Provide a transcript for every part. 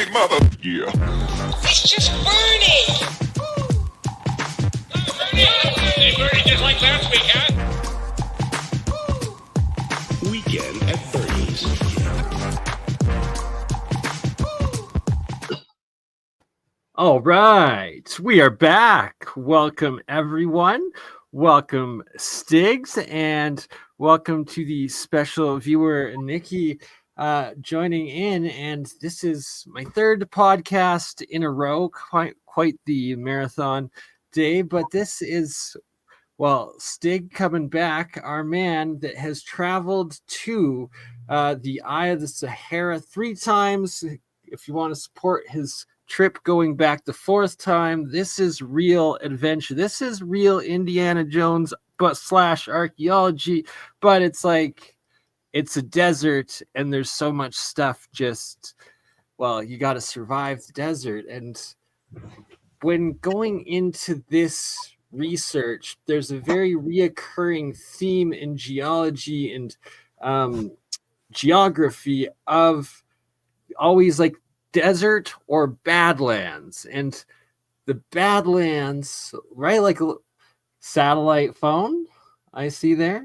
crazy mother. Yeah. It's just Bernie. Hey, Bernie, just like last week, huh? Weekend at Bernie's. All right, we are back. Welcome, everyone. Welcome, Stigs, and welcome to the special viewer, Nikki, joining in. And this is my third podcast in a row, quite the marathon day. But this is, well, Stig coming back, our man that has traveled to the Eye of the Sahara 3 times. If you want to support his trip going back the 4th time, this is real adventure. This is real Indiana Jones / archaeology, but it's like it's a desert and there's so much stuff. Just, well, you got to survive the desert. And when going into this research, there's a very reoccurring theme in geology and geography of always like desert or badlands. And the badlands, right, like a satellite phone I see there.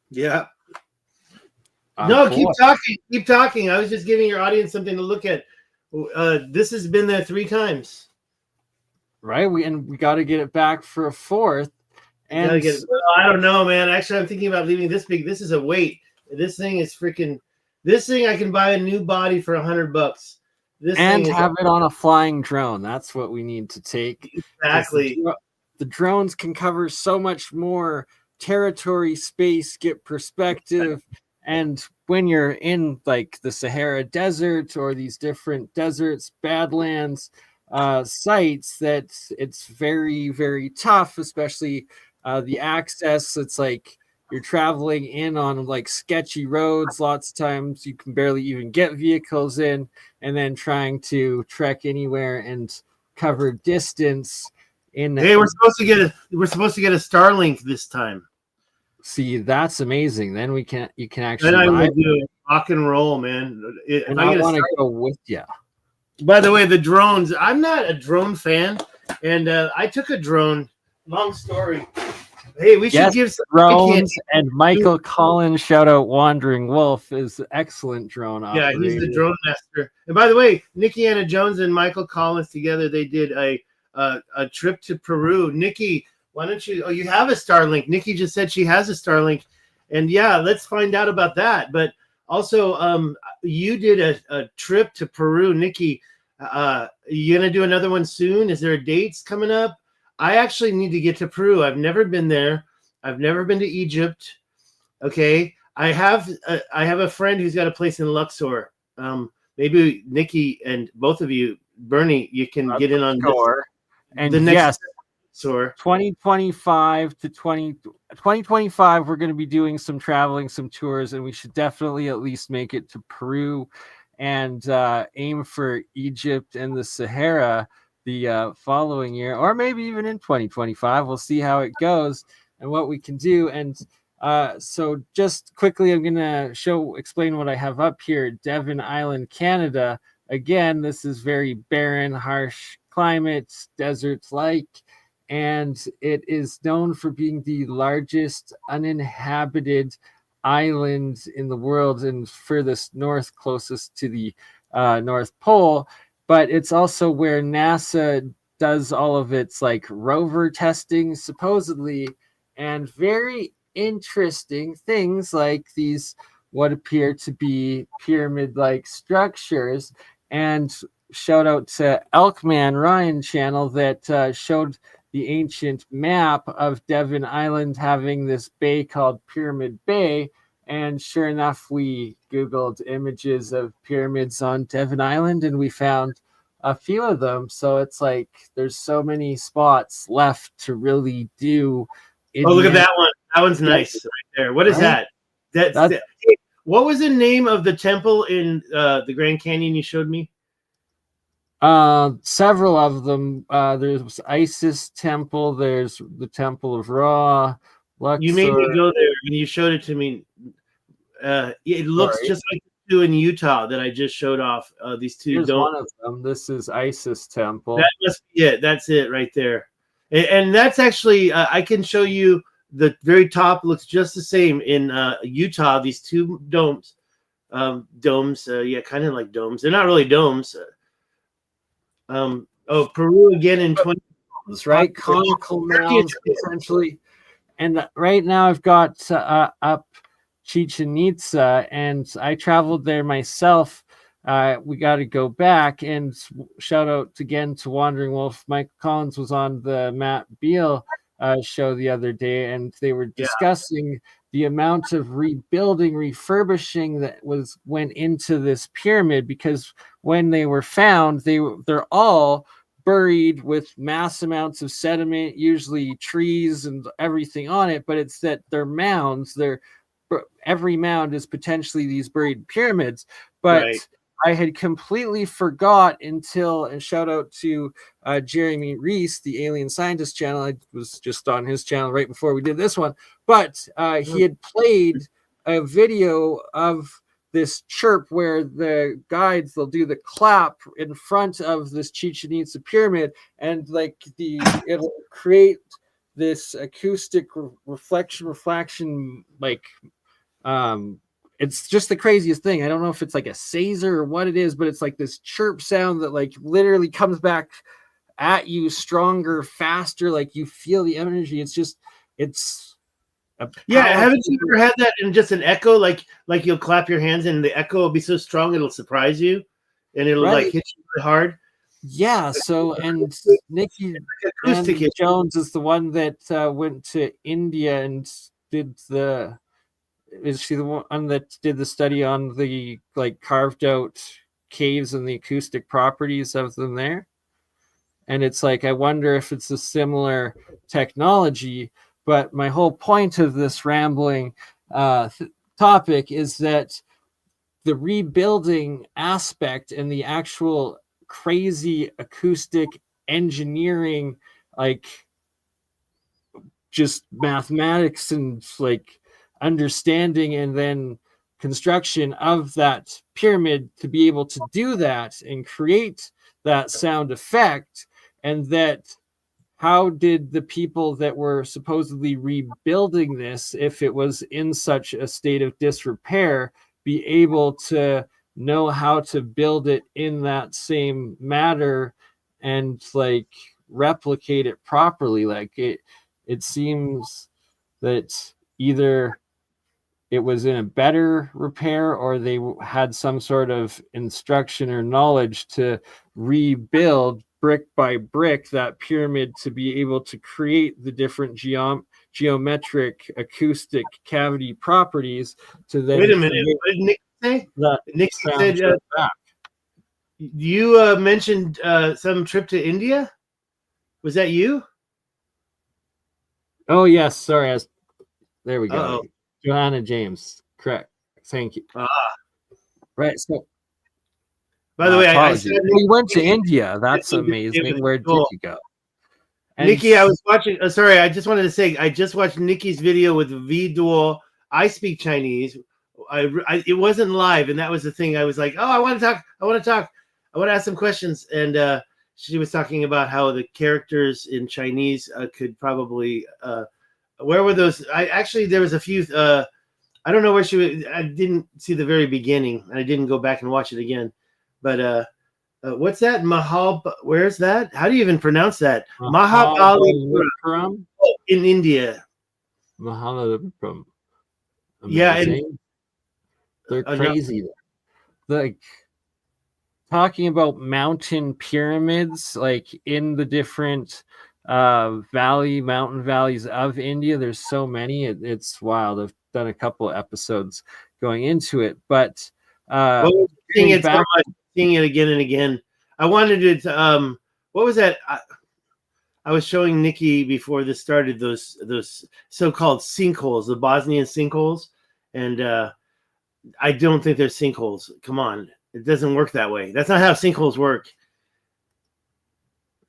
Yeah. No, Cool. keep talking. I was just giving your audience something to look at. This has been there 3 times, right? We got to get it back for a 4th. And I don't know, man. Actually, I'm thinking about leaving this big. This is a weight. This thing is freaking. This thing I can buy a new body for $100. And have it on a flying drone. That's what we need to take. Exactly. The drones can cover so much more territory, space, get perspective. And when you're in like the Sahara Desert or these different deserts, badlands, sites, that it's very, very tough, especially the access. It's like you're traveling in on like sketchy roads. Lots of times you can barely even get vehicles in, and then trying to trek anywhere and cover distance. Hey, we're supposed to get a Starlink this time. See, that's amazing. Then you can actually. Then I would do rock and roll, man. And I want to go with you. By the way, the drones. I'm not a drone fan, and I took a drone. Long story. Hey, we should give some drones. And Michael Collins, shout out Wandering Wolf, is excellent drone operator. Yeah, he's the drone master. And by the way, Indiana Jones and Michael Collins together, they did a trip to Peru. Nikki, why don't you? Oh, you have a Starlink. Nikki just said she has a Starlink, and yeah, let's find out about that. But also, you did a trip to Peru, Nikki. You gonna do another one soon? Is there dates coming up? I actually need to get to Peru. I've never been there. I've never been to Egypt. Okay, I have a friend who's got a place in Luxor. Maybe Nikki and both of you, Bernie, you can get in on this. And the next yes, Luxor. 2025, we're going to be doing some traveling, some tours, and we should definitely at least make it to Peru and aim for Egypt and the Sahara the following year, or maybe even in 2025. We'll see how it goes and what we can do. And so just quickly, I'm going to explain what I have up here. Devon Island, Canada. Again, this is very barren, harsh climate, desert-like, and it is known for being the largest uninhabited island in the world and furthest north, closest to the North Pole. But it's also where NASA does all of its like rover testing, supposedly, and very interesting things like these what appear to be pyramid-like structures. And shout out to Elkman Ryan channel that showed the ancient map of Devon Island having this bay called Pyramid Bay. And sure enough, we Googled images of pyramids on Devon Island and we found a few of them. So it's like there's so many spots left to really do. Oh, look at that one. That one's nice right there. What is that? That's what was the name of the temple in the Grand Canyon you showed me? Several of them. There's Isis Temple. There's the Temple of Ra. Luxor. You made me go there and you showed it to me. It looks just like the two in Utah that I just showed off. These two Here's don't. one of them. This is Isis Temple. That must be it. That's it right there. And that's actually, I can show you the very top looks just the same in Utah. These two domes, kind of like domes. They're not really domes. Peru again in 20. Right, conical mounds essentially. And right now I've got up Chichen Itza, and I traveled there myself. We got to go back, and shout out again to Wandering Wolf. Michael Collins was on the Matt Beal show the other day, and they were discussing the amount of rebuilding, refurbishing that went into this pyramid, because when they were found, they're all buried with mass amounts of sediment, usually trees and everything on it, but it's that they're mounds. Every mound is potentially these buried pyramids, but right. I had completely forgot until, and shout out to Jeremy Reese, the Alien Scientist channel. I was just on his channel right before we did this one, but he had played a video of this chirp where the guides, they'll do the clap in front of this Chichen Itza pyramid, and like it'll create this acoustic reflection, like it's just the craziest thing. I don't know if it's like a Caesar or what it is, but it's like this chirp sound that like literally comes back at you stronger, faster, like you feel the energy. It's haven't you ever had that in just an echo, like you'll clap your hands and the echo will be so strong it'll surprise you and it'll like hit you really hard? Yeah, so, and Nikki Jones is the one that went to India and did is she the one that did the study on the like carved out caves and the acoustic properties of them there? And it's like, I wonder if it's a similar technology. But my whole point of this rambling topic is that the rebuilding aspect and the actual crazy acoustic engineering, like just mathematics and like understanding and then construction of that pyramid to be able to do that and create that sound effect, and that how did the people that were supposedly rebuilding this, if it was in such a state of disrepair, be able to know how to build it in that same matter and like replicate it properly? Like it seems that either it was in a better repair or they had some sort of instruction or knowledge to rebuild brick by brick that pyramid to be able to create the different geometric acoustic cavity properties to then. Wait a minute, what did Nick say? Nick said you mentioned some trip to India. Was that you? Oh yes, sorry. There we go. Uh-oh. Johanna James, correct. Thank you. Right. So, by the way, I said we went to India. That's amazing. Where did you go? And Nikki, I was watching. Sorry, I just wanted to say I just watched Nikki's video with V Dual. I speak Chinese. It wasn't live, and that was the thing. I was like, oh, I want to talk. I want to ask some questions. And she was talking about how the characters in Chinese could probably. Where were those? There was a few. I don't know where she was. I didn't see the very beginning, and I didn't go back and watch it again. But what's that? Where's that? How do you even pronounce that? Mahabalipuram. Oh, in India. Mahabalipuram. Yeah, and they're crazy. Like talking about mountain pyramids, like in the different mountain valleys of India. There's so many. It's wild. I've done a couple of episodes going into it, but seeing it again and again. I wanted it. What was that? I was showing Nikki before this started those so-called sinkholes, the Bosnian sinkholes, and I don't think they're sinkholes. Come on, it doesn't work that way. That's not how sinkholes work.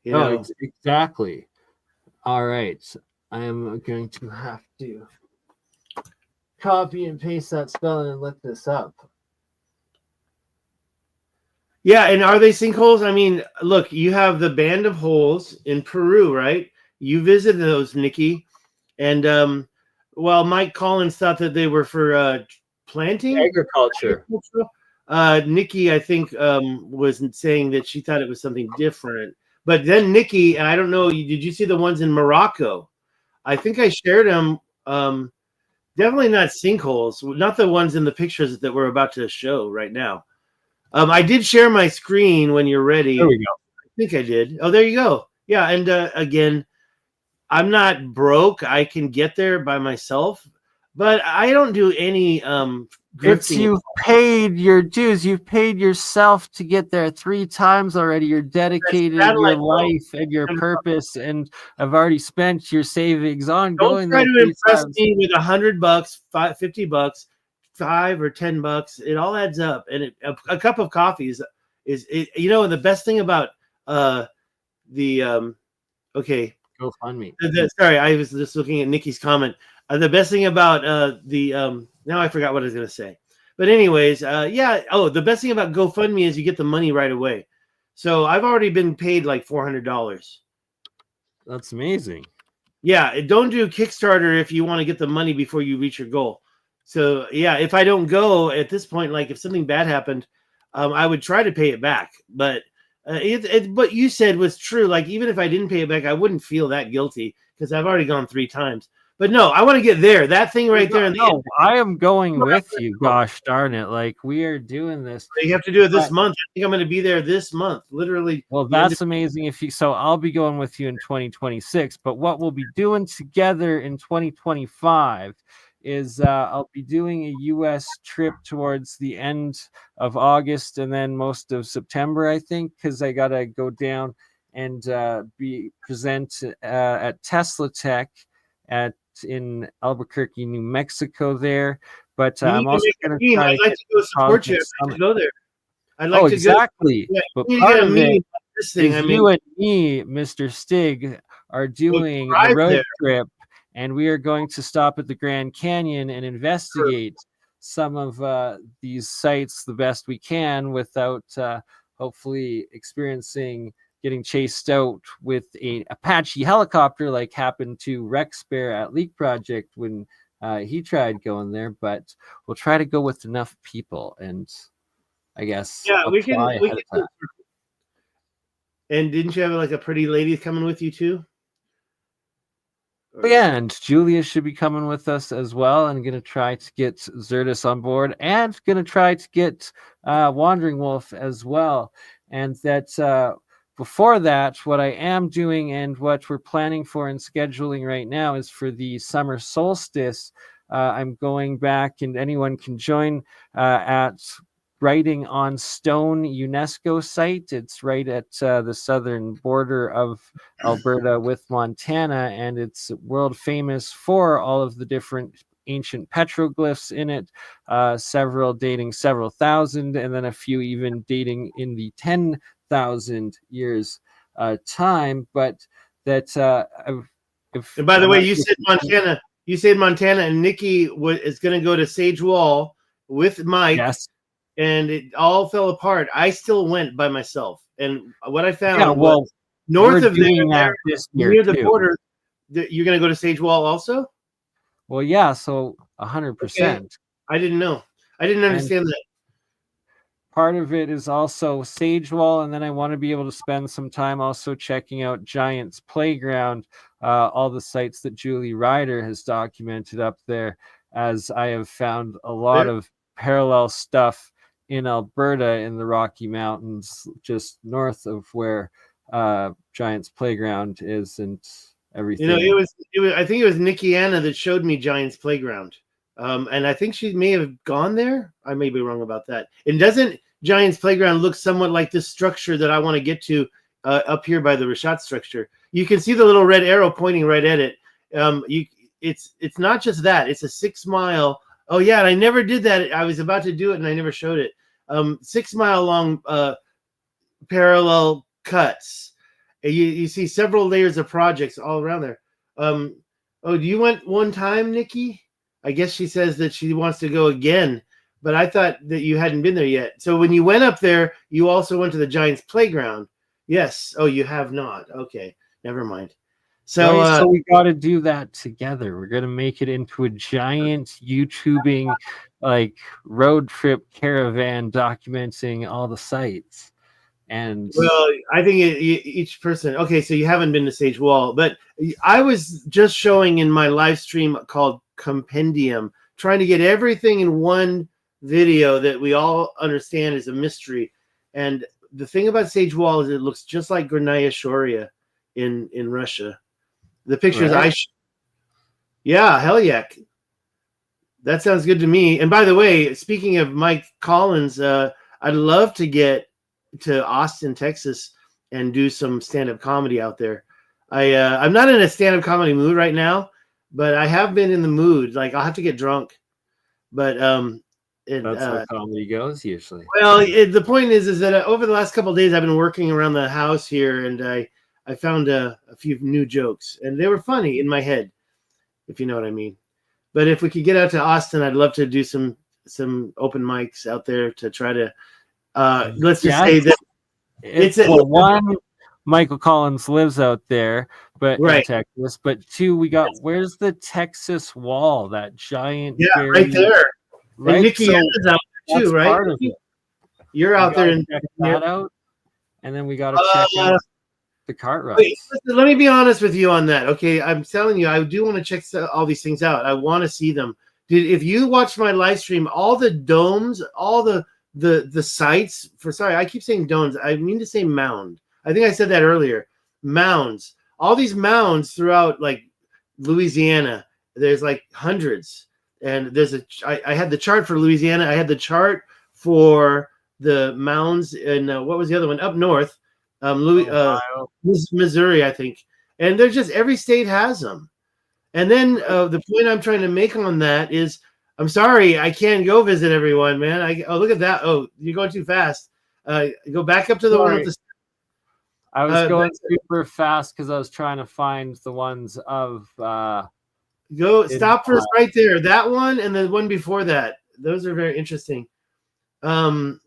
You know? Exactly. All right, I am going to have to copy and paste that spelling and look this up. Yeah, and are they sinkholes? I mean, look, you have the band of holes in Peru, right? You visited those, Nikki, and well, Mike Collins thought that they were for planting. Agriculture. Nikki, I think, was saying that she thought it was something different. But then Nikki, I don't know, did you see the ones in Morocco? I think I shared them. Definitely not sinkholes, not the ones in the pictures that we're about to show right now. I did share my screen when you're ready. There we go. I think I did. Oh, there you go. Yeah, and again, I'm not broke. I can get there by myself, but I don't do any It's drifting. you've paid your dues. You've paid yourself to get there 3 times already. You're dedicated your satellite life and your purpose, and I've already spent your savings on Don't going try there to 3 impress times. me with $100, $50, $5 or $10. It all adds up, and a cup of coffee is you know, the best thing about the okay. GoFundMe. Sorry, I was just looking at Nikki's comment. The best thing about now I forgot what I was going to say. But anyways, yeah. Oh, the best thing about GoFundMe is you get the money right away. So I've already been paid like $400. That's amazing. Yeah, don't do Kickstarter if you want to get the money before you reach your goal. So yeah, if I don't go at this point, like if something bad happened, I would try to pay it back. But what you said was true. Like even if I didn't pay it back, I wouldn't feel that guilty because I've already gone 3 times. But no, I want to get there. That thing right there. No, I am going with you. Gosh darn it! Like we are doing this. You have to do it this month. I think I'm going to be there this month, literally. Well, that's amazing. If you so, I'll be going with you in 2026. But what we'll be doing together in 2025 is I'll be doing a U.S. trip towards the end of August and then most of September, I think, because I gotta go down and be present at Tesla Tech in Albuquerque, New Mexico. There, but I'm also going to try. I'd like to go support you. I'd like to go there. I'd like to exactly. go. Yeah, but part of it this thing. is you and me, Mr. Stig, are doing the road trip, and we are going to stop at the Grand Canyon and investigate some of these sites the best we can without hopefully getting chased out with an Apache helicopter like happened to Rex Bear at Leak Project when he tried going there. But we'll try to go with enough people, and I guess we can. And didn't you have like a pretty lady coming with you too? Yeah, and Julia should be coming with us as well, and going to try to get Zertis on board, and going to try to get Wandering Wolf as well. And that before that, what I am doing and what we're planning for and scheduling right now is for the summer solstice. I'm going back, and anyone can join at Writing on Stone UNESCO site. It's right at the southern border of Alberta with Montana, and it's world famous for all of the different ancient petroglyphs in it, several dating several thousand, and then a few even dating in the 10,000 years time. But that and by the way, you said Montana. You said Montana, and Nikki is going to go to Sage Wall with Mike. Yes. And it all fell apart. I still went by myself, and what I found was north of there, near the border, you're going to go to Sage Wall also. Well, yeah, so 100%. I didn't know. I didn't understand that. Part of it is also Sage Wall, and then I want to be able to spend some time also checking out Giant's Playground, all the sites that Julie Ryder has documented up there, as I have found a lot of parallel stuff in Alberta in the Rocky Mountains, just north of where Giant's Playground is and everything. You know, it was I think it was Nikki Anna that showed me Giant's Playground. And I think she may have gone there. I may be wrong about that. And doesn't Giant's Playground look somewhat like this structure that I want to get to up here by the Rashat structure? You can see the little red arrow pointing right at it. It's not just that. It's a 6 mile. Oh yeah, and I never did that. I was about to do it and I never showed it. 6 mile long parallel cuts. You see several layers of projects all around there. Oh, do you went one time, Nikki? I guess she says that she wants to go again, but I thought that you hadn't been there yet. So when you went up there, you also went to the Giants playground. Yes. Oh, you have not. Okay, never mind. So we got to do that together. We're gonna make it into a giant YouTubing like road trip caravan documenting all the sites. And well, I think each person. Okay, so you haven't been to Sage Wall, but I was just showing in my live stream called Compendium, trying to get everything in one video that we all understand is a mystery. And the thing about Sage Wall is it looks just like Gornaya Shoria in Russia. The pictures yeah, hell yeah. That sounds good to me. And by the way, speaking of Mike Collins, I'd love to get to Austin, Texas, and do some stand-up comedy out there. I'm not in a stand-up comedy mood right now, but I have been in the mood. Like I'll have to get drunk, but that's how comedy goes usually. Well, the point is that over the last couple of days, I've been working around the house here, and I found a few new jokes, and they were funny in my head, if you know what I mean. But if we could get out to Austin, I'd love to do some open mics out there to try to. Let's just say that it's one. Michael Collins lives out there, but in Texas. But two, we got where's the Texas Wall? That giant, right there. Right, and Nikki is out there too, right? You're out there and check that out, and then we got to check out the cart rides. Wait, let me be honest with you on that. Okay, I'm telling you, I do want to check all these things out. I want to see them. If you watch my live stream, all the domes, all the sites for I keep saying domes. I mean to say mound. I think I said that earlier. Mounds. All these mounds throughout like Louisiana. There's like hundreds. And I had the chart for Louisiana. I had the chart for the mounds and what was the other one up north? Missouri, I think. And there's just every state has them. And then the point I'm trying to make on that is, I'm sorry, I can't go visit everyone, man. Look at that. Oh, you're going too fast. Go back up to the one with the. I was going super fast because I was trying to find the ones of. Stop for us right there. That one and the one before that. Those are very interesting. That's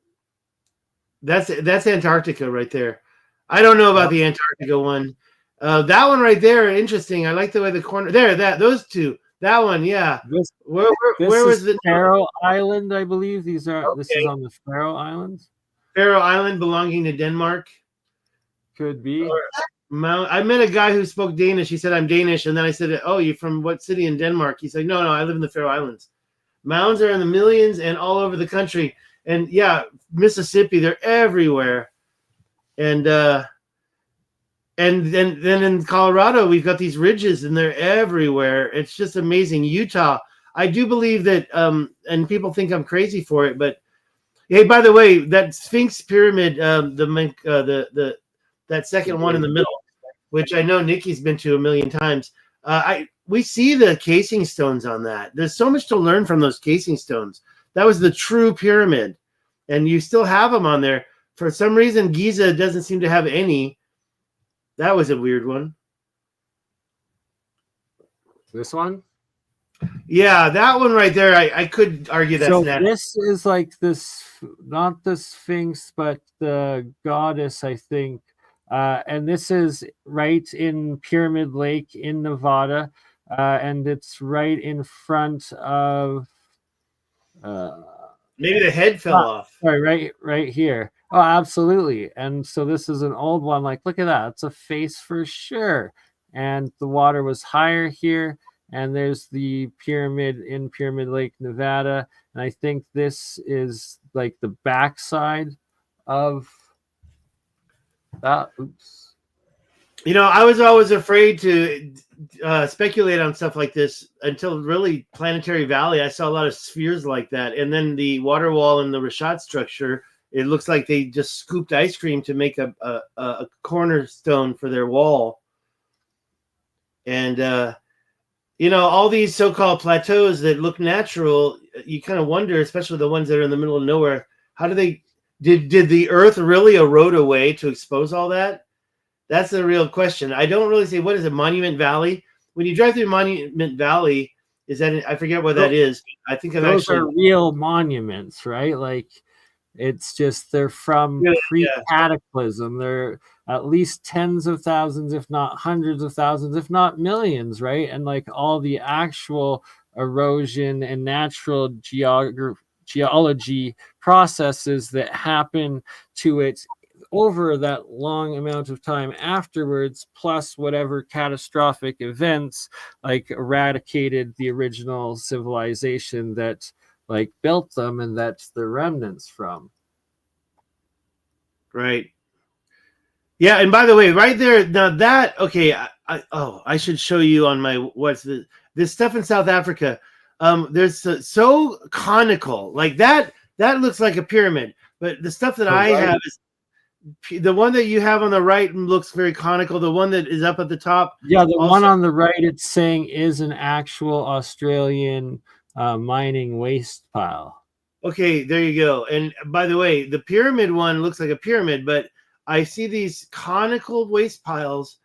Antarctica right there. I don't know about the Antarctica one. That one right there, interesting. I like the way the corner there. Those two. That one, yeah. Where was the Faroe Island? I believe these are. Okay. This is on the Faroe Islands. Faroe Island belonging to Denmark. Could be. I met a guy who spoke Danish. He said, "I'm Danish," and then I said, "Oh, you're from what city in Denmark?" He said, "No, I live in the Faroe Islands." Mounds are in the millions and all over the country, and yeah, Mississippi, they're everywhere, and then in Colorado, we've got these ridges, and they're everywhere. It's just amazing. Utah, I do believe that, and people think I'm crazy for it, but hey, by the way, that Sphinx pyramid, that second one in the middle, which I know Nikki's been to a million times. We see the casing stones on that. There's so much to learn from those casing stones. That was the true pyramid, and you still have them on there. For some reason, Giza doesn't seem to have any. That was a weird one. This one? Yeah, that one right there. I could argue that's so this is like this, not the Sphinx, but the goddess, I think. And this is right in Pyramid Lake in Nevada, and it's right in front of. Maybe the head fell off. Sorry, right here. Oh, absolutely. And so this is an old one. Like, look at that. It's a face for sure. And the water was higher here. And there's the pyramid in Pyramid Lake, Nevada. And I think this is like the backside of that. Oops. You know, I was always afraid to speculate on stuff like this until really Planetary Valley. I saw a lot of spheres like that. And then the water wall and the Rashad structure, it looks like they just scooped ice cream to make a cornerstone for their wall. And, you know, all these so-called plateaus that look natural, you kind of wonder, especially the ones that are in the middle of nowhere, how do they, did the earth really erode away to expose all that? That's the real question. I don't really say, what is it, Monument Valley? When you drive through Monument Valley, Is that I forget what that is. I think I've Those actually are real monuments, right? Like it's just they're from Yeah. pre-cataclysm. They're at least tens of thousands, if not hundreds of thousands, if not millions, right? And like all the actual erosion and natural geology processes that happen to it over that long amount of time afterwards, plus whatever catastrophic events like eradicated the original civilization that like built them, and that's the remnants from. Right. Yeah, and by the way, right there, now that okay, I should show you on my this stuff in South Africa. There's so conical like that. That looks like a pyramid, but the stuff that I have is the one that you have on the right looks very conical. The one that is up at the top, yeah, the one on the right, it's saying is an actual Australian mining waste pile. Okay, there you go. And by the way, the pyramid one looks like a pyramid, but I see these conical waste piles,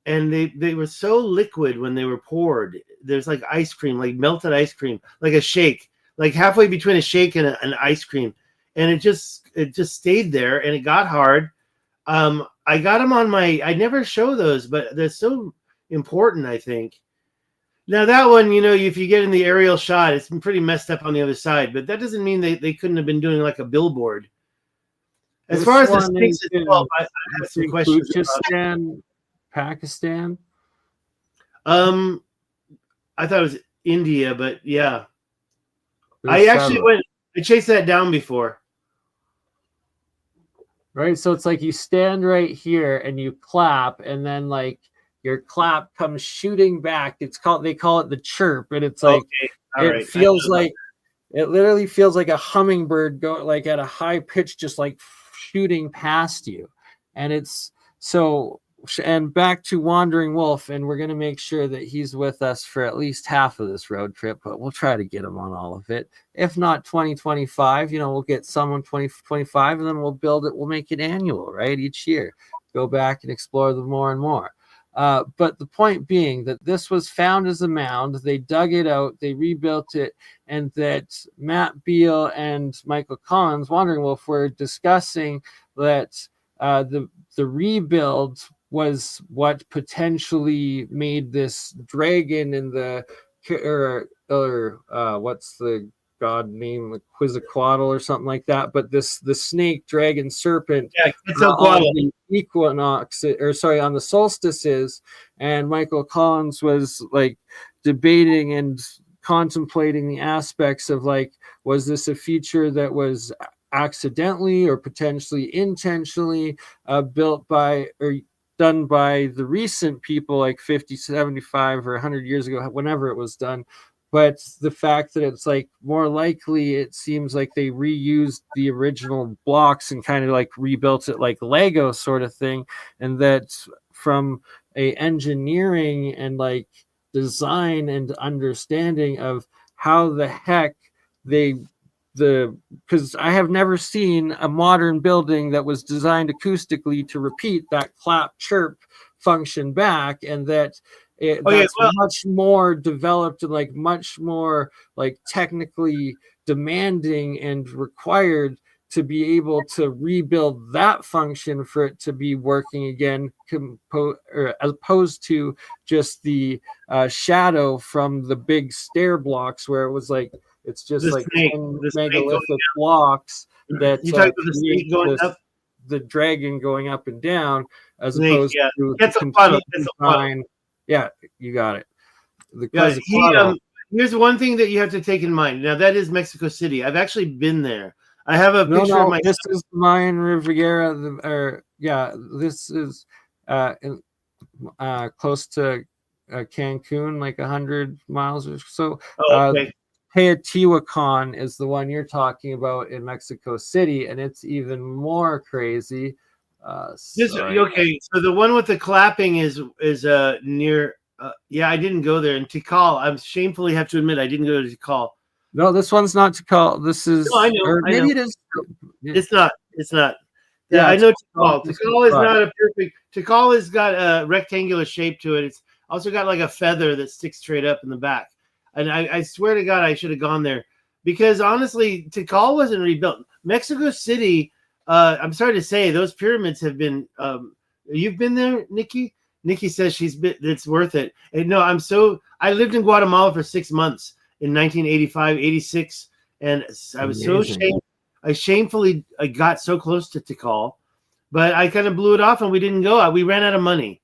and they were so liquid when they were poured. There's like ice cream, like melted ice cream, like a shake, like halfway between a shake and an ice cream, and it just stayed there, and it got hard. I got them on my. I never show those, but they're so important, I think. Now that one, if you get in the aerial shot, it's been pretty messed up on the other side, but that doesn't mean they couldn't have been doing like a billboard. As far as the Sphinx itself, I have some questions about Pakistan. I thought it was India, but yeah. I chased that down before. Right, so it's like you stand right here and you clap, and then like your clap comes shooting back. They call it the chirp, and it's like it literally feels like a hummingbird go like at a high pitch, just like shooting past you. And it's so, and back to Wandering Wolf, and we're going to make sure that he's with us for at least half of this road trip, but we'll try to get him on all of it. If not 2025, we'll get someone 2025, and then we'll build it. We'll make it annual, right? Each year, go back and explore them more and more. But the point being that this was found as a mound. They dug it out, they rebuilt it, and that Matt Beal and Michael Collins, Wandering Wolf, were discussing that the rebuild was what potentially made this dragon in the what's the god name, like Quetzalcoatl or something like that, but the snake dragon serpent on the equinox, on the solstices. And Michael Collins was like debating and contemplating the aspects of like, was this a feature that was accidentally or potentially intentionally built by or done by the recent people like 50, 75 or 100 years ago, whenever it was done. But the fact that it's like more likely, it seems like they reused the original blocks and kind of like rebuilt it like Lego sort of thing. And that from a engineering and like design and understanding of how the heck because I have never seen a modern building that was designed acoustically to repeat that clap chirp function back, and that that's much more developed and like much more like technically demanding and required to be able to rebuild that function for it to be working again, as opposed to just the shadow from the big stair blocks where it was like it's just like 10 megalithic blocks that the dragon going up and down, as opposed to the design. Yeah, you got it. Here's one thing that you have to take in mind. Now that is Mexico City. I've actually been there. I have a picture of my. This is Mayan Riviera. This is close to Cancun, like 100 miles or so. Teotihuacan is the one you're talking about in Mexico City, and it's even more crazy. So the one with the clapping is near. I didn't go there in Tikal. I shamefully have to admit I didn't go to Tikal. No, this one's not Tikal. This is. No, I know. Maybe it is. It's not. It's not. Yeah, I know Tikal. Tikal is not a perfect. Tikal has got a rectangular shape to it. It's also got like a feather that sticks straight up in the back. And I swear to God, I should have gone there because honestly, Tikal wasn't rebuilt. Mexico City. I'm sorry to say, those pyramids have been. You've been there, Nikki. Nikki says it's worth it. And no, I lived in Guatemala for 6 months in 1985, 86, and I was so ashamed. I got so close to Tikal, but I kind of blew it off and we didn't go. We ran out of money.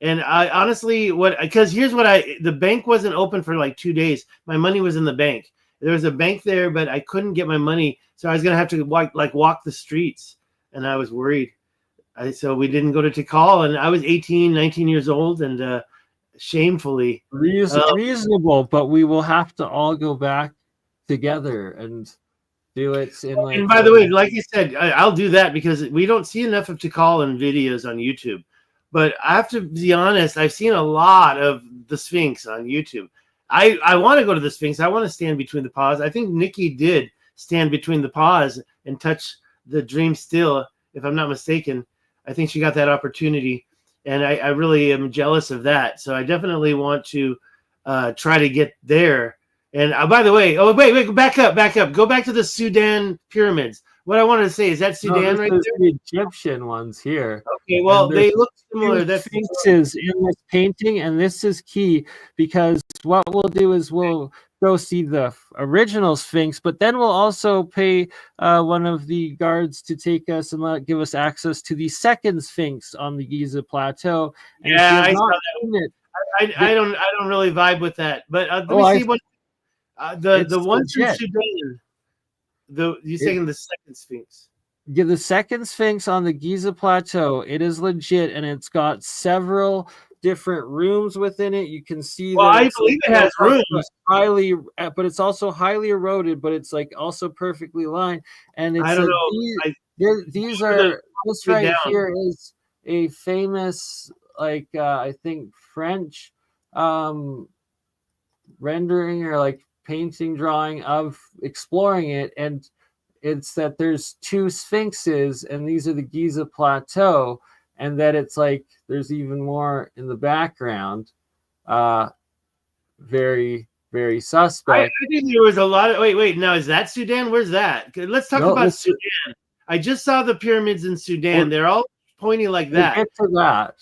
And I honestly, because here's the bank wasn't open for like 2 days. My money was in the bank. There was a bank there, but I couldn't get my money. So I was going to have to walk the streets. And I was worried. So we didn't go to Tikal. And I was 18, 19 years old. And shamefully. Reasonable, but we will have to all go back together and do it. And by the way, like you said, I'll do that because we don't see enough of Tikal in videos on YouTube. But I have to be honest, I've seen a lot of the Sphinx on YouTube. I want to go to the Sphinx. I want to stand between the paws. I think Nikki did stand between the paws and touch the dream still, if I'm not mistaken. I think she got that opportunity. And I really am jealous of that. So I definitely want to try to get there. And by the way, wait, back up. Go back to the Sudan pyramids. What I wanted to say is that Sudan right there? The Egyptian ones here. Okay, well, they look similar. That's Sphinxes in this painting, and this is key because what we'll do is we'll go see the original Sphinx, but then we'll also pay one of the guards to take us and give us access to the second Sphinx on the Giza Plateau. And yeah, I saw that. I don't really vibe with that, but let me see what the ones in Sudan. You're saying the second Sphinx? Yeah, the second Sphinx on the Giza Plateau. It is legit, and it's got several different rooms within it. You can see. Well, I believe it has rooms. But it's also highly eroded. But it's like also perfectly lined. And it's I don't know. These are this right here is a famous I think French rendering or painting drawing of exploring it, and it's that there's two sphinxes and these are the Giza Plateau, and that it's there's even more in the background. Very, very suspect. I think there was a lot of wait now, is that Sudan? Where's that? Let's talk about Sudan. I just saw the pyramids in Sudan. They're all pointy like that. We'll get to that,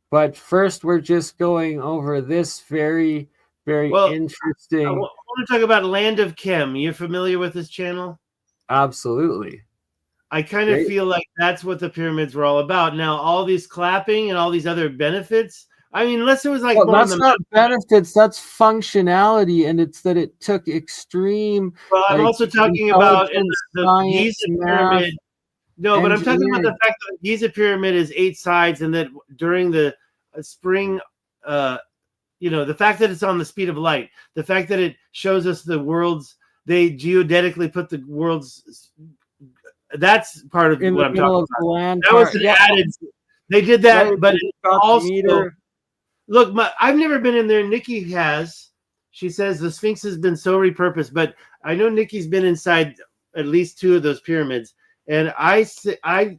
but first we're just going over this very interesting. I want to talk about Land of Chem. You're familiar with this channel? Absolutely. I kind of feel like that's what the pyramids were all about. Now, all these clapping and all these other benefits. I mean, unless it was that's not benefits, that's functionality, and it's that it took extreme. Well, I'm also talking about the Giza pyramid. No, but I'm talking about the fact that the Giza pyramid is 8 sides, and that during the spring. The fact that it's on the speed of light, the fact that it shows us the worlds, they geodetically put the worlds. That's part of what I'm talking about. That was added. They did that, but also look. I've never been in there. Nikki has. She says the Sphinx has been so repurposed, but I know Nikki's been inside at least 2 of those pyramids, and I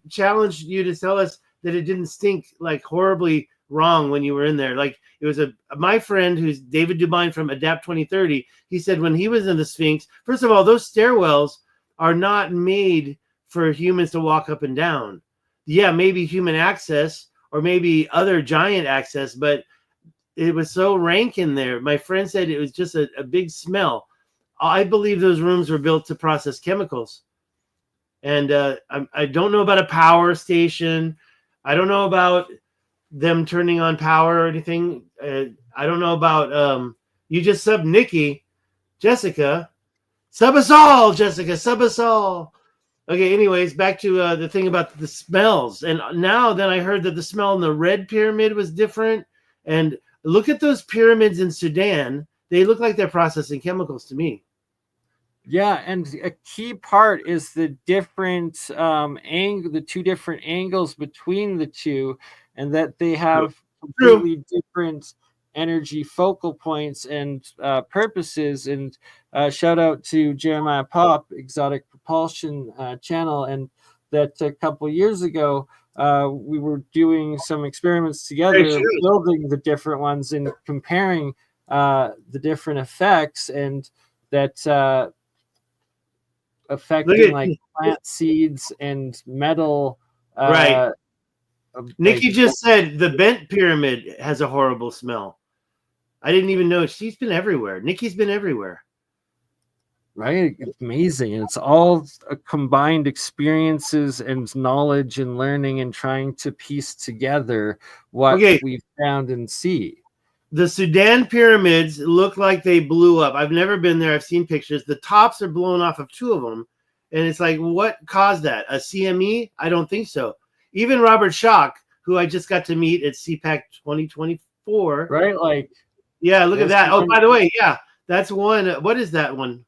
challenged you to tell us that it didn't stink horribly wrong when you were in there. It was my friend who's David Dubine from Adapt 2030. He said when he was in the Sphinx, first of all, those stairwells are not made for humans to walk up and down. Yeah, maybe human access or maybe other giant access, but it was so rank in there. My friend said it was just a big smell. I believe those rooms were built to process chemicals. And I don't know about a power station. I don't know about them turning on power or anything. I don't know about you just sub Nikki, Jessica, sub us all, Jessica, sub us all. Okay, anyways, back to the thing about the smells. And now then I heard that the smell in the red pyramid was different. And look at those pyramids in Sudan. They look like they're processing chemicals to me. Yeah, and a key part is the different the 2 different angles between the 2, and that they have completely different energy focal points and purposes. And shout out to Jeremiah Pop, Exotic Propulsion channel, and that a couple years ago we were doing some experiments together, building the different ones and comparing the different effects and that Look affecting at like plant seeds and metal. right. Nikki Like, just said the bent pyramid has a horrible smell. I didn't even know. She's been everywhere. Nikki's been everywhere. right, it's amazing. And it's all combined experiences and knowledge and learning and trying to piece together what Okay, we found and see. the Sudan pyramids look like they blew up. I've never been there. I've seen pictures. The tops are blown off of 2 of them. And it's like, what caused that? A CME? I don't think so. Even Robert Schoch, who I just got to meet at CPAC 2024. Right, like Yeah, look at that. Oh, one, by the way, yeah, that's one. What is that one?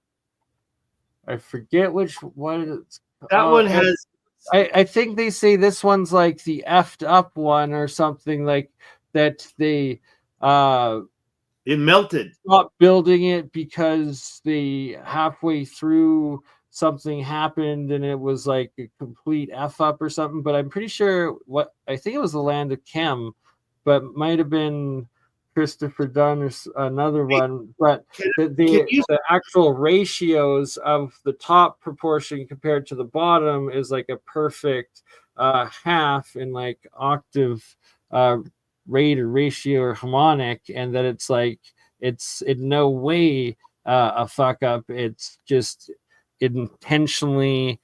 I forget which one it's That one has. I think they say this one's like the effed up one or something like that. They It melted. stopped building it because they halfway through something happened and it was like a complete F up or something. But I'm pretty sure I think it was the Land of Chem, but might have been Christopher Dunn or another one. But the actual ratios of the top proportion compared to the bottom is like a perfect half in like octave rate or ratio or harmonic, and that it's like it's in no way a fuck up. It's just intentionally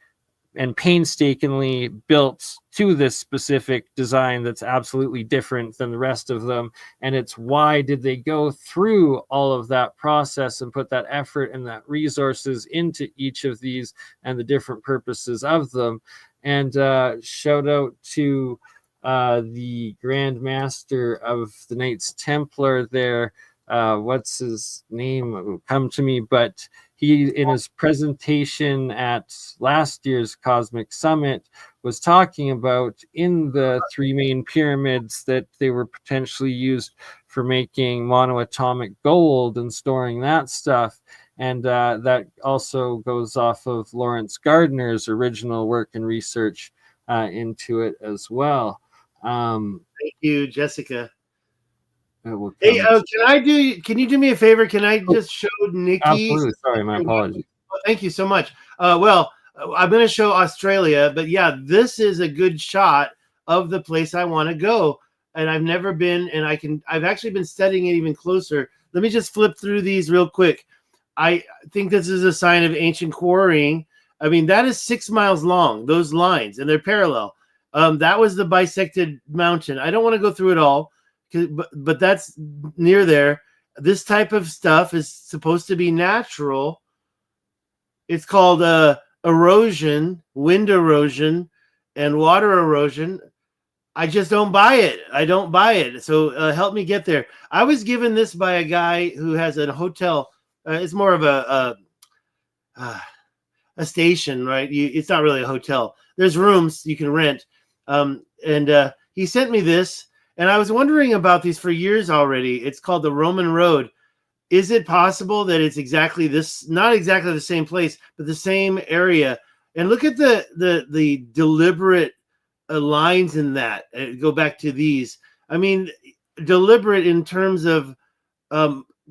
and painstakingly built to this specific design that's absolutely different than the rest of them. And it's why did they go through all of that process and put that effort and that resources into each of these and the different purposes of them. And shout out to the Grand Master of the Knights Templar there. What's his name? It will come to me, but he, in his presentation at last year's Cosmic Summit, was talking about in the 3 main pyramids that they were potentially used for making monoatomic gold and storing that stuff. And that also goes off of Lawrence Gardner's original work and research into it as well. Thank you, Jessica. Hey, can you do me a favor? Can I just show Nikki? Absolutely. Sorry, my apologies. Oh, thank you so much. Well, I'm going to show Australia, but yeah, this is a good shot of the place I want to go. And I've never been, and I've actually been studying it even closer. Let me just flip through these real quick. I think this is a sign of ancient quarrying. I mean, that is 6 miles long, those lines, and they're parallel. That was the bisected mountain. I don't want to go through it all, but that's near there. This type of stuff is supposed to be natural. It's called erosion, wind erosion, and water erosion. I just don't buy it. I don't buy it. So help me get there. I was given this by a guy who has a hotel. It's more of a station, right? It's not really a hotel. There's rooms you can rent. And he sent me this, and I was wondering about these for years already. It's called the Roman Road. Is it possible that it's exactly this, not exactly the same place, but the same area? And look at the deliberate lines in that. Go back to these. I mean, deliberate in terms of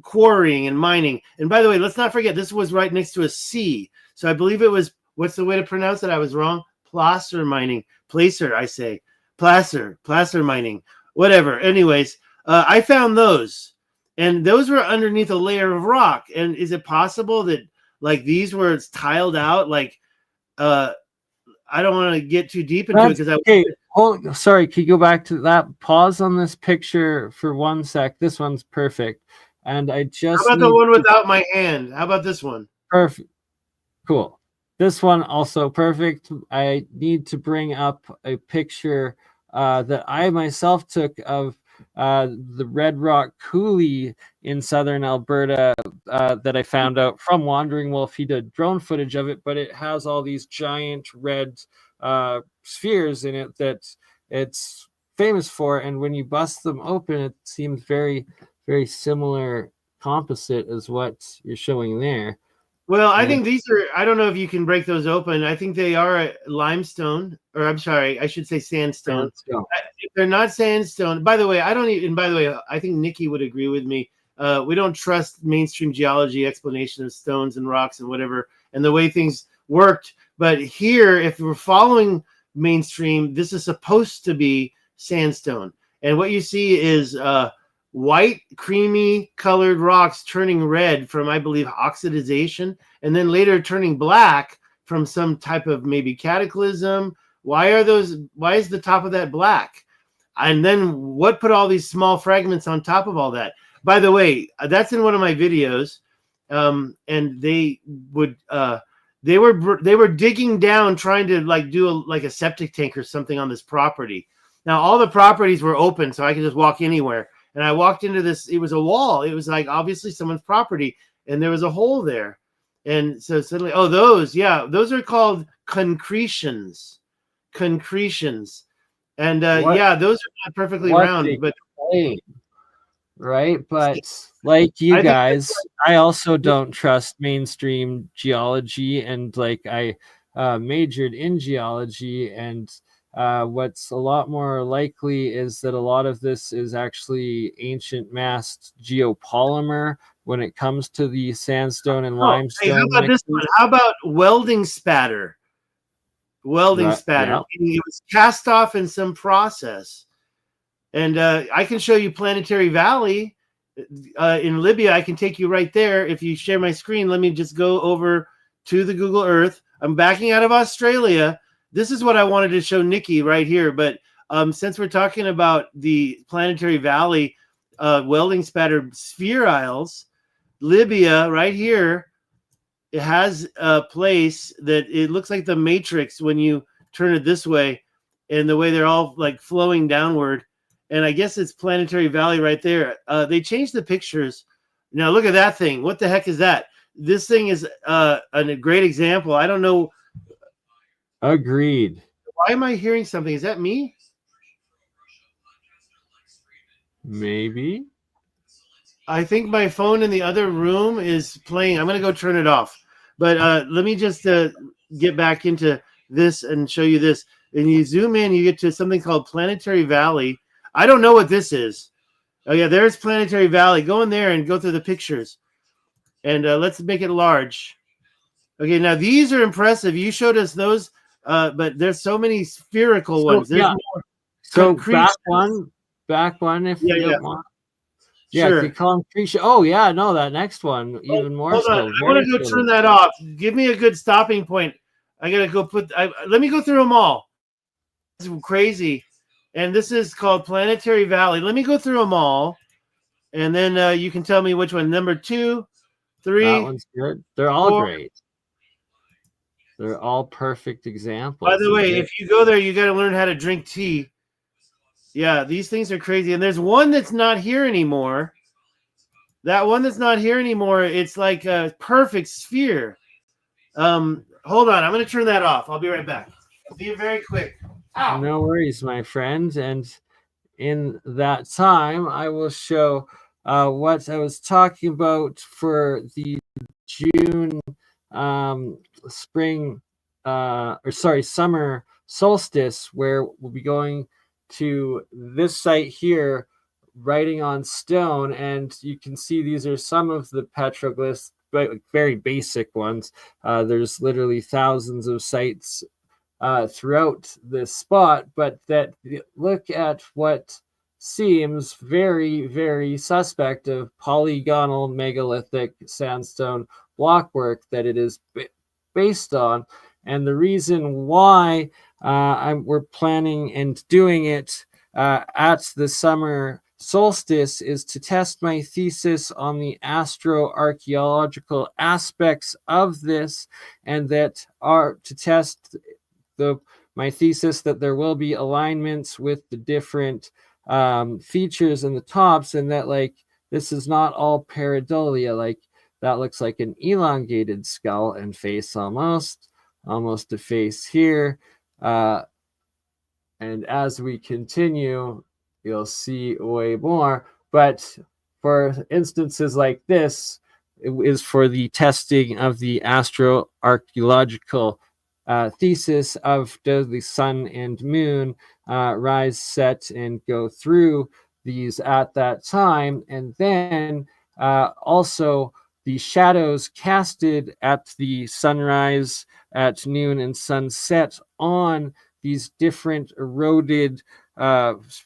quarrying and mining. And by the way, let's not forget, this was right next to a sea. So I believe it was, what's the way to pronounce it? I was wrong. Placer mining. Placer, I say. Placer mining. Whatever. Anyways, I found those. And those were underneath a layer of rock. And is it possible that like these were it's tiled out? Like I don't want to get too deep into it because sorry, can you go back to that? Pause on this picture for 1 sec. This one's perfect. And I just how about the one without my hand? How about this one? Perfect. Cool. This one also perfect. I need to bring up a picture that I myself took of the Red Rock Coulee in southern Alberta that I found out from Wandering Wolf. He did drone footage of it, but it has all these giant red spheres in it that it's famous for. And when you bust them open, it seems very, very similar composite as what you're showing there. Well, I think these are, I don't know if you can break those open. I think they are limestone, or I'm sorry, I should say sandstone. If they're not sandstone, by the way, I think Nikki would agree with me. We don't trust mainstream geology explanation of stones and rocks and whatever, and the way things worked. But here, if we're following mainstream, this is supposed to be sandstone. And what you see is white, creamy colored rocks turning red from, I believe, oxidization, and then later turning black from some type of maybe cataclysm. Why are those? Why is the top of that black? And then what put all these small fragments on top of all that? By the way, that's in one of my videos, and they would they were digging down trying to like do a septic tank or something on this property. Now all the properties were open, so I could just walk anywhere. And I walked into this. It was a wall. It was like obviously someone's property, and there was a hole there. And so suddenly, oh, those are called concretions. Concretions. And yeah, those are not perfectly round, but right. But like you guys, I also don't trust mainstream geology, and like I majored in geology, and what's a lot more likely is that a lot of this is actually ancient massed geopolymer when it comes to the sandstone and limestone. Hey, how about this one? How about welding spatter? Welding spatter. Yeah. It was cast off in some process. And I can show you Planetary Valley in Libya. I can take you right there. If you share my screen, let me just go over to the Google Earth. I'm backing out of Australia. This is what I wanted to show Nikki right here. But since we're talking about the Planetary Valley welding spatter sphere isles, Libya right here, it has a place that it looks like the Matrix when you turn it this way, and the way they're all like flowing downward. And I guess it's Planetary Valley right there. They changed the pictures. Now look at that thing. What the heck is that? This thing is a great example. I don't know. Agreed. Why am I hearing something? Is that me? Maybe. I think my phone in the other room is playing. I'm going to go turn it off. But let me just get back into this and show you this. And you zoom in, you get to something called Planetary Valley. I don't know what this is. Oh, yeah, there's Planetary Valley. Go in there and go through the pictures. And let's make it large. Okay, now these are impressive. You showed us those, but there's so many spherical ones. There's more so back one if you don't want. Yeah, sure. Concretion. Oh, yeah, no, that next one, even more hold so. On. I want to go turn that off. Give me a good stopping point. I got to go let me go through them all. This is crazy. And this is called Planetary Valley. Let me go through them all. And then you can tell me which one. Number 2, 3. That one's good. They're all 4. Great. They're all perfect examples. By the way, if you go there, you got to learn how to drink tea. Yeah, these things are crazy. And there's one that's not here anymore. That one that's not here anymore, it's like a perfect sphere. Hold on. I'm going to turn that off. I'll be right back. Be very quick. Ow. No worries, my friend. And in that time, I will show what I was talking about for the June summer solstice, where we'll be going to this site here, writing on stone. And you can see these are some of the petroglyphs, very basic ones. There's literally thousands of sites throughout this spot, but that look at what seems very, very suspect of polygonal megalithic sandstone blockwork that it is based on. And the reason why we're planning and doing it at the summer solstice is to test my thesis on the astroarchaeological aspects of this, and that are to test my thesis that there will be alignments with the different features in the tops, and that like this is not all pareidolia. Like that looks like an elongated skull and face, almost a face here. And as we continue, you'll see way more. But for instances like this, it is for the testing of the astroarchaeological thesis of does the sun and moon rise, set, and go through these at that time. And then Also, the shadows casted at the sunrise, at noon, and sunset on these different eroded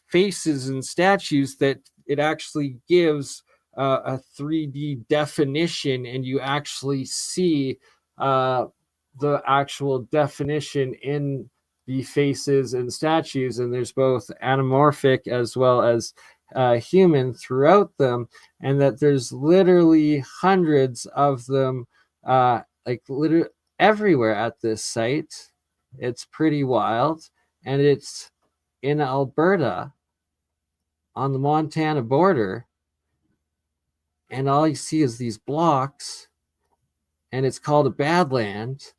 faces and statues, that it actually gives a 3D definition, and you actually see the actual definition in the faces and statues, and there's both anamorphic as well as human throughout them, and that there's literally hundreds of them, like literally everywhere at this site. It's pretty wild, and it's in Alberta on the Montana border, and all you see is these blocks, and it's called a Badland,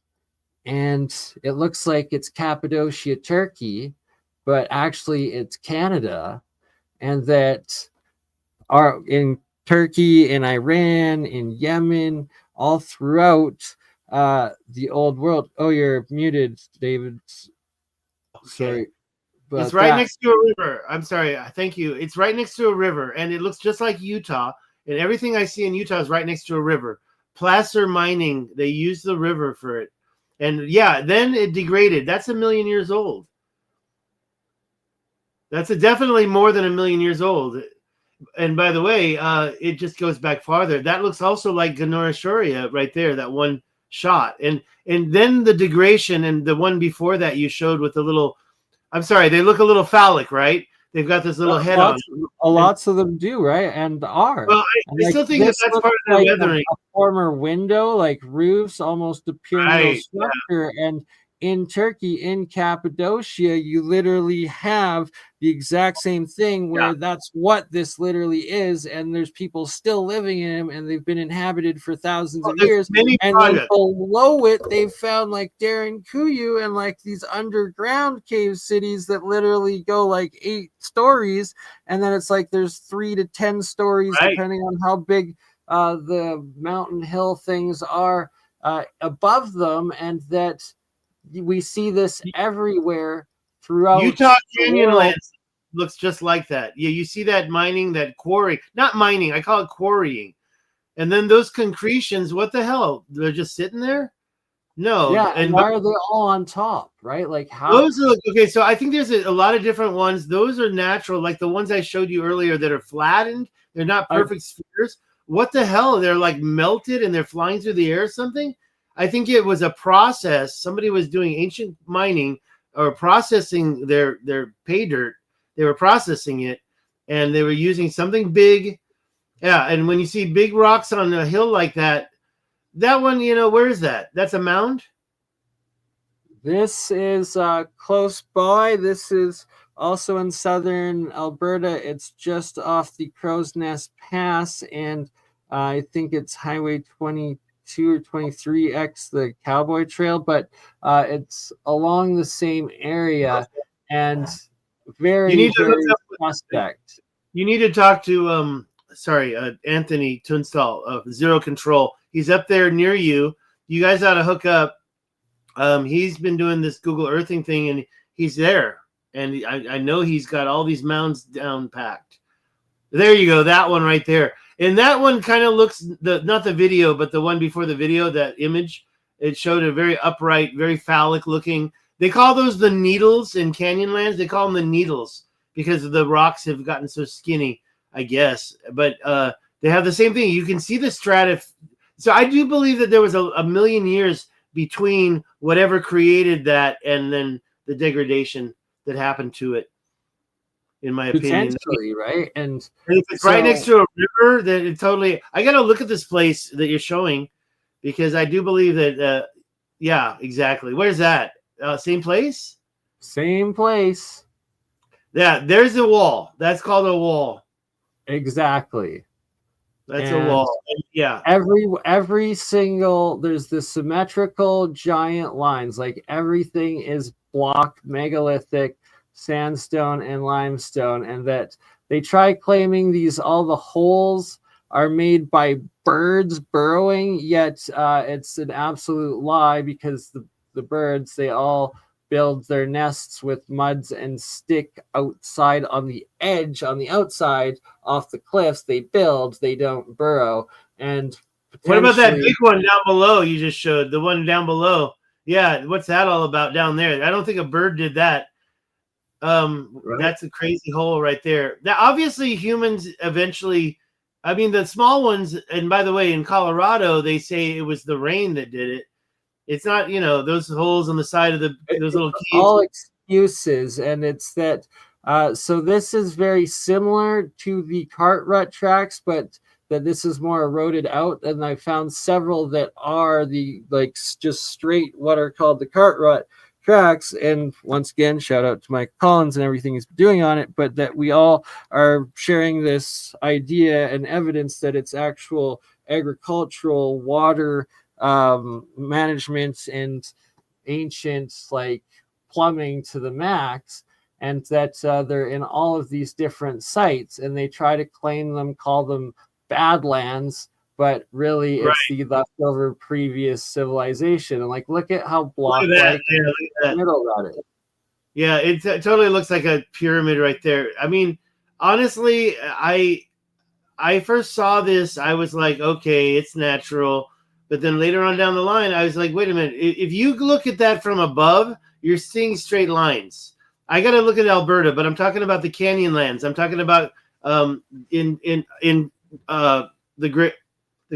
and it looks like it's Cappadocia, Turkey, but actually it's Canada, and that are in Turkey, in Iran, in Yemen, all throughout the old world. Oh, you're muted, David. Sorry. It's right next to a river. I'm sorry. Thank you. It's right next to a river, and it looks just like Utah. And everything I see in Utah is right next to a river. Placer mining, they use the river for it. And yeah, then it degraded. That's 1 million years old. That's definitely more than 1 million years old. And by the way, it just goes back farther. That looks also like Ganorachoria right there, that one shot. And then the degradation, and the one before that you showed with the little, I'm sorry, they look a little phallic, right? They've got this little head on it. Lots of them do, right? And are. Well, I still think that's part of the weathering. A former window, like roofs, almost a pyramidal structure. Yeah. And in Turkey, in Cappadocia, you literally have the exact same thing, where that's what this literally is, and there's people still living in them, and they've been inhabited for thousands of years. And then below it, they've found like Darren Kuyu and like these underground cave cities that literally go like 8 stories, and then it's like there's 3 to 10 stories depending on how big the mountain hill things are above them, and that we see this everywhere throughout Utah Canyonlands. Looks just like that. Yeah, you see that mining, that quarry. Not mining, I call it quarrying. And then those concretions, what the hell? They're just sitting there? No. Yeah, and why are they all on top, right? Like how? Those are, okay, so I think there's a lot of different ones. Those are natural, like the ones I showed you earlier that are flattened. They're not perfect spheres. What the hell? They're like melted and they're flying through the air or something? I think it was a process. Somebody was doing ancient mining or processing their pay dirt. They were processing it, and they were using something big. Yeah, and when you see big rocks on a hill like that, that one, where is that? That's a mound? This is close by. This is also in southern Alberta. It's just off the Crow's Nest Pass, and I think it's Highway 22 or 23X, the Cowboy Trail, but it's along the same area, and very suspect. You need to talk to Anthony Tunstall of Zero Control. He's up there near you. You guys ought to hook up. He's been doing this Google Earthing thing, and he's there. And I know he's got all these mounds down packed. There you go, that one right there. And that one kind of looks, not the video, but the one before the video, that image, it showed a very upright, very phallic looking. They call those the needles in Canyonlands. They call them the needles because the rocks have gotten so skinny, I guess. But they have the same thing. You can see the stratif. So I do believe that there was a million years between whatever created that and then the degradation that happened to it, in my opinion. Potentially, right? And if it's right next to a river, then it totally... I got to look at this place that you're showing, because I do believe that... yeah, exactly. Where's that? Same place? Same place. Yeah, there's a wall. That's called a wall. Exactly. That's a wall. And yeah. Every single, there's the symmetrical giant lines. Like everything is block, megalithic, sandstone, and limestone. And that they try claiming all the holes are made by birds burrowing, yet it's an absolute lie, because the birds, they all build their nests with muds and stick outside on the edge, on the outside off the cliffs. They build, they don't burrow. And what about that big one down below you just showed? The one down below. Yeah, what's that all about down there? I don't think a bird did that. Right. That's a crazy hole right there. Now, obviously, humans eventually, I mean, the small ones, and by the way, in Colorado, they say it was the rain that did it. It's not, those holes on the side of those little caves. All excuses, and it's that. So this is very similar to the cart rut tracks, but that this is more eroded out. And I found several that are the just straight what are called the cart rut tracks. And once again, shout out to Mike Collins and everything he's doing on it, but that we all are sharing this idea and evidence that it's actual agricultural water management and ancient plumbing to the max, and that they're in all of these different sites, and they try to claim them, call them badlands, but really it's the leftover previous civilization. And look at how block the middle that is. Yeah, it totally looks like a pyramid right there. I mean, honestly, I first saw this, I was like, okay, it's natural. But then later on down the line, I was like, wait a minute. If you look at that from above, you're seeing straight lines. I got to look at Alberta, but I'm talking about the canyon lands. I'm talking about in the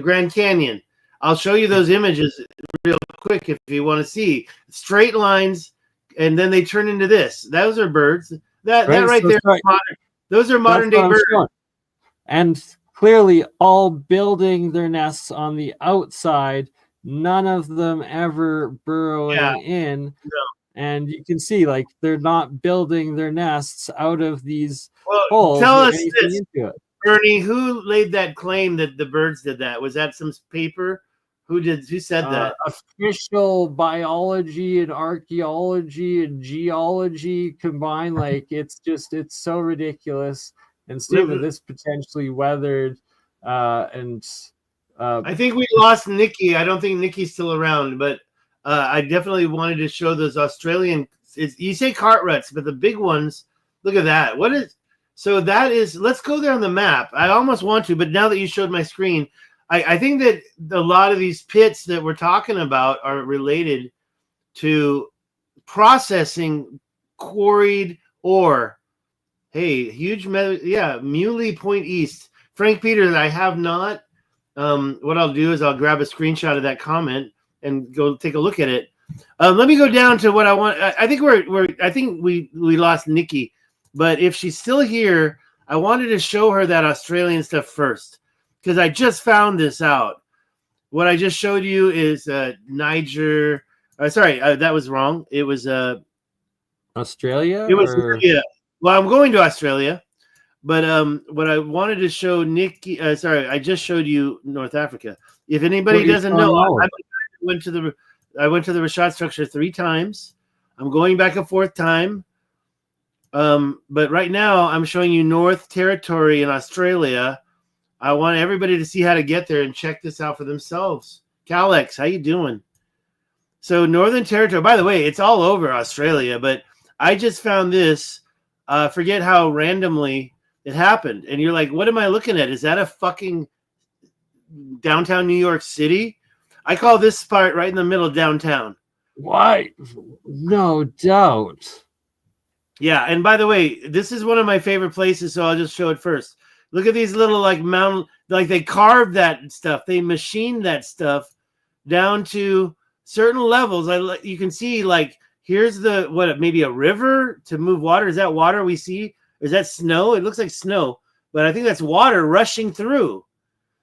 Grand Canyon. I'll show you those images real quick if you want to see straight lines, and then they turn into this. Those are birds. That right so there. Those are modern day birds. And clearly all building their nests on the outside, none of them ever burrowing in. No. And you can see they're not building their nests out of these holes. Tell us this, Bernie, who laid that claim that the birds did that? Was that some paper? Who said that? Official biology and archaeology and geology combined. It's so ridiculous. And Stephen, this potentially weathered and I think we lost Nikki. I don't think Nikki's still around, but I definitely wanted to show those Australian. You say cart ruts, but the big ones. Look at that. That is. Let's go there on the map. I almost want to, but now that you showed my screen, I think that a lot of these pits that we're talking about are related to processing quarried ore. Hey, huge Muley Point East. Frank Peters, I have not. What I'll do is I'll grab a screenshot of that comment and go take a look at it. Let me go down to what I want. I think we lost Nikki, but if she's still here, I wanted to show her that Australian stuff first because I just found this out. What I just showed you is Niger. Sorry, that was wrong. It was Australia. It was Well, I'm going to Australia, but what I wanted to show Nikki. I just showed you North Africa. If anybody doesn't know, I went to the Rashad structure 3 times. I'm going back a 4th time. But right now I'm showing you North Territory in Australia. I want everybody to see how to get there and check this out for themselves. Calex, how you doing? So Northern Territory, by the way, it's all over Australia, but I just found this. Forget how randomly it happened. And you're like, what am I looking at? Is that a fucking downtown New York City? I call this part right in the middle of downtown. Why? No doubt. Yeah, and by the way, this is one of my favorite places, so I'll just show it first. Look at these little mountain, they carved that stuff. They machined that stuff down to certain levels. You can see here's maybe a river to move water. Is that water we see? Is that snow? It looks like snow, but I think that's water rushing through.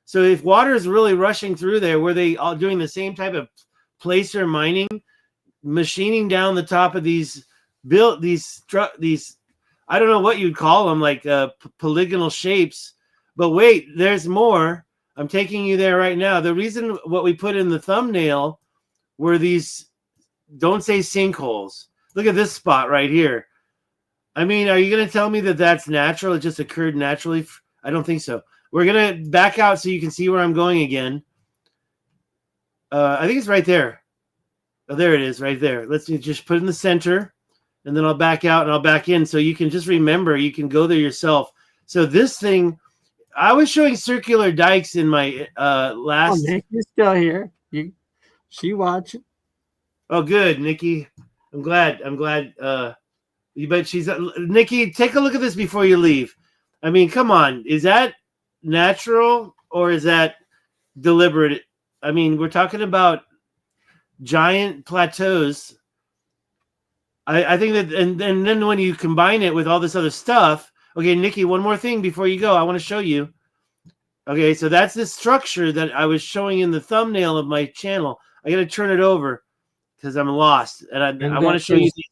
So if water is really rushing through there, were they all doing the same type of placer mining, machining down the top of these I don't know what you'd call them, polygonal shapes. But wait, there's more. I'm taking you there right now. The reason what we put in the thumbnail were these, don't say sinkholes. Look at this spot right here. I mean, are you going to tell me that that's natural? It just occurred naturally? I don't think so. We're going to back out so you can see where I'm going again. I think it's right there. Oh, there it is, right there. Let's just put it in the center, and then I'll back out and I'll back in. So you can just remember, you can go there yourself. So this thing, I was showing circular dikes in my last. Oh, Nick, you're still here. She watching. Oh, good, Nikki. I'm glad. You bet she's Nikki. Take a look at this before you leave. I mean, come on. Is that natural or is that deliberate? I mean, we're talking about giant plateaus. I think that, and then when you combine it with all this other stuff. Okay, Nikki, one more thing before you go. I want to show you. Okay, so that's the structure that I was showing in the thumbnail of my channel. I got to turn it over because I'm lost, and I want to show you these.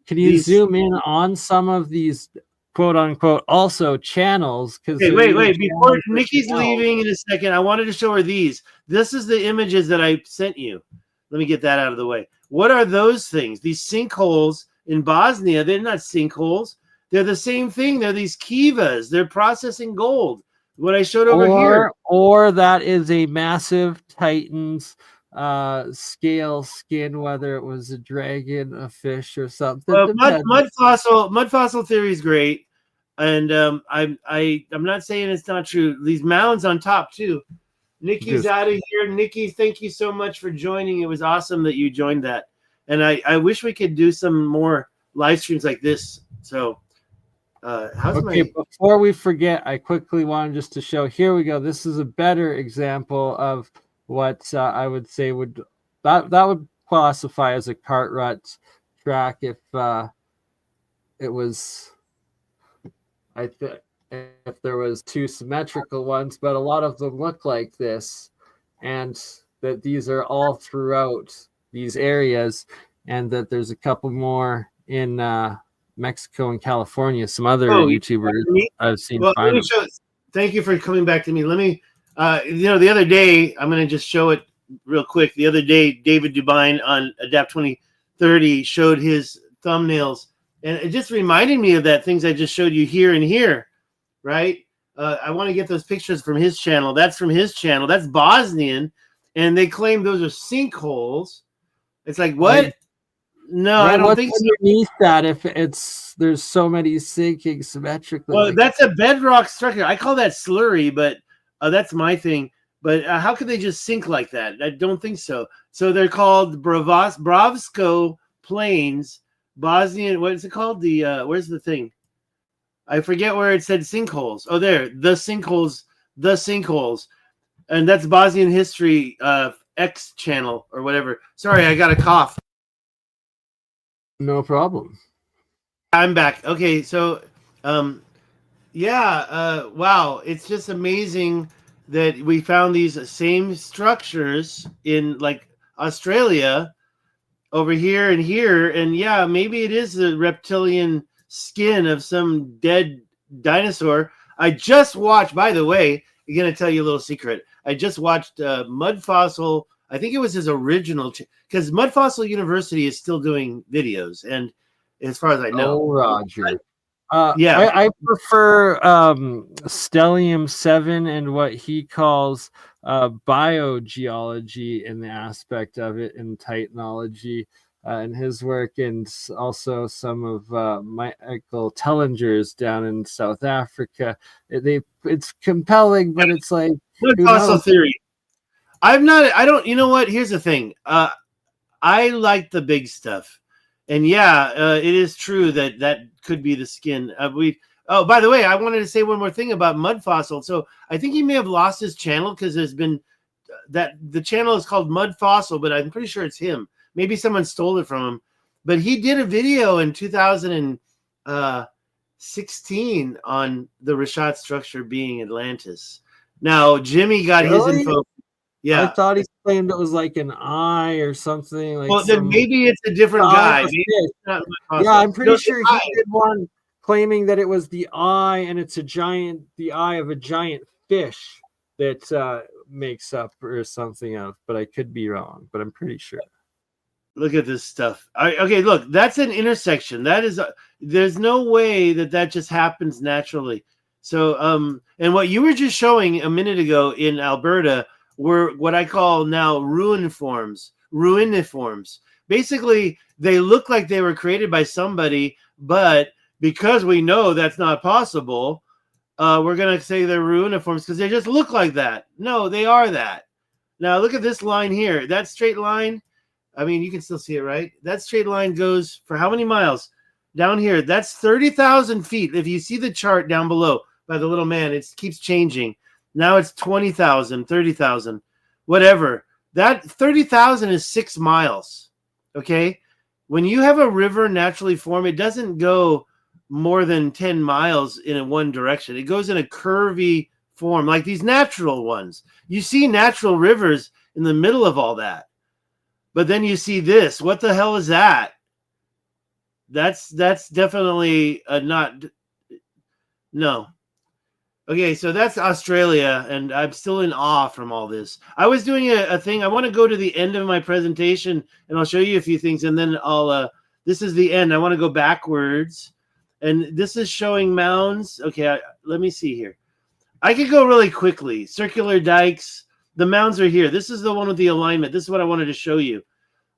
Can you zoom in on some of these quote unquote also channels? Because wait. Before Nikki's leaving in a second, I wanted to show her these. This is the images that I sent you. Let me get that out of the way. What are those things? These sinkholes in Bosnia, they're not sinkholes. They're the same thing. They're these kivas. They're processing gold. What I showed over here. Or that is a massive Titan's scale skin, whether it was a dragon, a fish, or something. Mud fossil theory is great, and I'm not saying it's not true. These mounds on top too. Nikki's out of here. Nikki, thank you so much for joining. It was awesome that you joined that, and I wish we could do some more live streams like this. So, before we forget, I quickly wanted just to show. Here we go. This is a better example of what I would say would classify as a cart rut track if it was, if there was two symmetrical ones, but a lot of them look like this, and that these are all throughout these areas, and that there's a couple more in Mexico and California. Some other YouTubers I've seen. Well, let me show. Thank you for coming back to me. Let me. The other day, I'm going to just show it real quick. The other day, David Dubine on Adapt 2030 showed his thumbnails, and it just reminded me of that things I just showed you here and here, right? I want to get those pictures from his channel. That's from his channel. That's Bosnian, and they claim those are sinkholes. It's like, what? No, I don't think so. Underneath that, if there's so many sinking symmetrically. Well, that's a bedrock structure. I call that slurry, but that's my thing. But how could they just sink like that? I don't think so. So they're called Bravsko Plains, Bosnian. What is it called? Where's the thing? I forget where it said sinkholes. Oh, there. The sinkholes. And that's Bosnian History X channel or whatever. Sorry, I got a cough. No problem. I'm back. Okay, so wow, it's just amazing that we found these same structures in like Australia over here and here, and yeah, maybe it is the reptilian skin of some dead dinosaur. I just watched, by the way, I'm gonna tell you a little secret. I just watched Mud Fossil. I think it was his original, because Mud Fossil University is still doing videos, and as far as I know, Roger. I prefer Stellium 7 and what he calls biogeology in the aspect of it in Titanology in his work, and also some of Michael Tellinger's down in South Africa. It's compelling, but it's like Mud Fossil theory. I don't, you know what? Here's the thing. I like the big stuff. And yeah, it is true that could be the skin. By the way, I wanted to say one more thing about Mud Fossil. So I think he may have lost his channel because there's been the channel is called Mud Fossil, but I'm pretty sure it's him. Maybe someone stole it from him. But he did a video in 2016 on the Rashat structure being Atlantis. Now, Jimmy got his info. Yeah, I thought he claimed it was like an eye or something. Like, well, then maybe it's a different guy. Yeah, I'm pretty sure he did one claiming that it was the eye, and it's the eye of a giant fish that makes up or something of. But I could be wrong. But I'm pretty sure. Look at this stuff. Okay, look, that's an intersection. That is, there's no way that just happens naturally. So, and what you were just showing a minute ago in Alberta were what I call now ruin forms. ruiniforms. Basically, they look like they were created by somebody, but because we know that's not possible, we're going to say they're ruiniforms because they just look like that. No, they are that. Now, look at this line here. That straight line, I mean, you can still see it, right? That straight line goes for how many miles? Down here, that's 30,000 feet. If you see the chart down below by the little man, it keeps changing. Now it's 20,000, 30,000, whatever. That 30,000 is 6 miles, okay? When you have a river naturally form, it doesn't go more than 10 miles in one direction. It goes in a curvy form, like these natural ones. You see natural rivers in the middle of all that. But then you see this. What the hell is that? That's definitely not. No. Okay, so that's Australia, and I'm still in awe from all this. I was doing a thing. I want to go to the end of my presentation, and I'll show you a few things, and then I'll. This is the end. I want to go backwards, and this is showing mounds. Okay, let me see here. I could go really quickly. Circular dikes. The mounds are here. This is the one with the alignment. This is what I wanted to show you.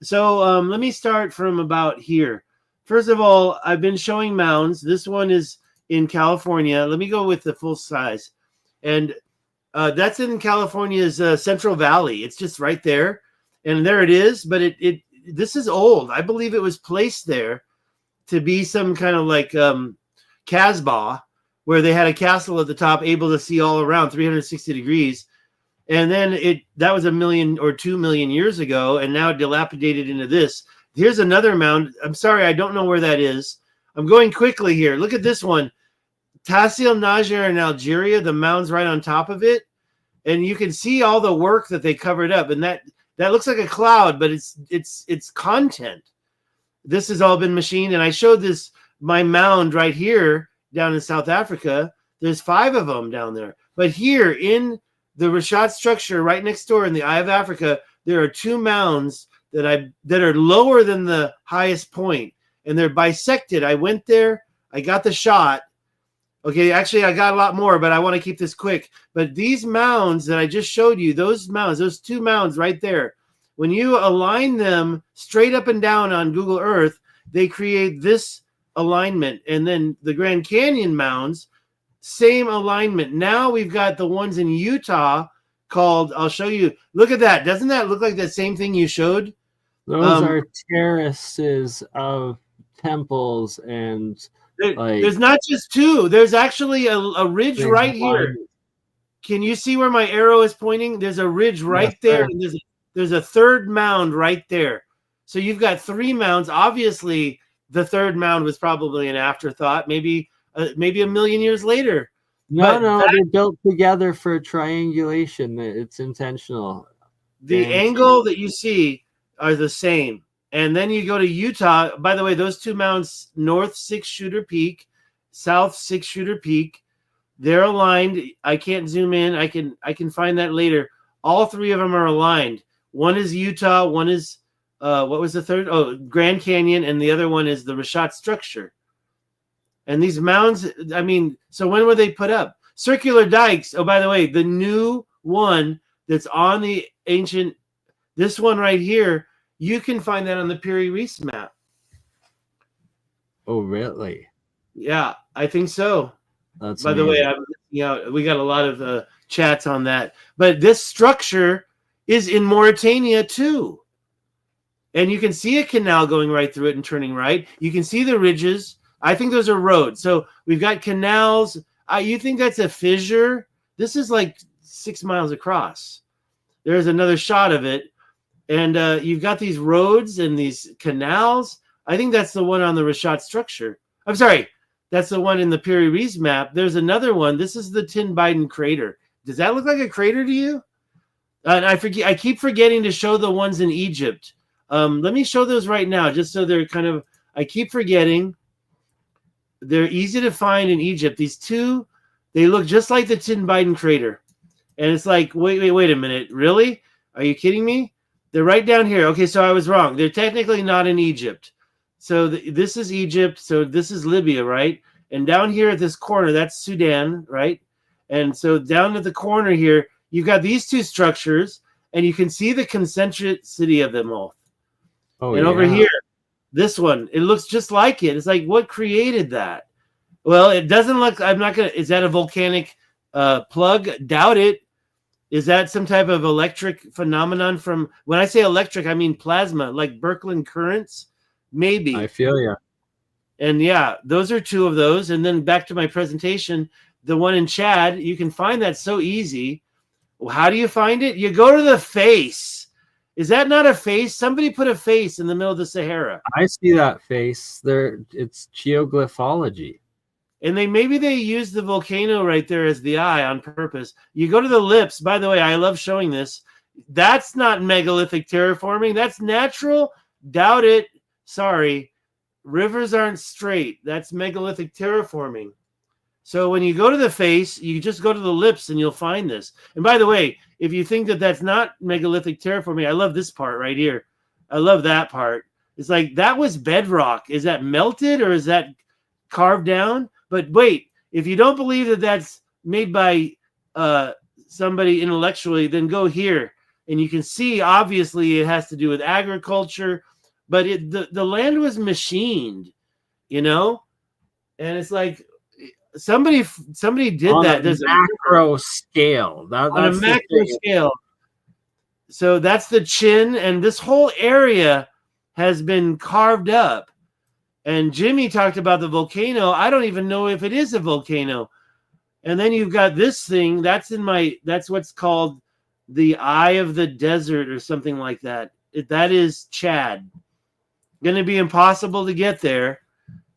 So let me start from about here. First of all, I've been showing mounds. This one is in California. Let me go with the full size. And that's in California's Central Valley. It's just right there. And there it is. But this is old. I believe it was placed there to be some kind of like Casbah, where they had a castle at the top, able to see all around 360 degrees. And then that was 1 million or 2 million years ago, and now dilapidated into this. Here's another mound. I'm sorry, I don't know where that is. I'm going quickly here. Look at this one. Tassil Najer in Algeria, the mound's right on top of it. And you can see all the work that they covered up. And that looks like a cloud, but it's content. This has all been machined. And I showed my mound right here down in South Africa. There's 5 of them down there. But here in the Reshat structure right next door in the Eye of Africa, there are 2 mounds that are lower than the highest point, and they're bisected. I went there, I got the shot. Okay, actually I got a lot more, but I want to keep this quick. But these mounds that I just showed you, those 2 mounds right there, when you align them straight up and down on Google Earth, they create this alignment. And then the Grand Canyon mounds, same alignment. Now we've got the ones in Utah called, I'll show you. Look at that. Doesn't that look like that same thing you showed? Those are terraces of temples, and there's not just 2. There's actually a ridge right here. Can you see where my arrow is pointing? There's a ridge right there, and there's a 3rd mound right there. So you've got 3 mounds. Obviously, the 3rd mound was probably an afterthought. Maybe 1 million years later. No, they're built together for triangulation. It's intentional. The angle that you see are the same. And then you go to Utah. By the way, those 2 mounds, north 6-shooter peak, south 6-shooter peak, they're aligned. I can't zoom in. I can find that later. All 3 of them are aligned. One is Utah. One is what was the third? Oh, Grand Canyon, and the other one is the Reshat structure. And these mounds, I mean, so when were they put up? Circular dikes. Oh, by the way, the new one that's on the ancient, this one right here, you can find that on the Piri Reis map. Oh, really? Yeah, I think so. That's By the way, we got a lot of chats on that. But this structure is in Mauritania too. And you can see a canal going right through it and turning right. You can see the ridges. I think those are roads. So we've got canals. You think that's a fissure? This is like 6 miles across. There's another shot of it. And you've got these roads and these canals. I think that's the one on the Reshat structure. I'm sorry. That's the one in the Piri Reis map. There's another one. This is the Tin Biden crater. Does that look like a crater to you? And I keep forgetting to show the ones in Egypt. Let me show those right now, just so they're kind of, I keep forgetting. They're easy to find in Egypt. These 2, they look just like the Tin Biden crater. And it's like, wait a minute. Really? Are you kidding me? They're right down here. Okay, so I was wrong. They're technically not in Egypt. So this is Egypt. So this is Libya, right? And down here at this corner, that's Sudan, right? And so down at the corner here, you've got these 2 structures. and you can see the concentricity of them all. Oh, and over here, this one, it looks just like it. It's like, what created that? Well, it doesn't look. I'm not gonna. Is that a volcanic plug? Doubt it. Is that some type of electric phenomenon from? When I say electric, I mean plasma, like Birkeland currents. Maybe. I feel you. And yeah, those are two of those. And then back to my presentation, the one in Chad, you can find that so easy. Well, how do you find it? You go to the face. Is that not a face? Somebody put a face in the middle of the Sahara. I see that face. There, it's geoglyphology. And maybe they use the volcano right there as the eye on purpose. You go to the lips. By the way, I love showing this. That's not megalithic terraforming. That's natural. Doubt it. Sorry. Rivers aren't straight. That's megalithic terraforming. So when you go to the face, you just go to the lips and you'll find this. And by the way, if you think that that's not megalithic terraforming, I love this part right here. I love that part. It's like, that was bedrock. Is that melted or is that carved down? But wait, if you don't believe that that's made by somebody intellectually, then go here. And you can see, obviously, it has to do with agriculture. But the land was machined, you know? And it's like, somebody did on that. There's a macro scale. On a macro scale. So that's the chin, and this whole area has been carved up. And Jimmy talked about the volcano. I don't even know if it is a volcano. And then you've got this thing. That's what's called the Eye of the Desert or something like that. That is Chad. Going to be impossible to get there.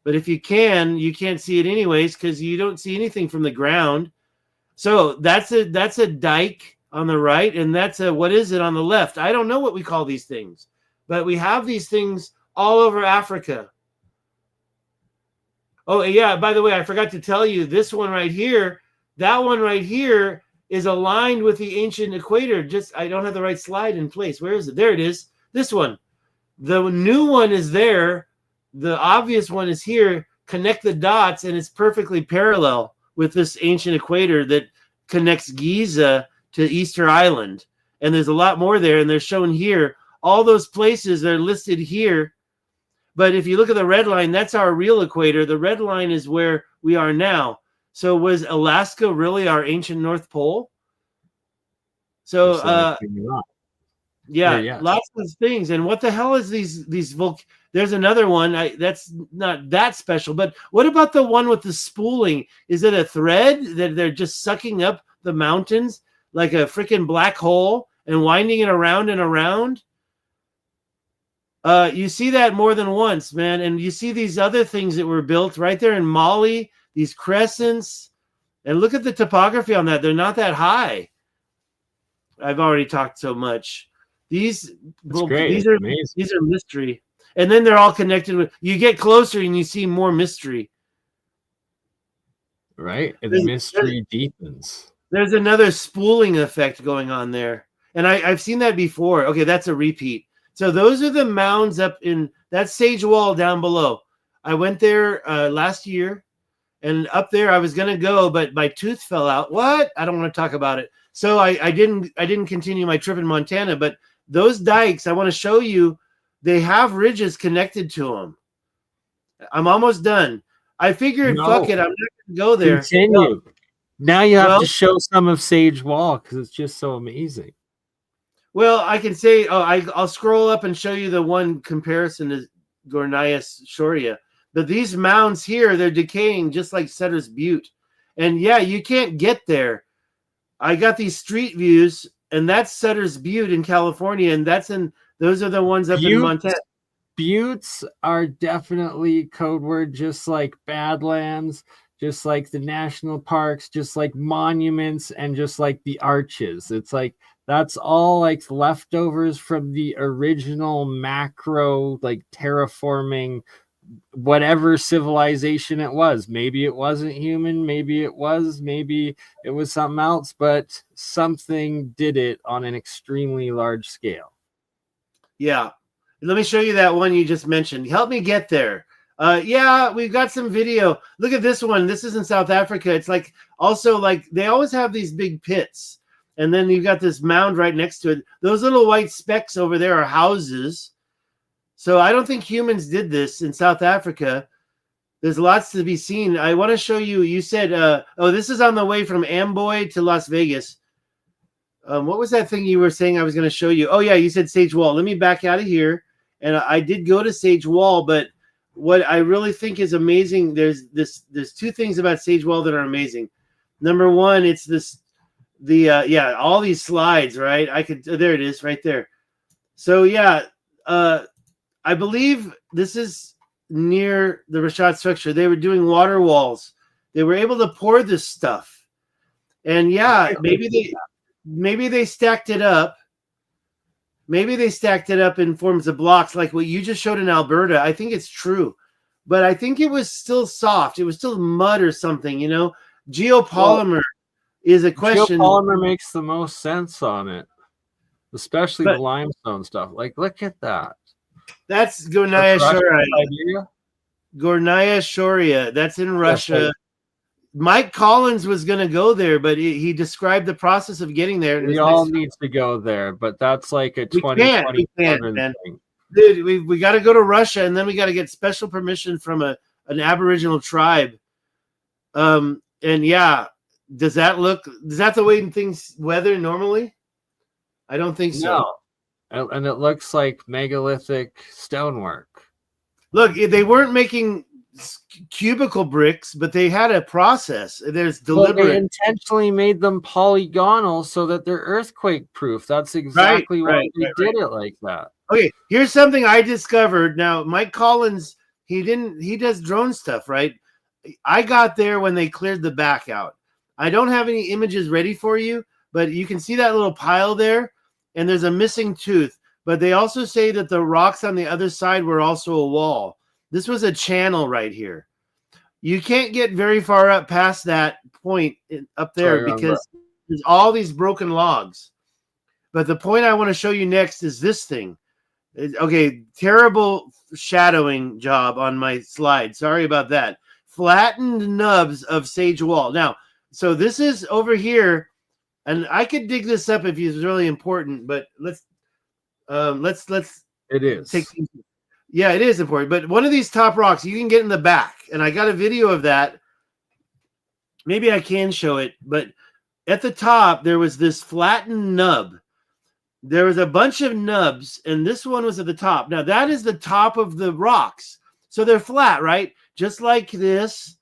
But if you can't see it anyways because you don't see anything from the ground. So that's a dike on the right, and that's what is it on the left? I don't know what we call these things, but we have these things all over Africa. Oh yeah, by the way, I forgot to tell you, this one right here, that one right here is aligned with the ancient equator. Just I don't have the right slide in place. Where is it? There it is. This one. The new one is there. The obvious one is here. Connect the dots, and it's perfectly parallel with this ancient equator that connects Giza to Easter Island. And there's a lot more there, and they're shown here. All those places are listed here. But if you look at the red line, that's our real equator. The red line is where we are now. So was Alaska really our ancient North Pole? So, yeah, lots of things. And what the hell is these there's another one that's not that special, but what about the one with the spooling? Is it a thread that they're just sucking up the mountains like a freaking black hole and winding it around and around? You see that more than once, man. And you see these other things that were built right there in Mali, these crescents, and look at the topography on that. They're not that high. I've already talked so much. These are mystery. And then they're all connected with, you get closer and you see more mystery. Right. And the mystery deepens. There's another spooling effect going on there. And I've seen that before. Okay, that's a repeat. So those are the mounds up in that Sage Wall down below. I went there last year, and up there I was gonna go, but my tooth fell out. What? I don't want to talk about it. So I didn't continue my trip in Montana, but those dikes, I want to show you, they have ridges connected to them. I'm almost done. I figured, fuck it, I'm not going to go there. Continue. No. Now you have to show some of Sage Wall because it's just so amazing. Well, I can say, I'll scroll up and show you the one comparison to Gornaya Shoria. But these mounds here, they're decaying just like Sutter's Butte. And yeah, you can't get there. I got these street views, and that's Sutter's Butte in California, and those are the ones up in Montana. Buttes are definitely code word, just like Badlands, just like the national parks, just like monuments, and just like the arches. It's like that's all like leftovers from the original macro, like terraforming whatever civilization it was. Maybe it wasn't human, maybe it was something else, but something did it on an extremely large scale. Yeah, let me show you that one you just mentioned. Help me get there. Yeah, we've got some video. Look at this one. This is in South Africa. It's like also like they always have these big pits, and then you've got this mound right next to it. Those little white specks over there are houses. So I don't think humans did this in South Africa. There's lots to be seen. I want to show you. You said, this is on the way from Amboy to Las Vegas. What was that thing you were saying I was going to show you? Oh, yeah, you said Sage Wall. Let me back out of here. And I did go to Sage Wall, but what I really think is amazing, there's two things about Sage Wall that are amazing. Number one, it's all these slides, right? There it is right there. So, yeah, I believe this is near the Rashad structure. They were doing water walls. They were able to pour this stuff. And yeah, maybe they stacked it up. Maybe they stacked it up in forms of blocks like what you just showed in Alberta. I think it's true. But I think it was still soft. It was still mud or something, Geopolymer is a question. Geopolymer makes the most sense on it, especially the limestone stuff. Like, look at that. That's Gornaya Shoria. That's in Russia. Right. Mike Collins was going to go there, but he described the process of getting there. We all need to go there, but that's like a 2020 thing. Dude, we got to go to Russia, and then we got to get special permission from an Aboriginal tribe. And yeah, is that the way things weather normally? I don't think so. No. And it looks like megalithic stonework. Look, they weren't making cubicle bricks, but they had a process. There's deliberate. Well, they intentionally made them polygonal so that they're earthquake proof. That's exactly why they did it like that. Okay, here's something I discovered. Now, Mike Collins, he does drone stuff, right? I got there when they cleared the back out. I don't have any images ready for you, but you can see that little pile there. And there's a missing tooth, but they also say that the rocks on the other side were also a wall. This was a channel right here. You can't get very far up past that point up there because there's all these broken logs. But the point I want to show you next is this thing. Okay, terrible shadowing job on my slide. Sorry about that. Flattened nubs of Sage Wall. Now, so this is over here. And I could dig this up if it's really important, but let's. It is. Yeah, it is important. But one of these top rocks, you can get in the back, and I got a video of that. Maybe I can show it, but at the top there was this flattened nub. There was a bunch of nubs, and this one was at the top. Now that is the top of the rocks, so they're flat, right? Just like this,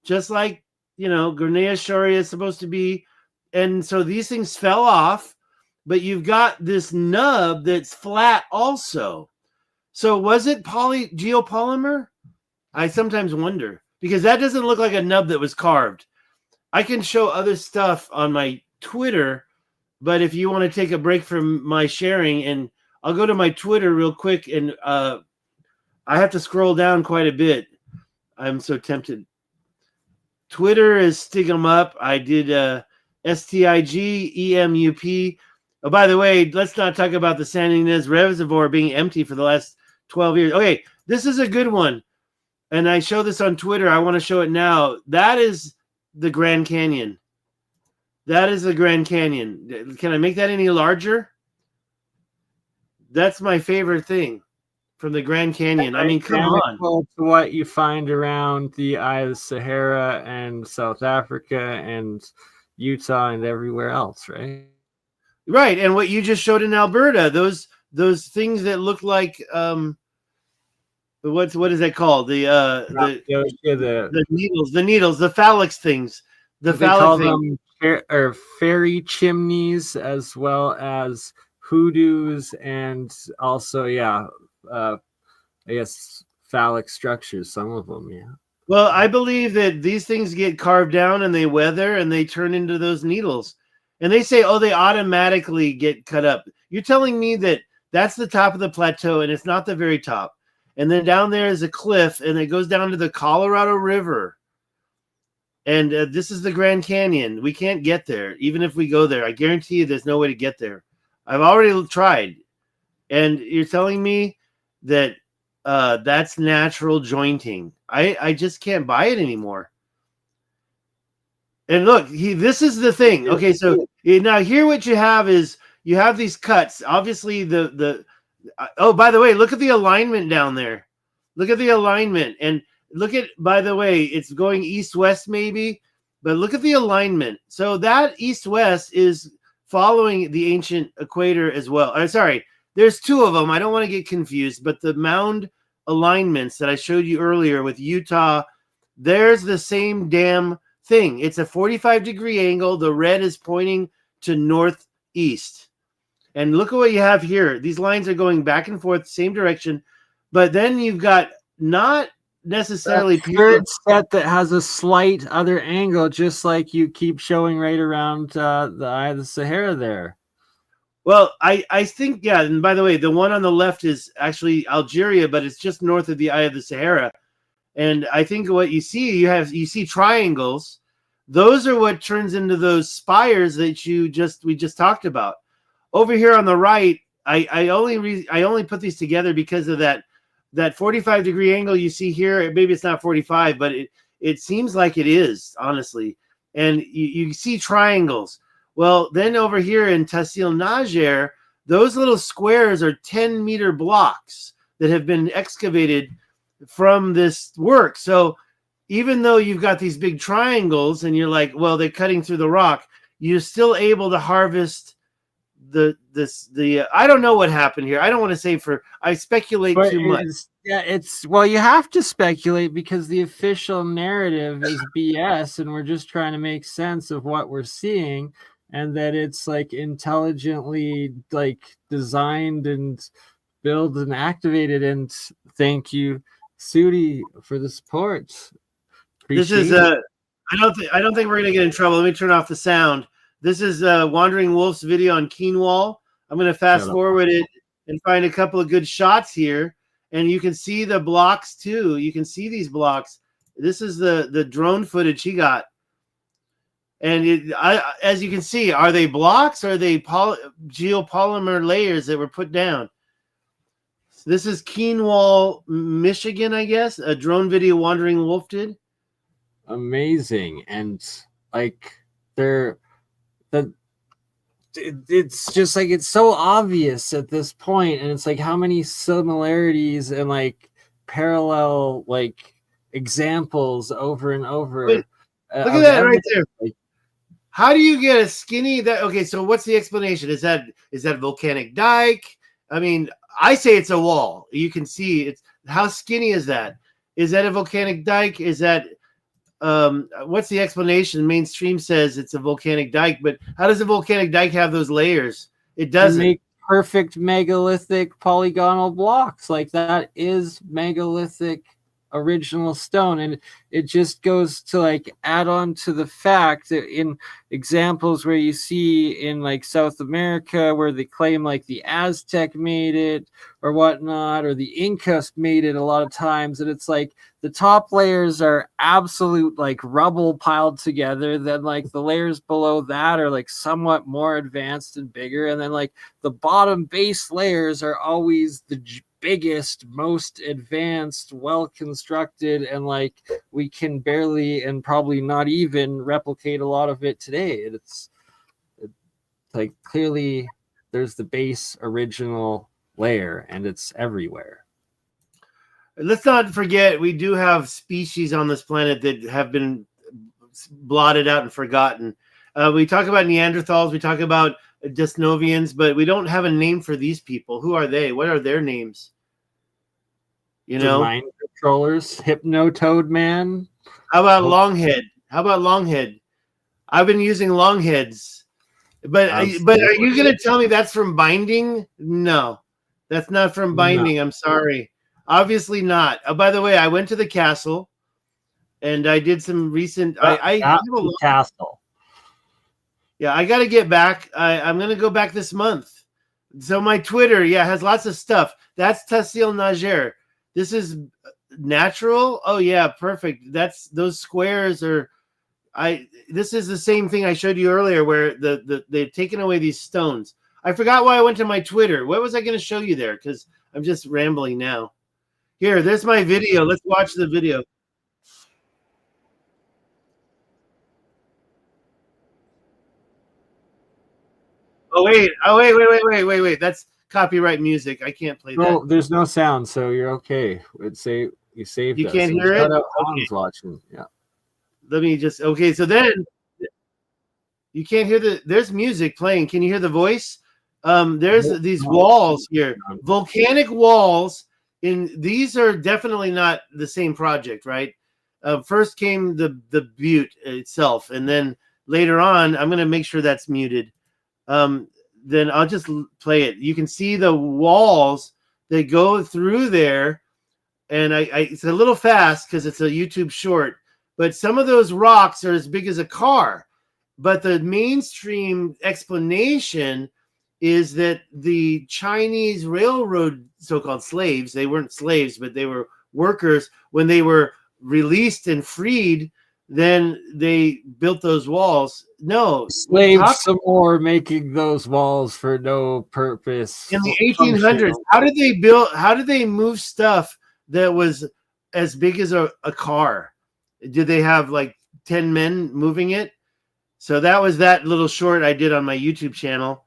just like Gornaya Shoria is supposed to be. And so these things fell off, but you've got this nub that's flat also. So was it geopolymer? I sometimes wonder, because that doesn't look like a nub that was carved. I can show other stuff on my Twitter, but if you want to take a break from my sharing, and I'll go to my Twitter real quick, and I have to scroll down quite a bit. I'm so tempted. Twitter is Stigum Up. I did STIGEMUP. Oh, by the way, let's not talk about the San Ynez Reservoir being empty for the last 12 years. Okay, this is a good one. And I show this on Twitter. I want to show it now. That is the Grand Canyon. That is the Grand Canyon. Can I make that any larger? That's my favorite thing from the Grand Canyon. I mean, come on. To what you find around the Eye of the Sahara and South Africa and Utah and everywhere else, right? Right, and what you just showed in Alberta, those things that look like what is that called? The needles, the phallic things, them fairy chimneys, as well as hoodoos, and also I guess phallic structures. Some of them, yeah. Well, I believe that these things get carved down and they weather and they turn into those needles. And they say, they automatically get cut up. You're telling me that that's the top of the plateau and it's not the very top. And then down there is a cliff and it goes down to the Colorado River. And this is the Grand Canyon. We can't get there, even if we go there. I guarantee you there's no way to get there. I've already tried. And you're telling me that that's natural jointing. I just can't buy it anymore. And look, this is the thing. Okay, so now here what you have is you have these cuts. Obviously, oh, by the way, look at the alignment down there. Look at the alignment, and look at, by the way, it's going east-west maybe, but look at the alignment. So that east-west is following the ancient equator as well. I'm sorry, there's two of them. I don't want to get confused, but the mound alignments that I showed you earlier with Utah, there's the same damn thing. It's a 45-degree angle. The red is pointing to northeast. And look at what you have here. These lines are going back and forth, same direction. But then you've got not necessarily third set that has a slight other angle, just like you keep showing right around the Eye of the Sahara there. Well, I think, yeah. And by the way, the one on the left is actually Algeria, but it's just north of the Eye of the Sahara. And I think what you see, you see triangles. Those are what turns into those spires that we just talked about. Over here on the right, I only put these together because of that 45-degree angle you see here. Maybe it's not 45, but it seems like it is, honestly. And you see triangles. Well, then over here in Tassil Najer, those little squares are 10-meter blocks that have been excavated from this work. So even though you've got these big triangles and you're like, well, they're cutting through the rock, you're still able to harvest the I don't know what happened here. I don't want to say I speculate too much. Well, you have to speculate because the official narrative is BS, and we're just trying to make sense of what we're seeing, and that it's like intelligently like designed and built and activated. And thank you, Sudi, for the support. This is I don't think we're gonna get in trouble. Let me turn off the sound. This is Wandering Wolf's video on Queenwall. I'm going to fast forward it and find a couple of good shots here. And you can see the blocks too. You can see these blocks. This is the drone footage he got. And as you can see, are they blocks or are they geopolymer layers that were put down? So this is Queenwall, Michigan, I guess. A drone video Wandering Wolf did. Amazing. And like it's just like it's so obvious at this point, and it's like how many similarities and like parallel like examples over and over. Wait, look at that right there. Like, how do you get a skinny that? Okay, so what's the explanation? Is that volcanic dike? I mean, I say it's a wall. You can see it's how skinny is that? Is that a volcanic dike? Is that what's the explanation? Mainstream says it's a volcanic dike, but how does a volcanic dike have those layers? It doesn't. Make perfect megalithic polygonal blocks. Like that is megalithic original stone, and it just goes to like add on to the fact that in examples where you see in like South America where they claim like the Aztec made it or whatnot, or the Incas made it a lot of times, and it's like the top layers are absolute like rubble piled together, then like the layers below that are like somewhat more advanced and bigger, and then like the bottom base layers are always the biggest, most advanced, well constructed, and like we can barely and probably not even replicate a lot of it today. It's like clearly there's the base original layer and it's everywhere. Let's not forget we do have species on this planet that have been blotted out and forgotten. We talk about Neanderthals, we talk about Desnovians, but we don't have a name for these people. Who are they? What are their names? You know, mind controllers, Hypnotoad Man. How about Longhead? I've been using Longheads, but are you going to tell me that's from Binding? No, that's not from Binding. No. I'm sorry, obviously not. By the way, I went to the castle, and I did some recent. I have a castle. Yeah, I got to get back. I'm going to go back this month. So my Twitter, has lots of stuff. That's Tassil Najer. This is natural. Oh yeah, perfect. Those squares are. This is the same thing I showed you earlier, where they've taken away these stones. I forgot why I went to my Twitter. What was I going to show you there? Because I'm just rambling now. Here, there's my video. Let's watch the video. wait. That's copyright music. I can't play that. No, there's no sound, so you're okay. You saved You us. can't So hear shout it? out Okay. Hans watching. Yeah. Let me just so then you can't hear there's music playing. Can you hear the voice? There's these walls here, volcanic walls. These are definitely not the same project, right? First came the butte itself, and then later on, I'm gonna make sure that's muted. Then I'll just play it. You can see the walls that go through there, and it's a little fast because it's a YouTube short. But some of those rocks are as big as a car. But the mainstream explanation is that the Chinese railroad so-called slaves, they weren't slaves, but they were workers, when they were released and freed, then they built those walls. No, slaves some more, making those walls for no purpose. In the 1800s, how did they move stuff that was as big as a car? Did they have like 10 men moving it? So that was that little short I did on my YouTube channel.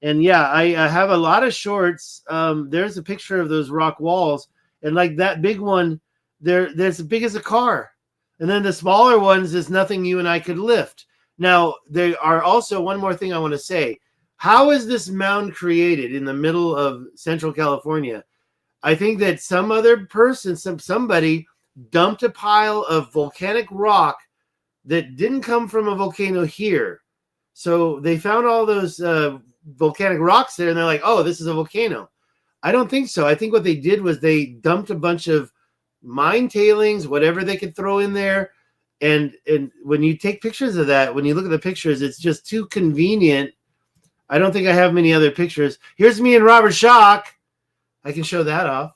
And yeah, I have a lot of shorts. There's a picture of those rock walls, and like that big one, there's as big as a car. And then the smaller ones is nothing you and I could lift. Now, there are also one more thing I want to say. How is this mound created in the middle of Central California? I think that some other person, somebody dumped a pile of volcanic rock that didn't come from a volcano here. So they found all those volcanic rocks there, and they're like, oh, this is a volcano. I don't think so. I think what they did was they dumped a bunch of mine tailings, whatever they could throw in there. And when you take pictures of that, when you look at the pictures, it's just too convenient. I don't think I have many other pictures. Here's me and Robert Schock. I can show that off.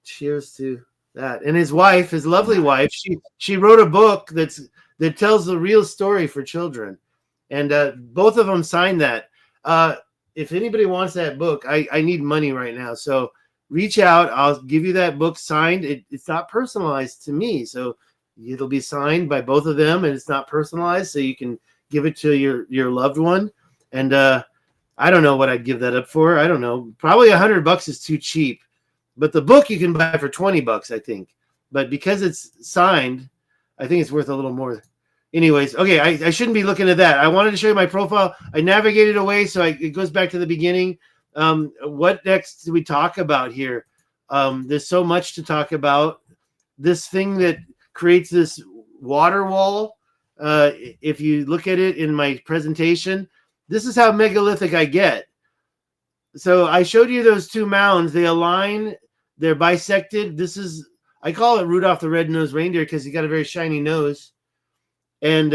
Cheers to that. And his wife, his lovely wife, she wrote a book that tells the real story for children. And both of them signed that. If anybody wants that book, I need money right now. So reach out. I'll give you that book signed. It's not personalized to me. So it'll be signed by both of them, and it's not personalized. So you can give it to your loved one. And I don't know what I'd give that up for. I don't know. Probably $100 is too cheap. But the book you can buy for $20, I think. But because it's signed, I think it's worth a little more. Anyways, okay, I shouldn't be looking at that. I wanted to show you my profile. I navigated away, so it goes back to the beginning. What next do we talk about here? There's so much to talk about. This thing that creates this water wall, if you look at it in my presentation, this is how megalithic I get. So I showed you those two mounds. They align. They're bisected. I call it Rudolph the Red-Nosed Reindeer because he's got a very shiny nose. And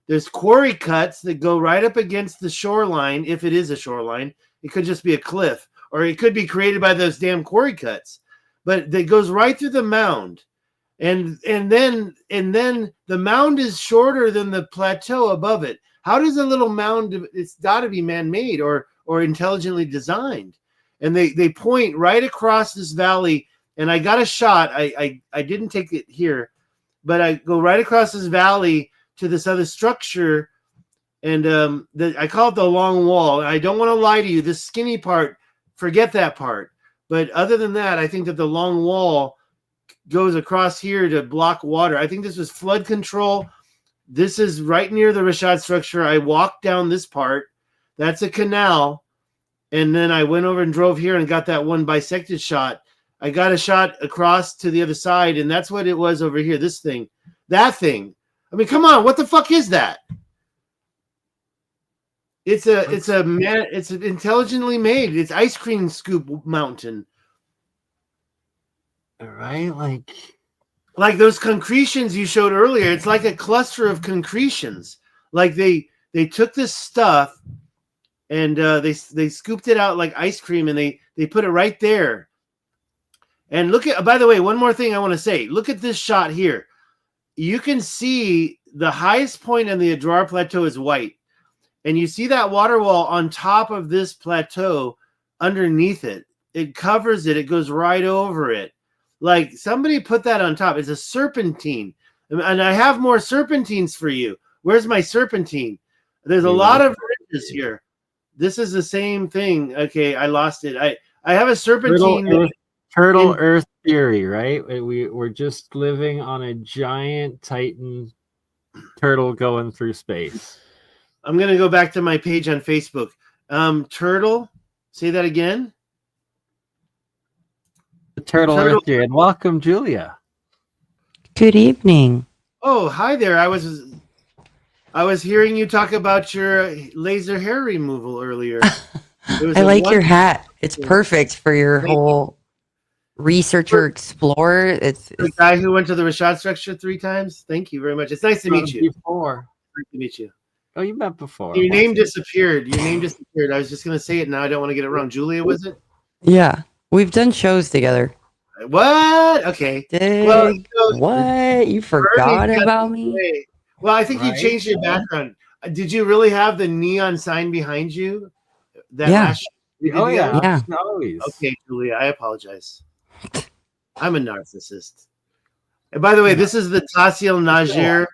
there's quarry cuts that go right up against the shoreline, if it is a shoreline. It could just be a cliff, or it could be created by those damn quarry cuts. But it goes right through the mound. And then the mound is shorter than the plateau above it. How does a little mound, it's got to be man-made or intelligently designed. And they point right across this valley. And I got a shot. I didn't take it here, but I go right across this valley to this other structure. And I call it the long wall. I don't want to lie to you. This skinny part, forget that part. But other than that, I think that the long wall goes across here to block water. I think this was flood control. This is right near the Rashad structure. I walked down this part. That's a canal. And then I went over and drove here and got that one bisected shot. I got a shot across to the other side, and that's what it was over here. This thing. That thing. I mean, come on. What the fuck is that? It's intelligently made. It's ice cream scoop mountain. All right, like those concretions you showed earlier. It's like a cluster of concretions. Like they took this stuff and they scooped it out like ice cream, and they put it right there. And look at, by the way, one more thing I want to say. Look at this shot here. You can see the highest point in the Adrar Plateau is white. And you see that water wall on top of this plateau underneath it. It covers it. It goes right over it. Like somebody put that on top. It's a serpentine. And I have more serpentines for you. Where's my serpentine? There's a lot of ridges here. This is the same thing. Okay, I lost it. I have a serpentine. Turtle Earth theory, right? We're just living on a giant Titan turtle going through space. I'm gonna go back to my page on Facebook. Turtle. Say that again. The Turtle Earth theory, and welcome, Julia. Good evening. Oh, hi there. I was hearing you talk about your laser hair removal earlier. I like your hat. It's perfect for your whole researcher explorer. It's the guy who went to the Rashad structure 3 times. Thank you very much. It's nice to meet you. Before. Nice to meet you. Oh, you met before. Your name disappeared. I was just gonna say it now. I don't want to get it wrong. Julia, was it? Yeah, we've done shows together. What? Okay. What? You forgot about me? Well, I think you changed your background. Did you really have the neon sign behind you? Yeah. Yeah. Okay, Julia, I apologize. I'm a narcissist. And by the way, this is the Tassil Najer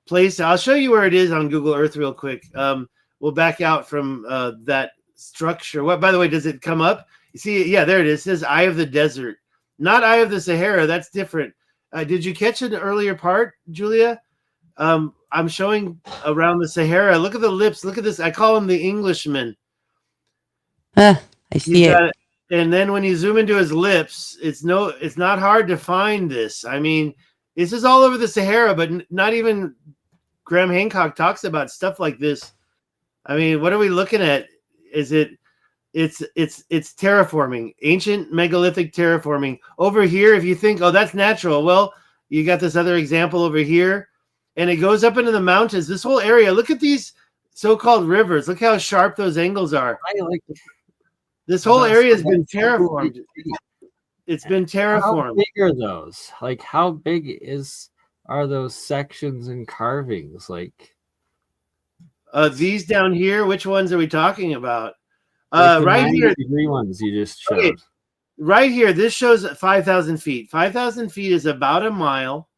place. I'll show you where it is on Google Earth real quick. We'll back out from that structure. What, by the way, does it come up? You see, yeah, there it is. It says Eye of the Desert, not Eye of the Sahara. That's different. Did you catch an earlier part, Julia? I'm showing around the Sahara. Look at the lips. Look at this. I call him the Englishman. I see it. And then when you zoom into his lips, it's not hard to find this. I mean, this is all over the Sahara, but not even Graham Hancock talks about stuff like this. I mean, what are we looking at? It's terraforming, ancient megalithic terraforming. Over here, if you think, oh, that's natural, well, you got this other example over here, and it goes up into the mountains. This whole area, look at these so-called rivers. Look how sharp those angles are. I like this whole area has been terraformed. It's been terraformed. How big are those? Like, how big are those sections and carvings? Like, these down here, which ones are we talking about? like right here, degree ones you just showed. Okay. Right here, this shows 5,000 feet. 5,000 feet is about a mile.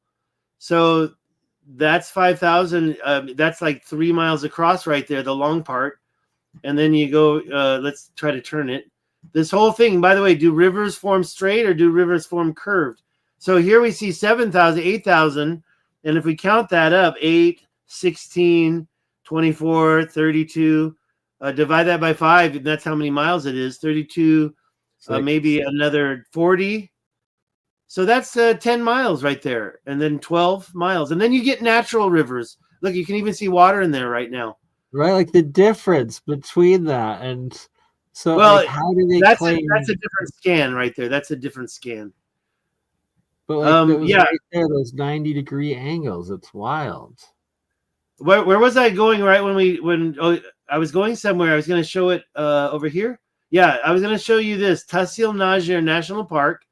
So that's 5,000. That's like 3 miles across right there, the long part. And then you go, let's try to turn it. This whole thing, by the way, do rivers form straight or do rivers form curved? So here we see 7,000, 8,000. And if we count that up, 8, 16, 24, 32, divide that by 5, and that's how many miles it is. 32, maybe another 40. So that's 10 miles right there, and then 12 miles. And then you get natural rivers. Look, you can even see water in there right now. Right, like the difference between that and so. Well, like, how do they claim? That's a different scan right there. That's a different scan. But like, right there, those 90-degree angles. It's wild. Where was I going? Right when I was going somewhere. I was going to show it over here. Yeah, I was going to show you this Tassil Najer National Park.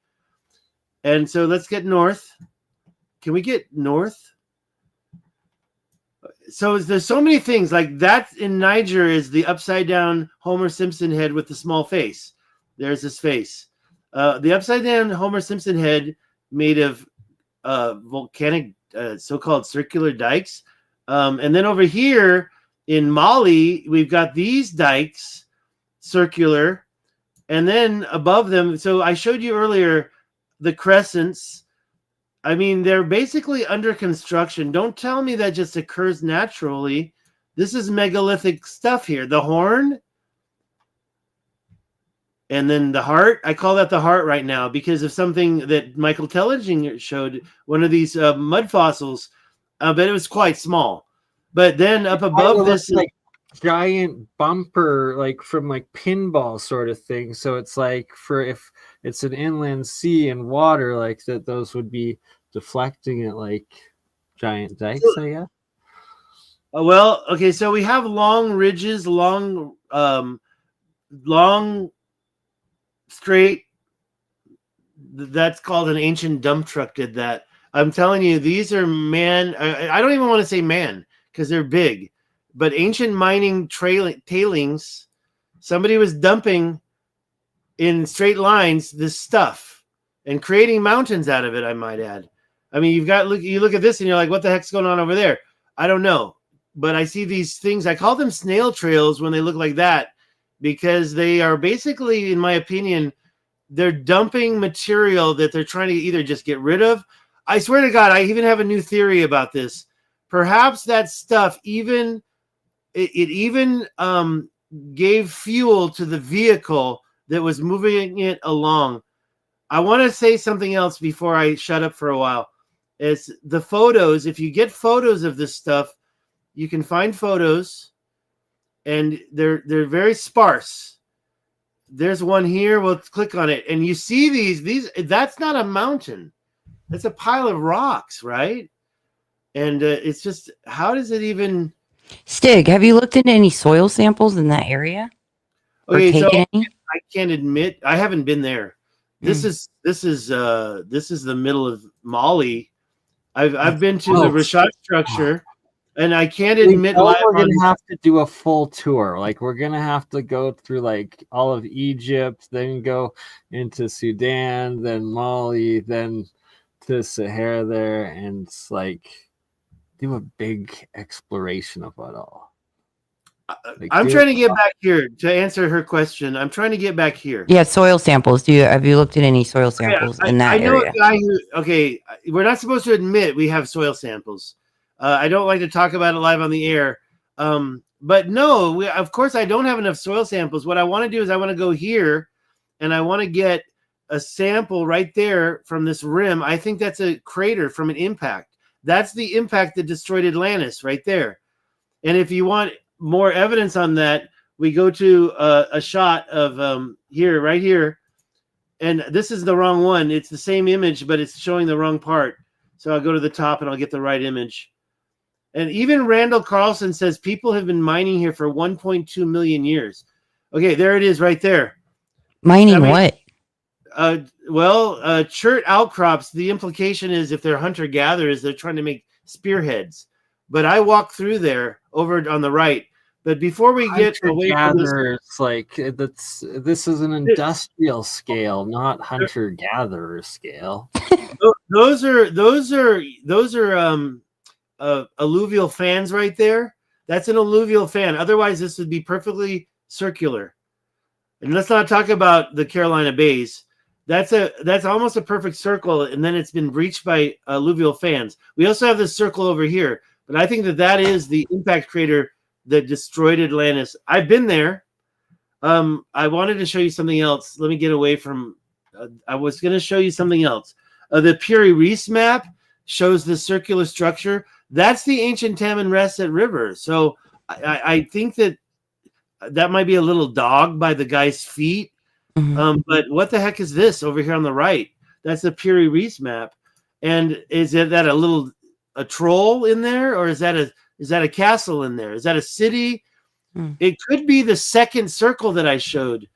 And so let's get north. Can we get north? So there's so many things like that in Niger is the upside down Homer Simpson head with the small face. There's his face. The upside down Homer Simpson head made of volcanic so-called circular dikes. And then over here in Mali, we've got these dikes, circular, and then above them. So I showed you earlier the crescents. I mean, they're basically under construction. Don't tell me that just occurs naturally. This is megalithic stuff here. The horn and then the heart. I call that the heart right now because of something that Michael Tellinger showed, one of these mud fossils, but it was quite small. But then up above this, like giant bumper, like from like pinball sort of thing. So it's like for if it's an inland sea and water, like that, those would be deflecting it like giant dikes, I guess. Well, okay, so we have long ridges, long straight. That's called an ancient dump truck did that. I'm telling you, these are I don't even want to say man because they're big, but ancient mining tailings. Somebody was dumping in straight lines this stuff and creating mountains out of it, I might add. I mean, you look at this and you're like, what the heck's going on over there? I don't know. but I see these things. I call them snail trails when they look like that, because they are basically, in my opinion, they're dumping material that they're trying to either just get rid of. I swear to God, I even have a new theory about this. Perhaps that stuff even gave fuel to the vehicle that was moving it along. I want to say something else before I shut up for a while. It's the photos. If you get photos of this stuff, you can find photos, and they're very sparse. There's one here. We'll click on it, and you see these. That's not a mountain. That's a pile of rocks, right? And it's just, how does it even? Stig, have you looked into any soil samples in that area? Okay, so taken any? I can't admit I haven't been there. This is the middle of Mali. I've been to the Rashad structure, and I can't admit we're live gonna on. have to do a full tour. Like, we're gonna have to go through like all of Egypt, then go into Sudan, then Mali, then to Sahara there, and it's like do a big exploration of it all. I'm trying to get back here to answer her question. I'm trying to get back here. Yeah, soil samples. Have you looked at any soil samples in that I know area? a guy who. Okay, we're not supposed to admit we have soil samples. I don't like to talk about it live on the air. But no, of course I don't have enough soil samples. What I want to do is I want to go here, and I want to get a sample right there from this rim. I think that's a crater from an impact. That's the impact that destroyed Atlantis right there. And if you want more evidence on that, we go to a shot of here, right here. And this is the wrong one. It's the same image, but it's showing the wrong part. So I'll go to the top and I'll get the right image. And even Randall Carlson says people have been mining here for 1.2 million years. Okay, there it is right there. Mining what? Chert outcrops, the implication is if they're hunter-gatherers, they're trying to make spearheads. But I walk through there over on the right. But before we get away from this, like this is an industrial scale, not hunter-gatherer scale. Those are alluvial fans right there. That's an alluvial fan. Otherwise, this would be perfectly circular. And let's not talk about the Carolina Bays. That's almost a perfect circle, and then it's been breached by alluvial fans. We also have this circle over here, but I think that is the impact crater that destroyed Atlantis. I've been there. I wanted to show you something else. Let me get away from. I was going to show you something else. The Piri Reis map shows the circular structure. That's the ancient Tamanrasset River. So I think that might be a little dog by the guy's feet. Mm-hmm. But what the heck is this over here on the right? That's the Piri Reis map. And is that a troll in there, or is that a castle in there? Is that a city? It could be the second circle that I showed.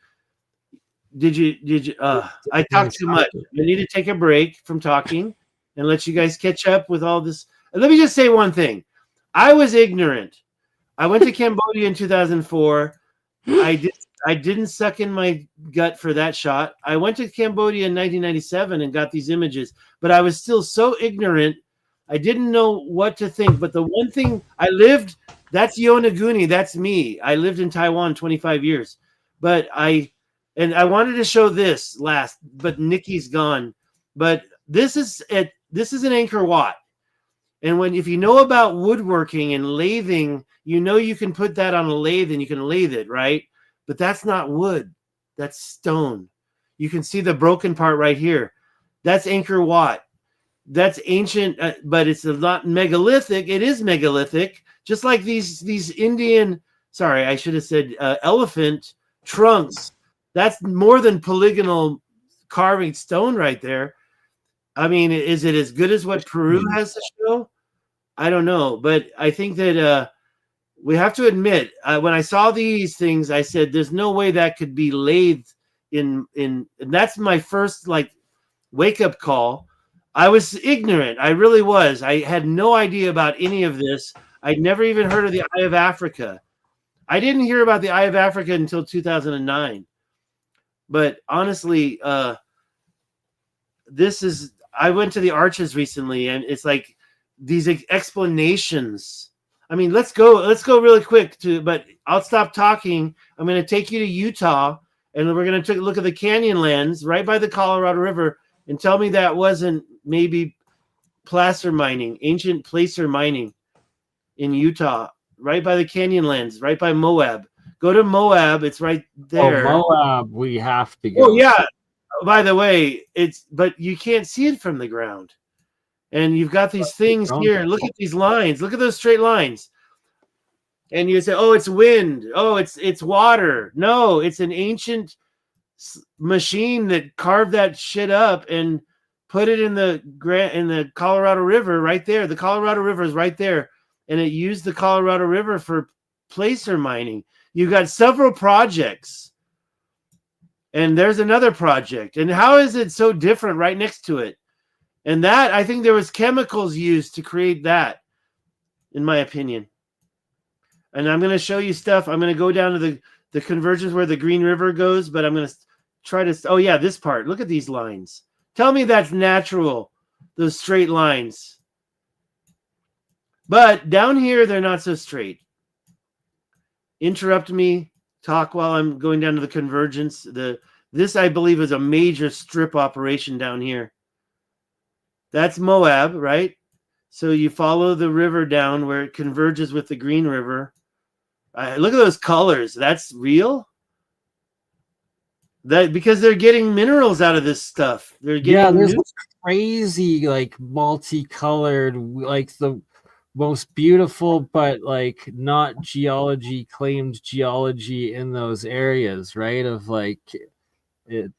Did you I talked too much. I need to take a break from talking and let you guys catch up with all this. Let me just say one thing. I was ignorant. I went to Cambodia in 2004. I didn't suck in my gut for that shot. I went to Cambodia in 1997 and got these images, but I was still so ignorant. I didn't know what to think. But the one thing that's Yonaguni. That's me. I lived in Taiwan 25 years. But I wanted to show this last, but Nikki's gone. But this is an Angkor Wat. And if you know about woodworking and lathing, you know you can put that on a lathe and you can lathe it, right? But that's not wood. That's stone. You can see the broken part right here. That's Angkor Wat. That's ancient, but it's not megalithic. It is megalithic, just like these Indian. Sorry, I should have said elephant trunks. That's more than polygonal carving stone right there. I mean, is it as good as what Peru has to show? I don't know, but I think that we have to admit, when I saw these things, I said, "There's no way that could be lathed in." And that's my first wake up call. I was ignorant. I really was. I had no idea about any of this. I'd never even heard of the Eye of Africa. I didn't hear about the Eye of Africa until 2009. But honestly, I went to the Arches recently, and it's like these explanations. I mean, let's go really quick but I'll stop talking. I'm going to take you to Utah, and we're going to take a look at the Canyonlands right by the Colorado River, and tell me that wasn't maybe ancient placer mining in Utah, right by the Canyonlands, right by Moab. Go to Moab. It's right there. Oh, Moab, we have to go. Oh, yeah. By the way, but you can't see it from the ground. And you've got these things here. Look at these lines. Look at those straight lines. And you say, "Oh, it's wind. Oh, it's water." No, it's an ancient machine that carved that shit up and put it in the Colorado River right there. The Colorado River is right there, and it used the Colorado River for placer mining. You've got several projects, and there's another project. And how is it so different right next to it? And that, I think there was chemicals used to create that, in my opinion. And I'm going to show you stuff. I'm going to go down to the convergence where the Green River goes, but I'm going to try to, oh yeah, this part. Look at these lines. Tell me that's natural, those straight lines. But down here, they're not so straight. Interrupt me, talk while I'm going down to the convergence. This, I believe, is a major strip operation down here. That's Moab, right? So you follow the river down where it converges with the Green River. Look at those colors. That's real? That because they're getting minerals out of this stuff. They're getting there's crazy, like multicolored, like the most beautiful, but like not claimed geology in those areas, right? Of like it.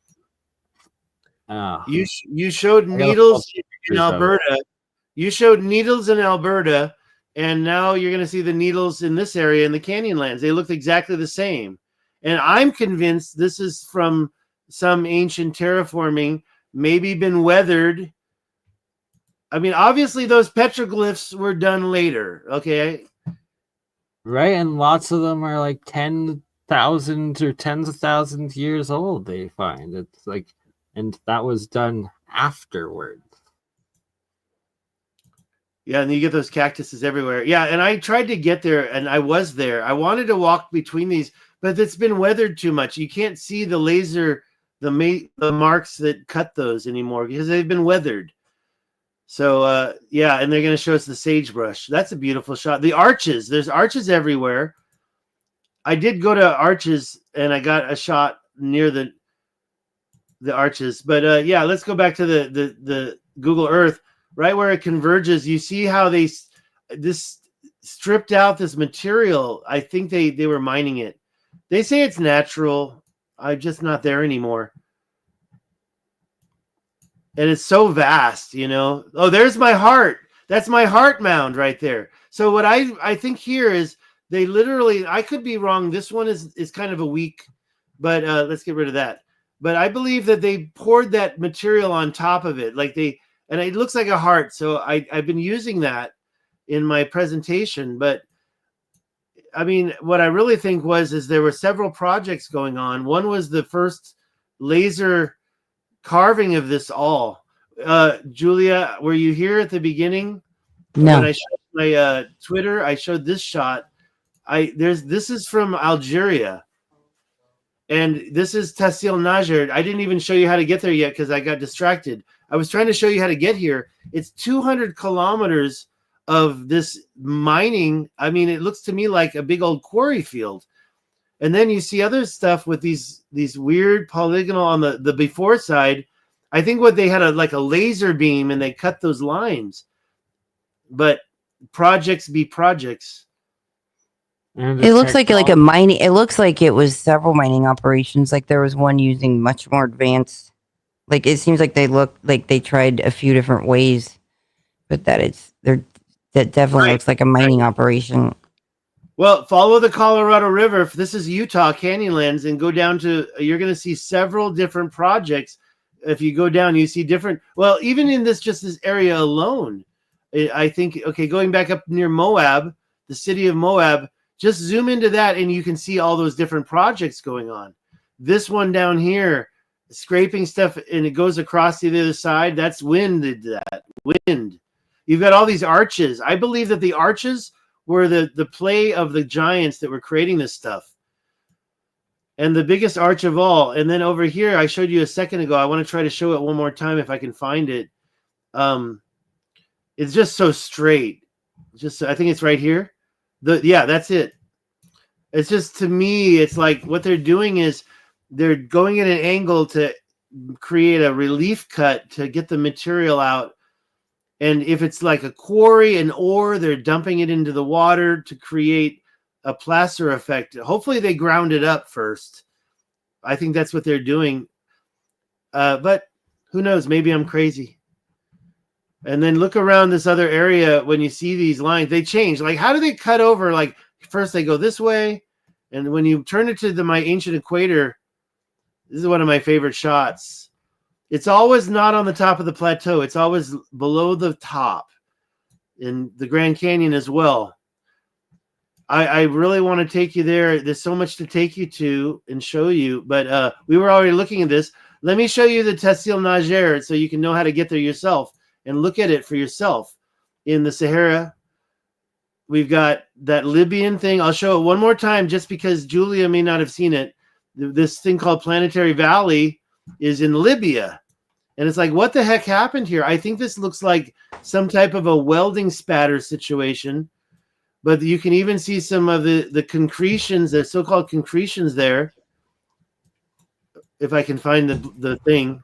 You showed needles in Alberta. You showed needles in Alberta, and now you're going to see the needles in this area in the Canyonlands. They look exactly the same. And I'm convinced this is from some ancient terraforming, maybe been weathered. I mean, obviously those petroglyphs were done later, okay? Right, and lots of them are like 10,000 or tens of thousands years old, they find. It's like, and that was done afterwards. Yeah, and you get those cactuses everywhere. Yeah, and I tried to get there, and I was there. I wanted to walk between these, but it's been weathered too much. You can't see the laser, the marks that cut those anymore because they've been weathered. So, yeah, and they're going to show us the sagebrush. That's a beautiful shot. The arches, there's arches everywhere. I did go to arches, and I got a shot near the arches. But, yeah, let's go back to the Google Earth. Right where it converges, you see how this stripped out this material. I think they were mining it. They say it's natural. I'm just not there anymore. And it's so vast, you know. Oh, there's my heart. That's my heart mound right there. So what I think here is they literally, I could be wrong. This one is kind of a weak, but let's get rid of that. But I believe that they poured that material on top of it. And it looks like a heart. So I've been using that in my presentation. But I mean, what I really think is there were several projects going on. One was the first laser carving of this all. Julia, were you here at the beginning? No. When I showed my Twitter, I showed this shot. This is from Algeria. And this is Tassil Najer. I didn't even show you how to get there yet because I got distracted. I was trying to show you how to get here. It's 200 kilometers of this mining. I mean, it looks to me like a big old quarry field. And then you see other stuff with these weird polygonal on the before side. I think what they had like a laser beam and they cut those lines. But projects be projects. It looks like a mining. It looks like it was several mining operations. Like there was one using much more advanced. Like it seems like they look like they tried a few different ways, but that definitely looks like a mining operation. Well, follow the Colorado River. This is Utah Canyonlands, and go down to. You're going to see several different projects. If you go down, you see different. Well, even in this area alone, I think. Okay, going back up near Moab, the city of Moab. Just zoom into that, and you can see all those different projects going on. This one down here. Scraping stuff and it goes across to the other side. That's wind did that. Wind. You've got all these arches. I believe that the arches were the play of the giants that were creating this stuff. And the biggest arch of all. And then over here, I showed you a second ago. I want to try to show it one more time if I can find it. It's just so straight. I think it's right here. Yeah, that's it. It's just, to me, it's like what they're doing is they're going at an angle to create a relief cut to get the material out. And if it's like a quarry, an ore, they're dumping it into the water to create a placer effect. Hopefully they ground it up first. I think that's what they're doing. But who knows? Maybe I'm crazy. And then look around this other area when you see these lines, they change. Like, how do they cut over? Like, first they go this way, and when you turn it to my ancient equator, this is one of my favorite shots. It's always not on the top of the plateau. It's always below the top, in the Grand Canyon as well. I really want to take you there. There's so much to take you to and show you, but we were already looking at this. Let me show you the Tessil Nager so you can know how to get there yourself and look at it for yourself. In the Sahara, we've got that Libyan thing. I'll show it one more time just because Julia may not have seen it. This thing called Planetary Valley is in Libya. And it's like, what the heck happened here? I think this looks like some type of a welding spatter situation. But you can even see some of the concretions, the so-called concretions there. If I can find the thing.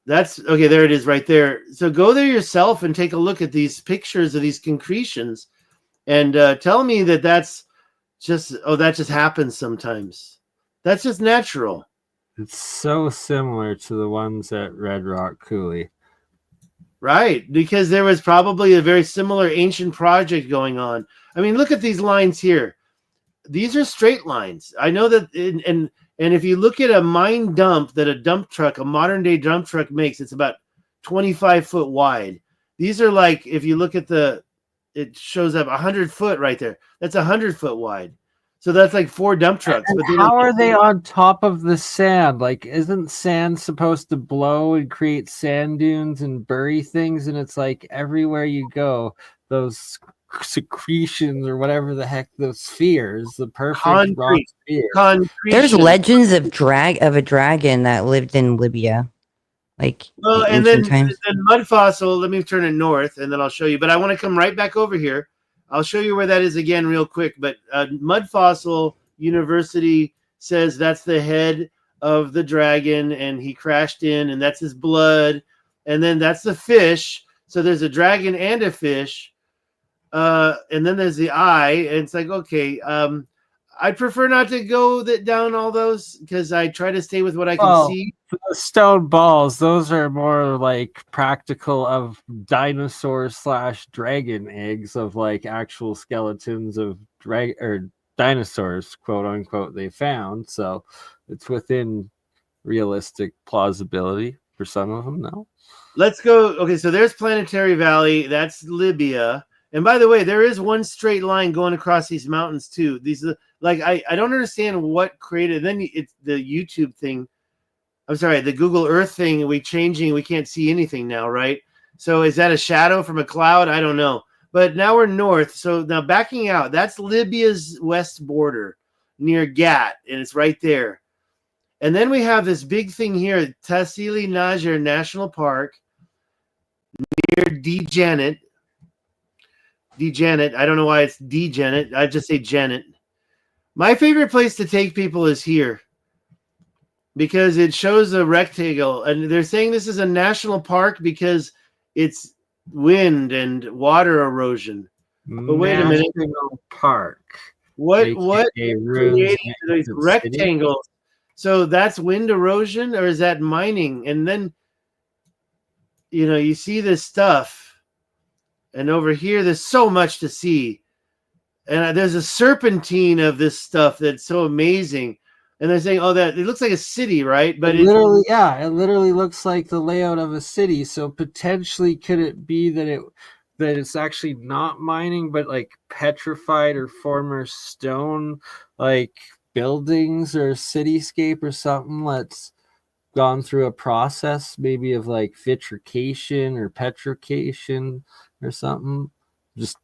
That's okay. There it is right there. So go there yourself and take a look at these pictures of these concretions and tell me that that's just, that just happens sometimes. That's just natural. It's so similar to the ones at Red Rock Coulee. Right, because there was probably a very similar ancient project going on. I mean, look at these lines here. These are straight lines. I know that, and if you look at a mine dump that a modern day dump truck makes, it's about 25 foot wide. These are like, if you look at it shows up 100 foot right there. That's 100 foot wide. So that's like 4 dump trucks. And but how are they on top of the sand? Like, isn't sand supposed to blow and create sand dunes and bury things? And it's like everywhere you go, those secretions or whatever the heck, those spheres, the perfect rock sphere. There's legends of a dragon that lived in Libya. Like, well, and then mud fossil. Let me turn it north, and then I'll show you. But I want to come right back over here. I'll show you where that is again real quick. But Mud Fossil University says that's the head of the dragon, and he crashed in, and that's his blood. And then that's the fish. So there's a dragon and a fish. And then there's the eye. And it's like, okay, I prefer not to go down all those because I try to stay with what I can see. The stone balls, those are more like practical of dinosaur/dragon eggs of like actual skeletons of dinosaurs, quote unquote, they found. So it's within realistic plausibility for some of them. No, let's go. Okay, so there's Planetary Valley. That's Libya. And by the way, there is one straight line going across these mountains too. These like I don't understand what created. Then it's the YouTube thing. I'm sorry, the Google Earth thing. We can't see anything now, right? So is that a shadow from a cloud? I don't know. But now we're north. So now backing out, that's Libya's west border near Gat, and it's right there. And then we have this big thing here, Tassili Nager National Park near Djanet. I don't know why it's Djanet. I just say Janet. My favorite place to take people is here because it shows a rectangle, and they're saying this is a national park because it's wind and water erosion. But wait a minute, park. What creating these rectangles? So that's wind erosion, or is that mining? And then you see this stuff. And over here, there's so much to see. And there's a serpentine of this stuff that's so amazing. And they're saying, that it looks like a city, right? But it literally looks like the layout of a city. So potentially could it be that it's actually not mining, but like petrified or former stone, like buildings or cityscape or something that's gone through a process maybe of like vitrification or petrification or something. Just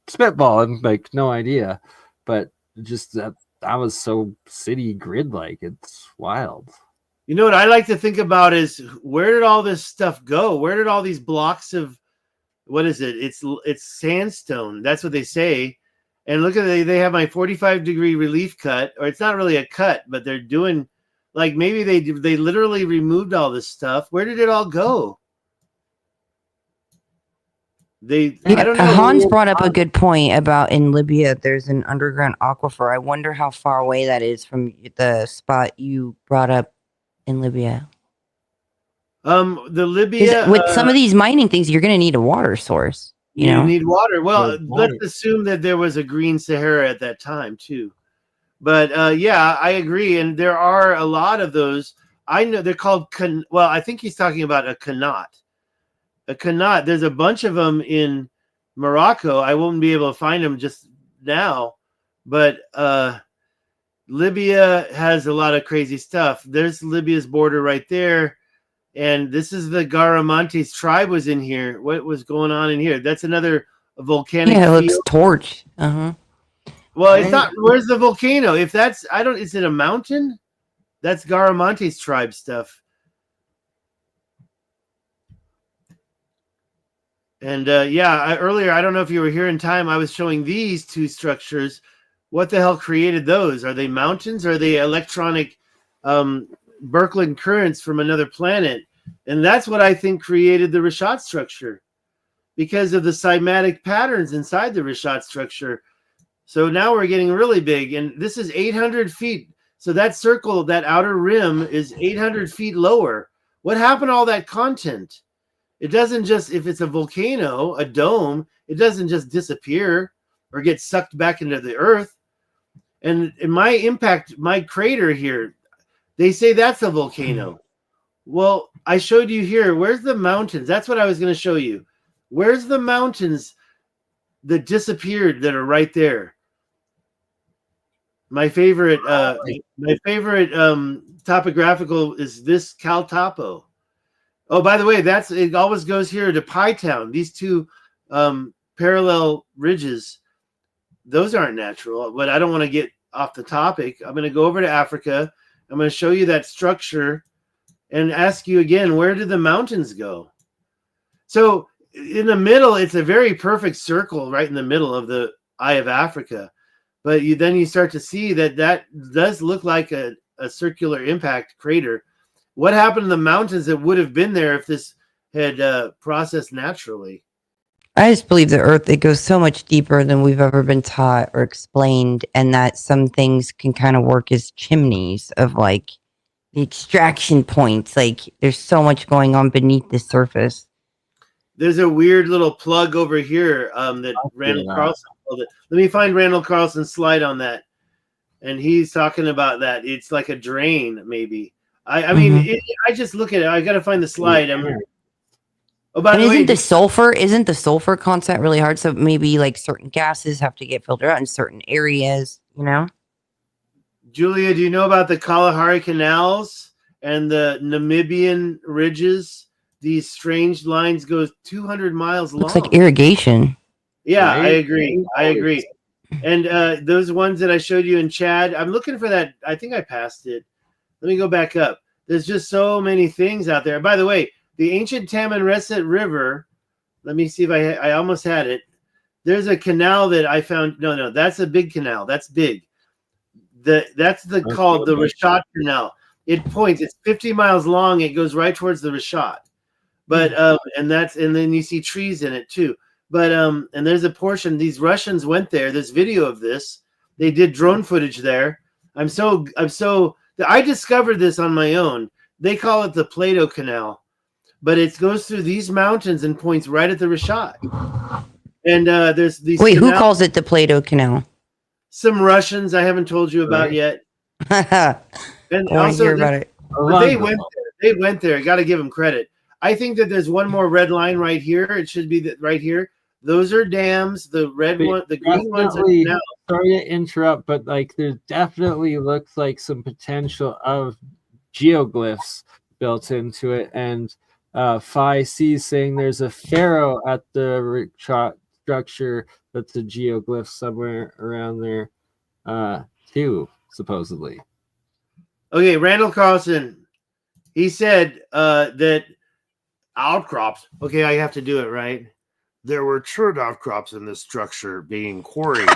spitballing, like no idea, but just that was so city grid like. It's wild. You know what I like to think about is where did all this stuff go? Where did all these blocks of what is it? It's sandstone. That's what they say. And look at they have my 45-degree relief cut, or it's not really a cut, but they're doing like maybe they literally removed all this stuff. Where did it all go? I don't know. Hans brought up a good point about in Libya there's an underground aquifer. I wonder how far away that is from the spot you brought up in Libya. The Libya with some of these mining things, you're going to need a water source. You need water. Well, let's assume that there was a green Sahara at that time too. But yeah, I agree. And there are a lot of those. I know they're called. Well, I think he's talking about a qanat. A qanat. There's a bunch of them in Morocco. I won't be able to find them just now, but Libya has a lot of crazy stuff. There's Libya's border right there. And this is the Garamantes tribe was in here. What was going on in here? That's another volcanic. Yeah, it looks torch. Uh-huh. Well, it's not. Where's the volcano? If that's, is it a mountain? That's Garamantes tribe stuff. And earlier, I don't know if you were here in time. I was showing these two structures. What the hell created those? Are they mountains? Or are they electronic Birkeland currents from another planet? And that's what I think created the Rishat structure, because of the cymatic patterns inside the Rishat structure. So now we're getting really big, and this is 800 feet. So that circle, that outer rim, is 800 feet lower. What happened to all that content? It doesn't just, if it's a volcano, a dome, it doesn't just disappear or get sucked back into the earth. And in my impact, my crater here, they say that's a volcano. Well, I showed you here. Where's the mountains? That's what I was going to show you. Where's the mountains that disappeared that are right there? My favorite topographical is this Cal Topo. Oh, by the way, it always goes here to Pi Town. These two parallel ridges, those aren't natural, but I don't want to get off the topic. I'm going to go over to Africa. I'm going to show you that structure and ask you again, where did the mountains go? So in the middle, it's a very perfect circle right in the middle of the Eye of Africa. But then you start to see that does look like a circular impact crater. What happened to the mountains that would have been there if this had processed naturally? I just believe the Earth, it goes so much deeper than we've ever been taught or explained, and that some things can kind of work as chimneys of like the extraction points. Like there's so much going on beneath the surface. There's a weird little plug over here that Randall Carlson called it. Let me find Randall Carlson's slide on that. And he's talking about that. It's like a drain, maybe. I mean, I just look at it. I got to find the slide. Oh, by the way, isn't the sulfur content really hard? So maybe like certain gases have to get filtered out in certain areas, you know? Julia, do you know about the Kalahari canals and the Namibian ridges? These strange lines go 200 miles long. Looks like irrigation. Yeah, right? I agree. And those ones that I showed you in Chad, I'm looking for that. I think I passed it. Let me go back up. There's just so many things out there. By the way, the ancient Tamanrasset River, let me see if I almost had it. There's a canal that I found. No, that's a big canal. That's big. That's called the Rishat Canal. It points. It's 50 miles long. It goes right towards the Rishat. But and then you see trees in it too. But and there's a portion. These Russians went there. There's video of this. They did drone footage there. I discovered this on my own. They call it the Plato Canal, but it goes through these mountains and points right at the Rishat. And there's these. Wait, who calls it the Plato Canal? Some Russians I haven't told you about yet. And also, hear about it. They went there. They went there. Got to give them credit. I think that there's one more red line right here. It should be right here. Those are dams. The red one, the green ones are now. Sorry to interrupt, but like there definitely looks like some potential of geoglyphs built into it. And Phi C saying there's a pharaoh at the structure that's a geoglyph somewhere around there, too, supposedly. Okay, Randall Carlson, he said that outcrops. Okay, I have to do it right. There were chert outcrops in this structure being quarried.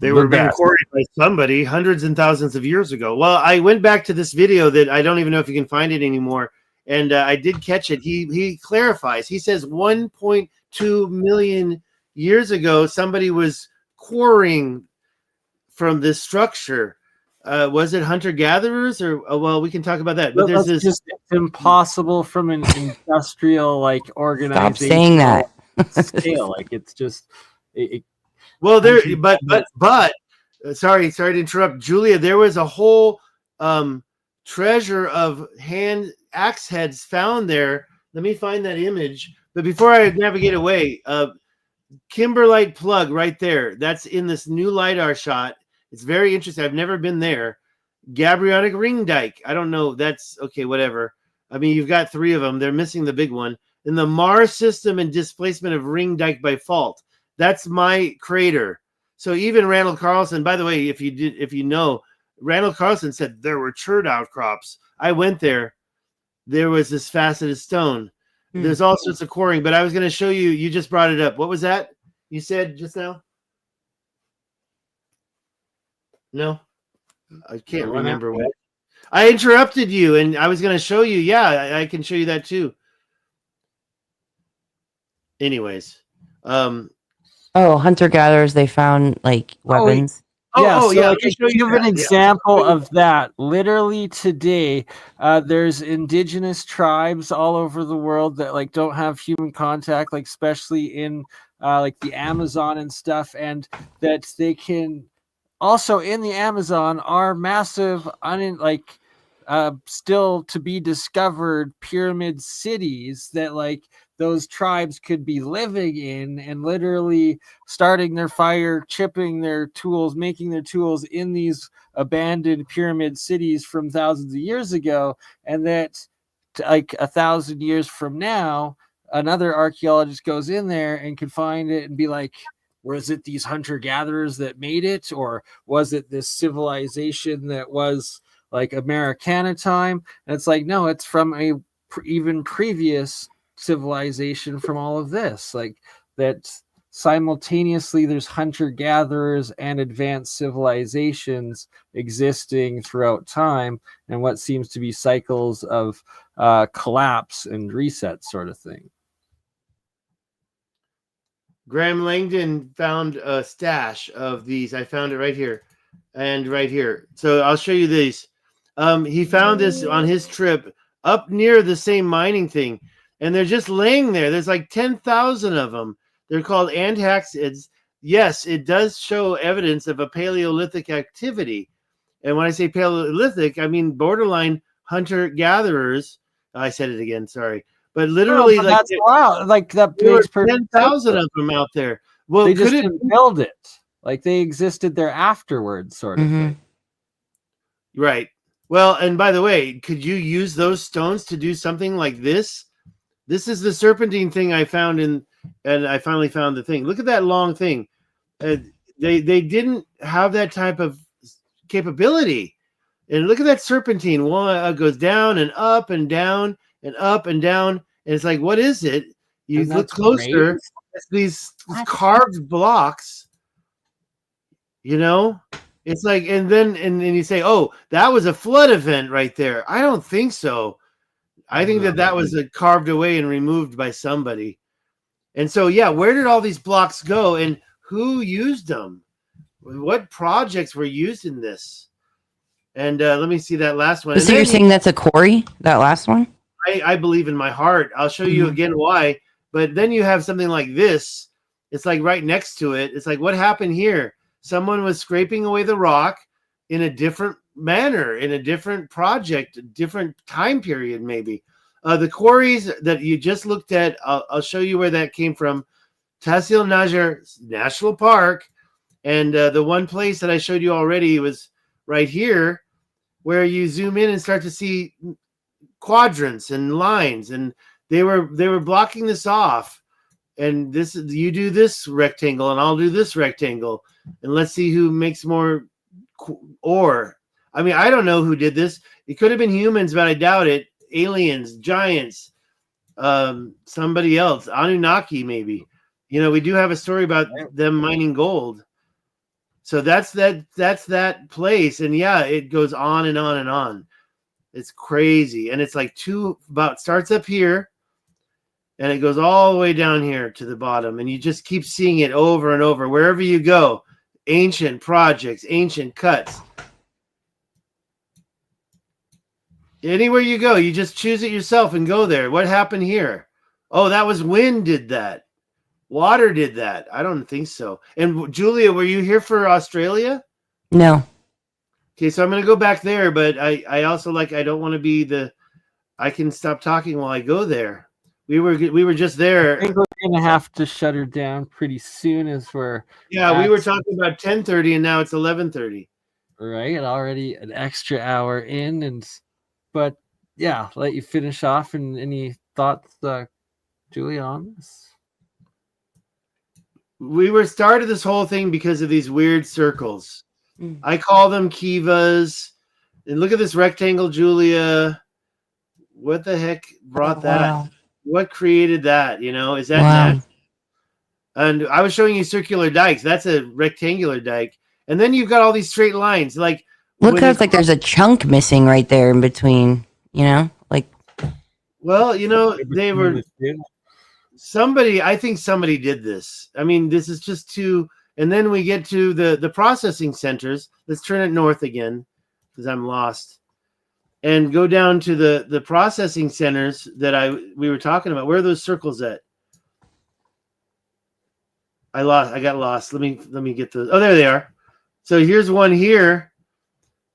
They were being quarried by somebody hundreds and thousands of years ago. Well, I went back to this video that I don't even know if you can find it anymore, and I did catch it. He clarifies. He says 1.2 million years ago, somebody was quarrying from this structure. Was it hunter-gatherers or well, we can talk about that. But there's this. Just impossible from an industrial organization. Stop saying that. Scale, it's just. Well, there, but sorry to interrupt, Julia. There was a whole treasure of hand axe heads found there. Let me find that image. But before I navigate away, Kimberlite plug right there. That's in this new LiDAR shot. It's very interesting. I've never been there. Gabrionic ring dike. I don't know. That's okay. Whatever. I mean, you've got 3 of them. They're missing the big one. In the Mars system and displacement of ring dike by fault. That's my crater. So even Randall Carlson, by the way, if you know, Randall Carlson said there were chert outcrops. I went there. There was this faceted stone. There's all sorts of quarrying, but I was going to show you. You just brought it up. What was that you said just now? No, I can't remember what. I interrupted you, and I was going to show you. Yeah, I can show you that too. Anyways, hunter-gatherers, they found weapons. I can give an example of that. Literally today, there's indigenous tribes all over the world that don't have human contact, especially in the Amazon and stuff, and that they can also in the Amazon are massive, still to be discovered pyramid cities that those tribes could be living in and literally starting their fire, chipping their tools, making their tools in these abandoned pyramid cities from thousands of years ago. And that 1,000 years from now, another archaeologist goes in there and can find it and be like, was it these hunter-gatherers that made it? Or was it this civilization that was Americana time? And it's no, it's from a even previous civilization from all of this. That simultaneously there's hunter-gatherers and advanced civilizations existing throughout time, and what seems to be cycles of collapse and reset sort of thing. Graham Langdon found a stash of these. I found it right here and right here. So I'll show you these. He found this on his trip up near the same mining thing, and they're just laying there. There's 10,000 of them. They're called antaxids. Yes, it does show evidence of a Paleolithic activity. And when I say Paleolithic, I mean borderline hunter-gatherers. I said it again, sorry. But literally, that's wow. That makes 10,000 of them out there. Well, they just didn't build it. They existed there afterwards, sort of thing. Right. Well, and by the way, could you use those stones to do something like this? This is the serpentine thing I found and I finally found the thing. Look at that long thing. They didn't have that type of capability. And look at that serpentine. One goes down and up and down and up and down. And it's what is it? You look closer. Great. It's these carved blocks. It's and then you say, oh, that was a flood event right there. I don't think so. I think that was carved away and removed by somebody. And so, yeah, where did all these blocks go and who used them? What projects were used in this? And let me see that last one. So you're saying that's a quarry, that last one? I believe in my heart. I'll show you again why. But then you have something like this. It's right next to it. It's what happened here? Someone was scraping away the rock in a different manner, in a different project, a different time period, maybe. The quarries that you just looked at, I'll show you where that came from. Tahsil Najar National Park. And the one place that I showed you already was right here, where you zoom in and start to see quadrants and lines, and they were blocking this off. and this you do this rectangle, and I'll do this rectangle, and let's see who makes more ore. I mean, I don't know who did this. It could have been humans, but I doubt it. Aliens, giants, somebody else, Anunnaki, maybe. You know, we do have a story about them mining gold. So that's that place, and yeah, it goes on and on and on. It's crazy, and it's like starts up here, and it goes all the way down here to the bottom, and you just keep seeing it over and over wherever you go. Ancient projects, ancient cuts. Anywhere you go, you just choose it yourself and go there. What happened here? Oh, that was wind did that. Water did that. I don't think so. And Julia, were you here for Australia? No. Okay, so I'm going to go back there, but I also I don't want to be I can stop talking while I go there. We were just there. I think we're going to have to shut her down pretty soon as we're... Yeah, we were talking about 10:30 and now it's 11:30. Right, already an extra hour in, but yeah, let you finish off. And any thoughts, Julia, on this? We were started this whole thing because of these weird circles. I call them kivas. And look at this rectangle, Julia. What the heck brought that? What created that? You know, is that that? And I was showing you circular dikes. That's a rectangular dike. And then you've got all these straight lines. Like, look, it's like there's a chunk missing right there in between, you know? Like, well, you know, they were I think somebody did this. I mean, this is just too. And then we get to the processing centers. Let's turn it north again because I'm lost. And go down to the processing centers that we were talking about. Where are those circles at? I got lost. Let me get those. Oh, there they are. So here's one here.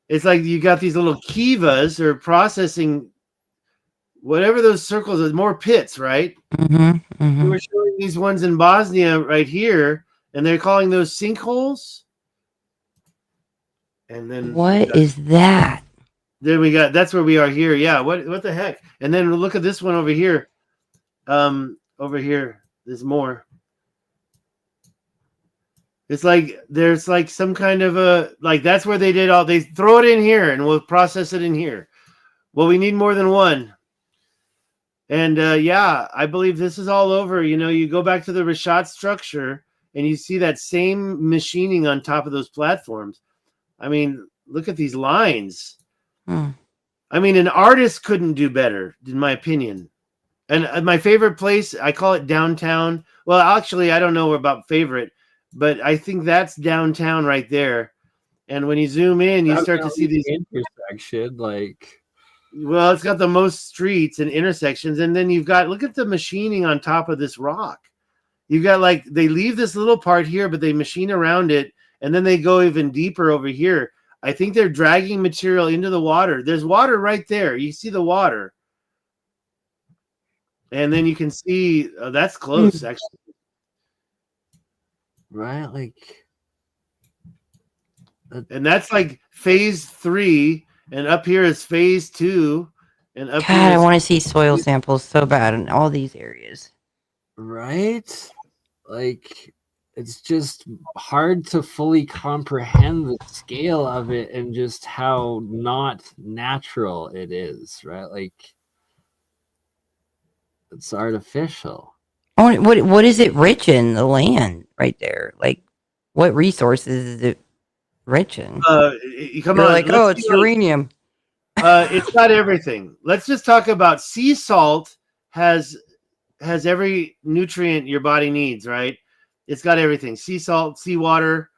It's like you got these little kivas or processing, whatever those circles are, more pits, right? We were showing these ones in Bosnia right here, and they're calling those sinkholes. And then what is that? Then that's where we are here. Yeah, what the heck? And then look at this one over here. Over here, there's more. It's like there's like some kind of that's where they throw it in here and we'll process it in here. Well, we need more than one. And yeah, I believe this is all over. You know, you go back to the Rishat structure and you see that same machining on top of those platforms. I mean, look at these lines. I mean, an artist couldn't do better, in my opinion. And my favorite place, I call it downtown. Well, actually, I don't know about favorite, but I think that's downtown right there. And when you zoom in, you start to see these intersection, well, it's got the most streets and intersections. And then you've got, look at the machining on top of this rock. You've got they leave this little part here, but they machine around it. And then they go even deeper over here. I think they're dragging material into the water. There's water right there. You see the water. And then you can see, that's close, actually. Right, and that's like phase 3. And up here is phase 2. And up God, I want to see soil samples so bad in all these areas. Right? It's just hard to fully comprehend the scale of it and just how not natural it is, right? It's artificial. Oh, what is it rich in? The land right there. What resources is it rich in? Come on, it's uranium. It's not everything. Let's just talk about sea salt has every nutrient your body needs, right? It's got everything. Sea salt, seawater.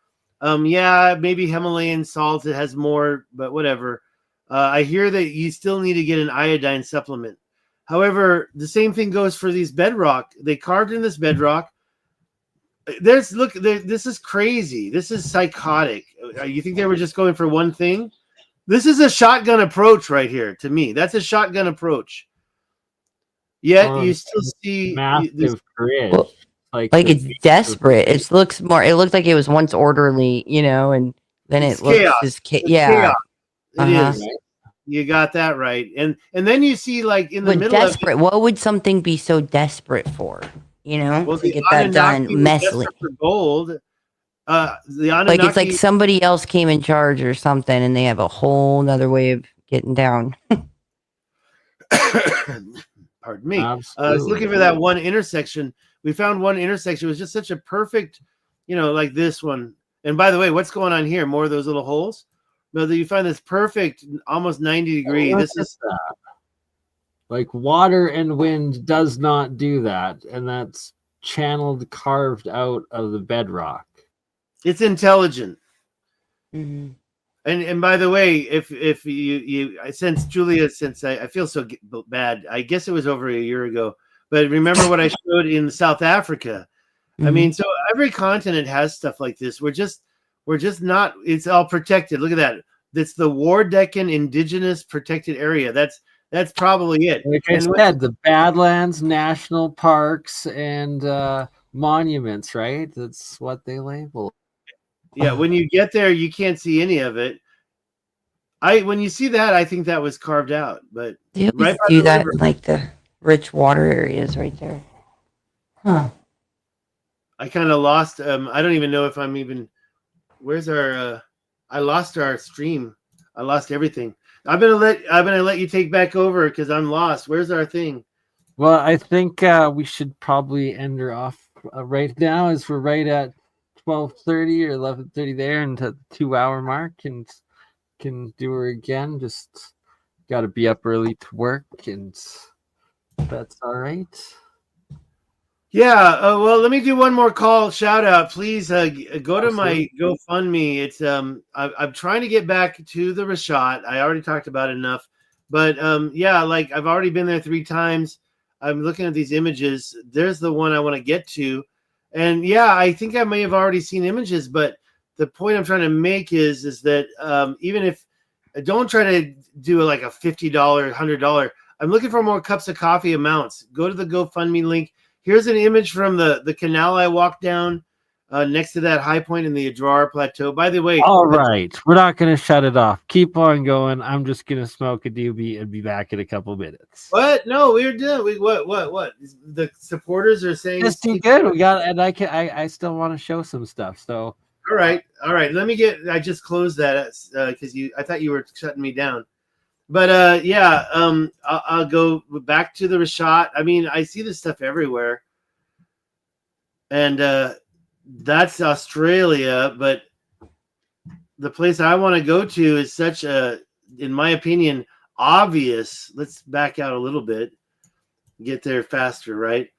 Yeah, maybe Himalayan salt. It has more, but whatever. I hear that you still need to get an iodine supplement. However, the same thing goes for these bedrock. They carved in this bedrock. This is crazy. This is psychotic. You think they were just going for one thing? This is a shotgun approach right here to me. That's a shotgun approach. Yet you still see massive grid. Well, it's desperate. It looks like it was once orderly, you know, and then it looks just chaos. It is. You got that right. And then you see in the middle desperate. What would something be so desperate for? you know, Well, to the get that done Anunnaki were messily. desperate for gold. The Anunnaki, Like it's like somebody else came in charge or something, and they have a whole nother way of getting down. pardon me. I was Absolutely. looking for that one intersection. We found one intersection. It was just such a perfect, like this one. And by the way, what's going on here? More of those little holes? No, that you find this perfect, almost 90 degree. Look This at is that. Like water and wind does not do that, and that's channeled, carved out of the bedrock. it's intelligent. Mm-hmm. And by the way, if you since Julia, since I feel so bad, I guess it was over a year ago. But remember what I showed in South Africa? Mm-hmm. I mean, so every continent has stuff like this. We're just not. It's all protected. Look at that. That's the Wardecken Indigenous Protected Area. That's probably it. Like I said, the Badlands National Parks and monuments, right? That's what they label. Yeah, when you get there, you can't see any of it. When you see that, I think that was carved out. But They always right by do the that river. in like the rich water areas right there. Huh. I kind of lost. I don't even know if I'm even. Where's our? I lost our stream. I lost everything. I'm gonna let you take back over because I'm lost. Where's our thing? Well, I think we should probably end her off right now, as we're right at 12:30 or 11:30 there, and the 2-hour mark, and can do her again. Just got to be up early to work, and that's all right. Yeah. Well, let me do one more call. Shout out, please. Go to my GoFundMe. It's I'm trying to get back to the Rashat. I already talked about it enough, but yeah, like I've already been there 3 times. I'm looking at these images. There's the one I want to get to, and yeah, I think I may have already seen images, but the point I'm trying to make is that even if don't try to do like a $50, $100. I'm looking for more cups of coffee amounts. Go to the GoFundMe link. Here's an image from the canal I walked down next to that high point in the Adrar Plateau. By the way, all right, we're not going to shut it off. Keep on going. I'm just going to smoke a doobie and be back in a couple minutes. What? No, we're done. What? The supporters are saying Just too good. We got, and I still want to show some stuff. So all right. Let me get. I just closed that because I thought you were shutting me down. But yeah, I'll go back to the Rashat. I mean, I see this stuff everywhere, and that's Australia. But the place I want to go to is such a, in my opinion, obvious. Let's back out a little bit, get there faster, right?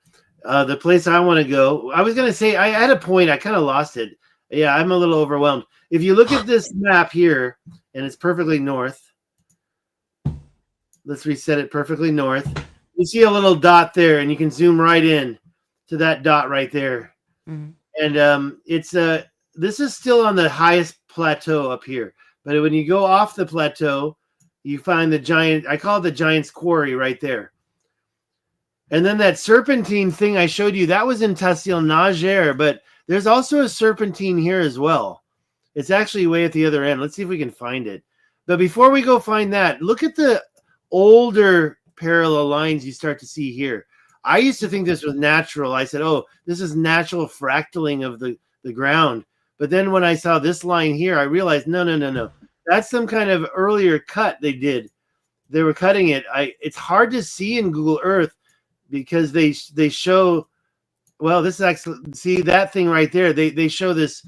The place I want to go. I was gonna say I had a point. I kind of lost it. Yeah, I'm a little overwhelmed. If you look at this map here, and it's perfectly north. Let's reset it perfectly north. You see a little dot there, and you can zoom right in to that dot right there. Mm-hmm. And it's this is still on the highest plateau up here. But when you go off the plateau, you find the giant. I call it the Giant's Quarry right there. And then that serpentine thing I showed you, that was in Tassil Nager, but there's also a serpentine here as well. It's actually way at the other end. Let's see if we can find it. But before we go find that, look at the older parallel lines you start to see here. I used to think this was natural. I said, oh, this is natural fractaling of the ground. But then when I saw this line here, I realized, no. That's some kind of earlier cut they did. They were cutting it. It's hard to see in Google Earth because they show, well, this is actually, see that thing right there. They show this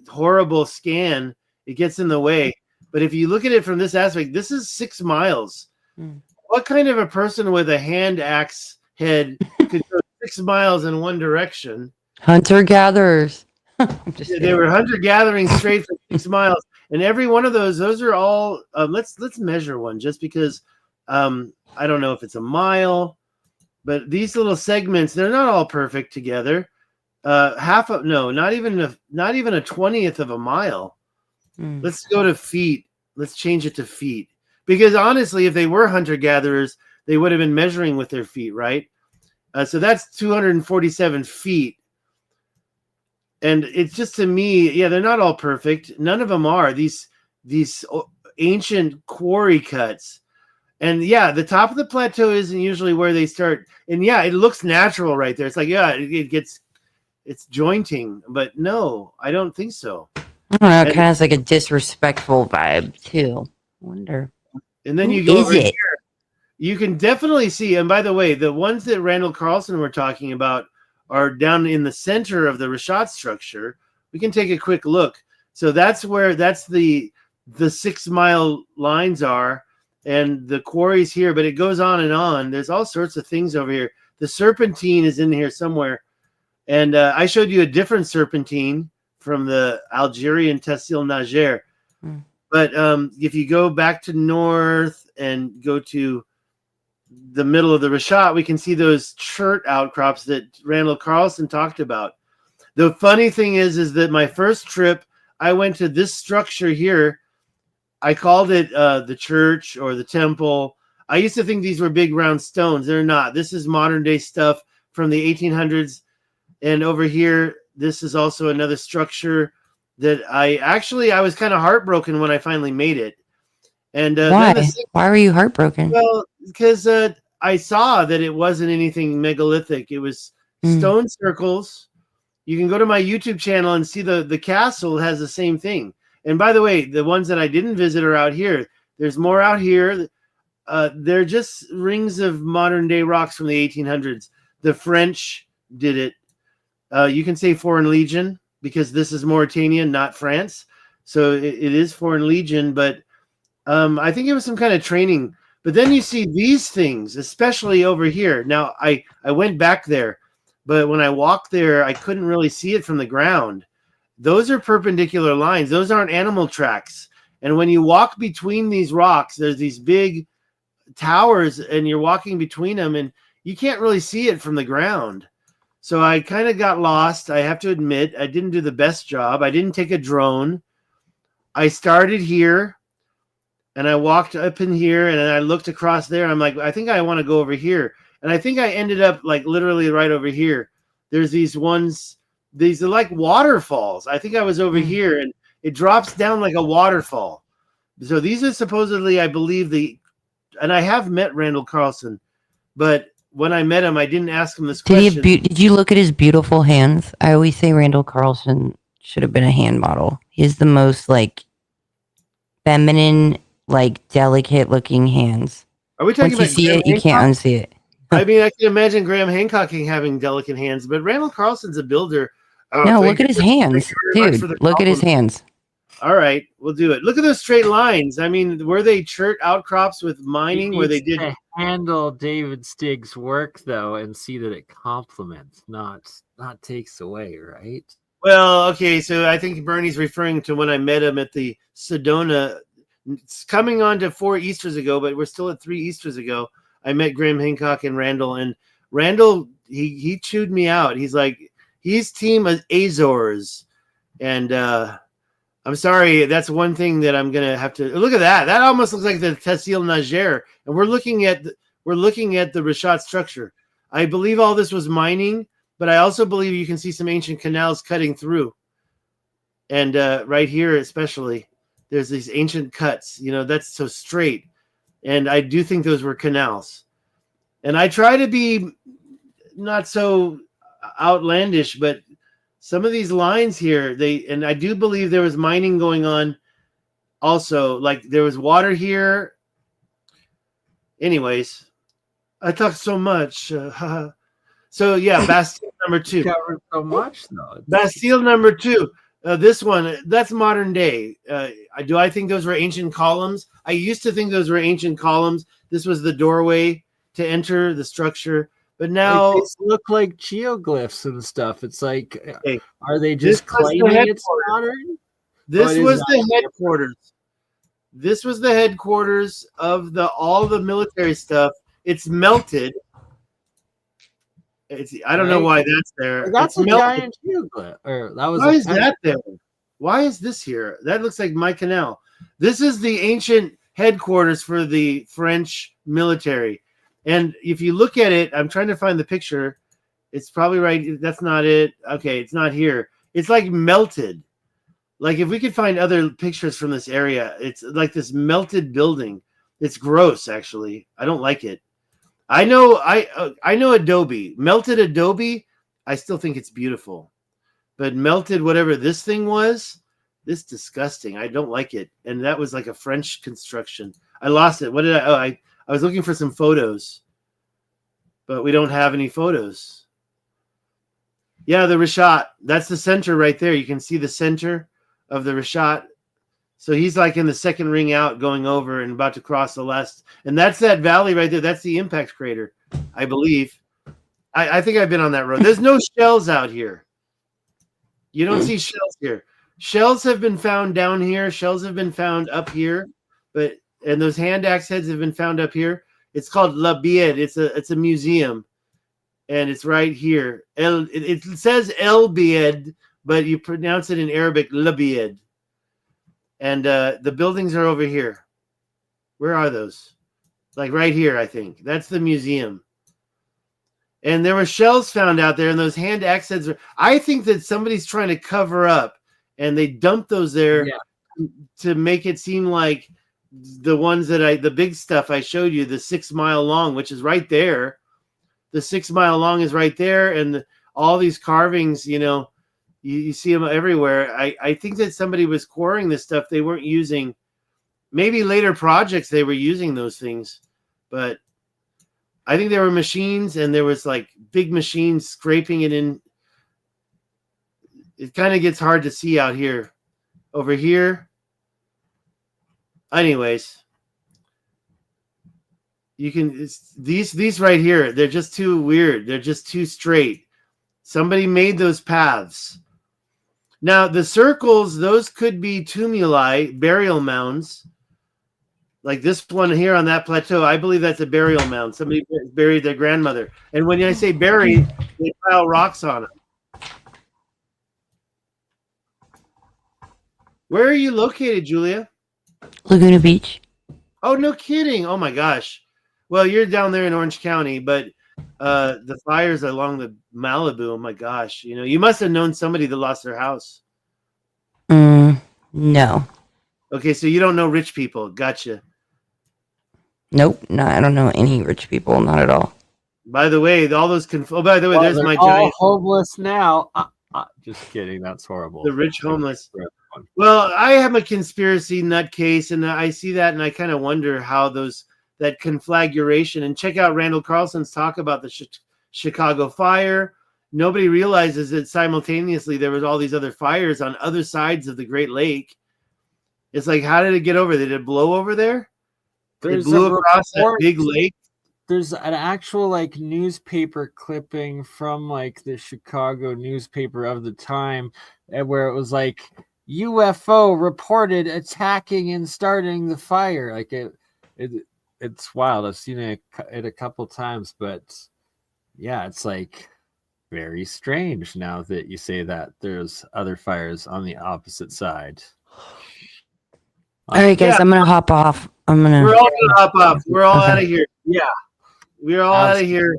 horrible scan. It gets in the way. But if you look at it from this aspect, this is 6 miles. What kind of a person with a hand axe head could go 6 miles in one direction? Hunter-gatherers. They were hunter-gathering straight for 6 miles. And every one of those are all, let's measure one just because I don't know if it's a mile, but these little segments, they're not all perfect together. Not even a 20th of a mile. Let's go to feet. Let's change it to feet. Because honestly, if they were hunter-gatherers, they would have been measuring with their feet, right? So that's 247 feet. And it's just, to me, yeah, they're not all perfect. None of them are. These ancient quarry cuts. And yeah, the top of the plateau isn't usually where they start. And yeah, it looks natural right there. It's like, yeah, it's jointing, but no, I don't think so. I don't know. It And, kind of has like a disrespectful vibe too. I wonder. and then Who you go is over it? here. You can definitely see. And by the way, the ones that Randall Carlson were talking about are down in the center of the Rashat structure. We can take a quick look. So that's the 6 mile lines are, and the quarries here. But it goes on and on. There's all sorts of things over here. The serpentine is in here somewhere. And I showed you a different serpentine from the Algerian Tessil Nager. Hmm. But if you go back to north and go to the middle of the Rashat, we can see those chert outcrops that Randall Carlson talked about. The funny thing is that my first trip, I went to this structure here. I called it the church or the temple. I used to think these were big round stones. They're not. This is modern day stuff from the 1800s. And over here, this is also another structure that I was kind of heartbroken when I finally made it. And Why? Why were you heartbroken? well, because I saw that it wasn't anything megalithic. It was stone circles. You can go to my YouTube channel and see the castle has the same thing. And by the way, the ones that I didn't visit are out here. There's more out here. They're just rings of modern day rocks from the 1800s. The French did it. You can say Foreign Legion because this is Mauritania, not France. So it is Foreign Legion, but I think it was some kind of training. But then you see these things, especially over here. Now, I went back there, but when I walked there, I couldn't really see it from the ground. Those are perpendicular lines. Those aren't animal tracks. And when you walk between these rocks, there's these big towers, and you're walking between them, and you can't really see it from the ground. So I kind of got lost. I have to admit, I didn't do the best job. I didn't take a drone. I started here. And I walked up in here, and then I looked across there. I'm like, I think I want to go over here. And I think I ended up like literally right over here. There's these ones, these are like waterfalls. I think I was over here, and it drops down like a waterfall. So these are supposedly, I believe, and I have met Randall Carlson, but when I met him, I didn't ask him this question. Did you look at his beautiful hands? I always say Randall Carlson should have been a hand model. He has the most like feminine, like delicate looking hands. Are we talking Once you about see Graham it, you can't Hancock? unsee it. I mean, I can imagine Graham Hancock having delicate hands, but Randall Carlson's a builder. No, look at his hands, dude. Look at his hands. All right, we'll do it. Look at those straight lines. I mean, were they chert outcrops with mining where they did to handle David Stig's work though and see that it complements, not takes away, right? Well, okay, so I think Bernie's referring to when I met him at the Sedona. It's coming on to 4 Easters ago, but we're still at 3 Easters ago. I met Graham Hancock and Randall, he chewed me out. He's like, he's team Azores. And I'm sorry, that's one thing that I'm gonna have to look at that. That almost looks like the Tessil Nager. And we're looking at the Rashat structure. I believe all this was mining, but I also believe you can see some ancient canals cutting through. And right here especially, there's these ancient cuts. You know, that's so straight. And I do think those were canals. And I try to be not so outlandish, but some of these lines here, and I do believe there was mining going on also. Like there was water here. Anyways, I talked so much. So yeah, Bastille number 2. Covered so much though. Bastille number 2. This one, that's modern day. Do I think those were ancient columns? I used to think those were ancient columns. This was the doorway to enter the structure. But now They look like geoglyphs and stuff. It's like, okay, are they just claiming it's modern? this What was is the headquarters. This was the headquarters of all the military stuff. It's melted. I don't know why that's there. That's it's a melted. giant geoglyph. Or that was Why is that there? Why is this here? That looks like my canal. This is the ancient headquarters for the French military. And if you look at it, I'm trying to find the picture. It's probably right. That's not it. Okay, it's not here. It's like melted. Like if we could find other pictures from this area, it's like this melted building. It's gross, actually. I don't like it. I know Adobe. Melted Adobe, I still think it's beautiful. But melted whatever this thing was, this disgusting. I don't like it. And that was like a French construction. I lost it. What did I was looking for some photos. But we don't have any photos. Yeah, the Rishat. That's the center right there. You can see the center of the Rishat. So he's like in the second ring out, going over and about to cross the last. And that's that valley right there. That's the impact crater, I believe. I think I've been on that road. There's no shells out here. You don't see shells here. Shells have been found down here. Shells have been found up here. And those hand axe heads have been found up here. It's called La Bied. It's a museum. And it's right here. It says El Bied, but you pronounce it in Arabic La Bied. And the buildings are over here. Where are those? Like right here, I think. That's the museum. And there were shells found out there, and those hand axe heads. I think that somebody's trying to cover up, and they dumped those there to make it seem like the ones that the big stuff I showed you, the 6 mile long, which is right there. The 6 mile long is right there, and all these carvings, you see them everywhere. I think that somebody was quarrying this stuff. They weren't using, maybe later projects they were using those things, but I think there were machines, and there was like big machines scraping it in. It kind of gets hard to see out here. Over here. Anyways, you can, these right here, they're just too weird. They're just too straight. Somebody made those paths. Now, the circles, those could be tumuli, burial mounds. Like this one here on that plateau, I believe that's a burial mound. Somebody buried their grandmother. And when I say buried, they pile rocks on it. Where are you located, Julia? Laguna Beach. Oh, no kidding. Oh, my gosh. Well, you're down there in Orange County, but the fires along the Malibu, oh, my gosh. You must have known somebody that lost their house. No. Okay, so you don't know rich people. Gotcha. Nope. No, I don't know any rich people. Not at all. By the way, all those by the way, there's my all giant homeless now. Just kidding. That's horrible. The rich homeless. Well, I am a conspiracy nutcase, and I see that, and I kind of wonder how that conflagration. And check out Randall Carlson's talk about the Chicago fire. Nobody realizes that simultaneously there was all these other fires on other sides of the Great Lake. It's like, how did it get over there? Did it blow over there? It blew across that big lake. There's an actual newspaper clipping from the Chicago newspaper of the time, where it was like UFO reported attacking and starting the fire. It's wild. I've seen it a couple times, but yeah, it's very strange now that you say that there's other fires on the opposite side. All right, guys, I'm gonna hop off. We're all gonna hop off. We're all out of here. Yeah, we're all out of here.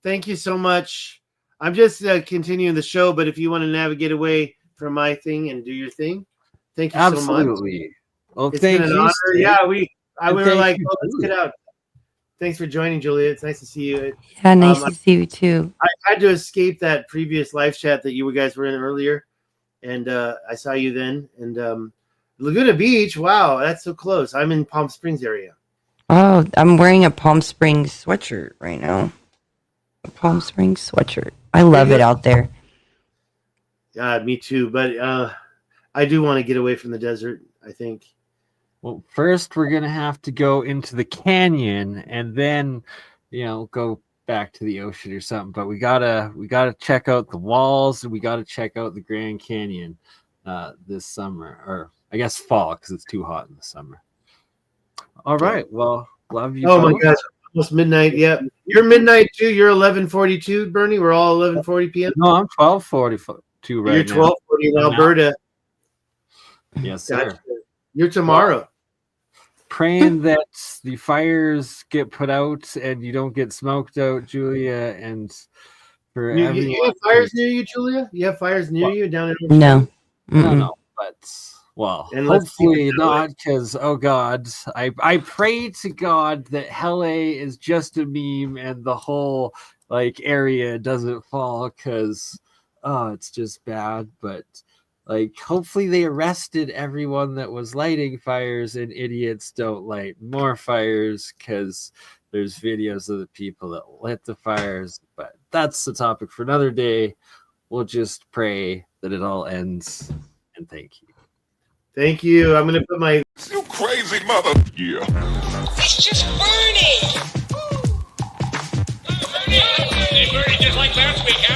Thank you so much. I'm just continuing the show, but if you want to navigate away from my thing and do your thing, thank you so much. Absolutely. Well, it's thank been an you. honor. Steve. Yeah, we were like, you, let's get out. Thanks for joining, Julia. It's nice to see you. Yeah, nice to see you too. I had to escape that previous live chat that you guys were in earlier, and I saw you then. And Laguna Beach, wow, that's so close. I'm in Palm Springs area. Oh, I'm wearing a Palm Springs sweatshirt right now. A Palm Springs sweatshirt. I love it out there. Yeah, me too. But I do want to get away from the desert, I think. Well, first we're gonna have to go into the canyon and then, go back to the ocean or something. But we gotta check out the walls, and we gotta check out the Grand Canyon this summer, or I guess fall, because it's too hot in the summer. All right. Well, love you. Oh my gosh, almost midnight. Yeah, you're midnight too. You're 11:42, Bernie. We're all 11:40 p.m. No, I'm 12:42 right now. You're 12:40 in Alberta. Yes, sir. Gotcha. You're tomorrow. Praying that the fires get put out and you don't get smoked out, Julia, and for everyone. You have fires near you, Julia? You have fires near you down in No. No, but Well, And let's keep hopefully it that way. not, because oh god, I pray to God that Helle is just a meme and the whole like area doesn't fall, because it's just bad. But like, hopefully they arrested everyone that was lighting fires, and idiots don't light more fires, because there's videos of the people that lit the fires. But that's the topic for another day. We'll just pray that it all ends, and thank you. Thank you. I'm going to put my... You crazy mother. Yeah. It's just Bernie! Hey, Bernie, just like last week, huh?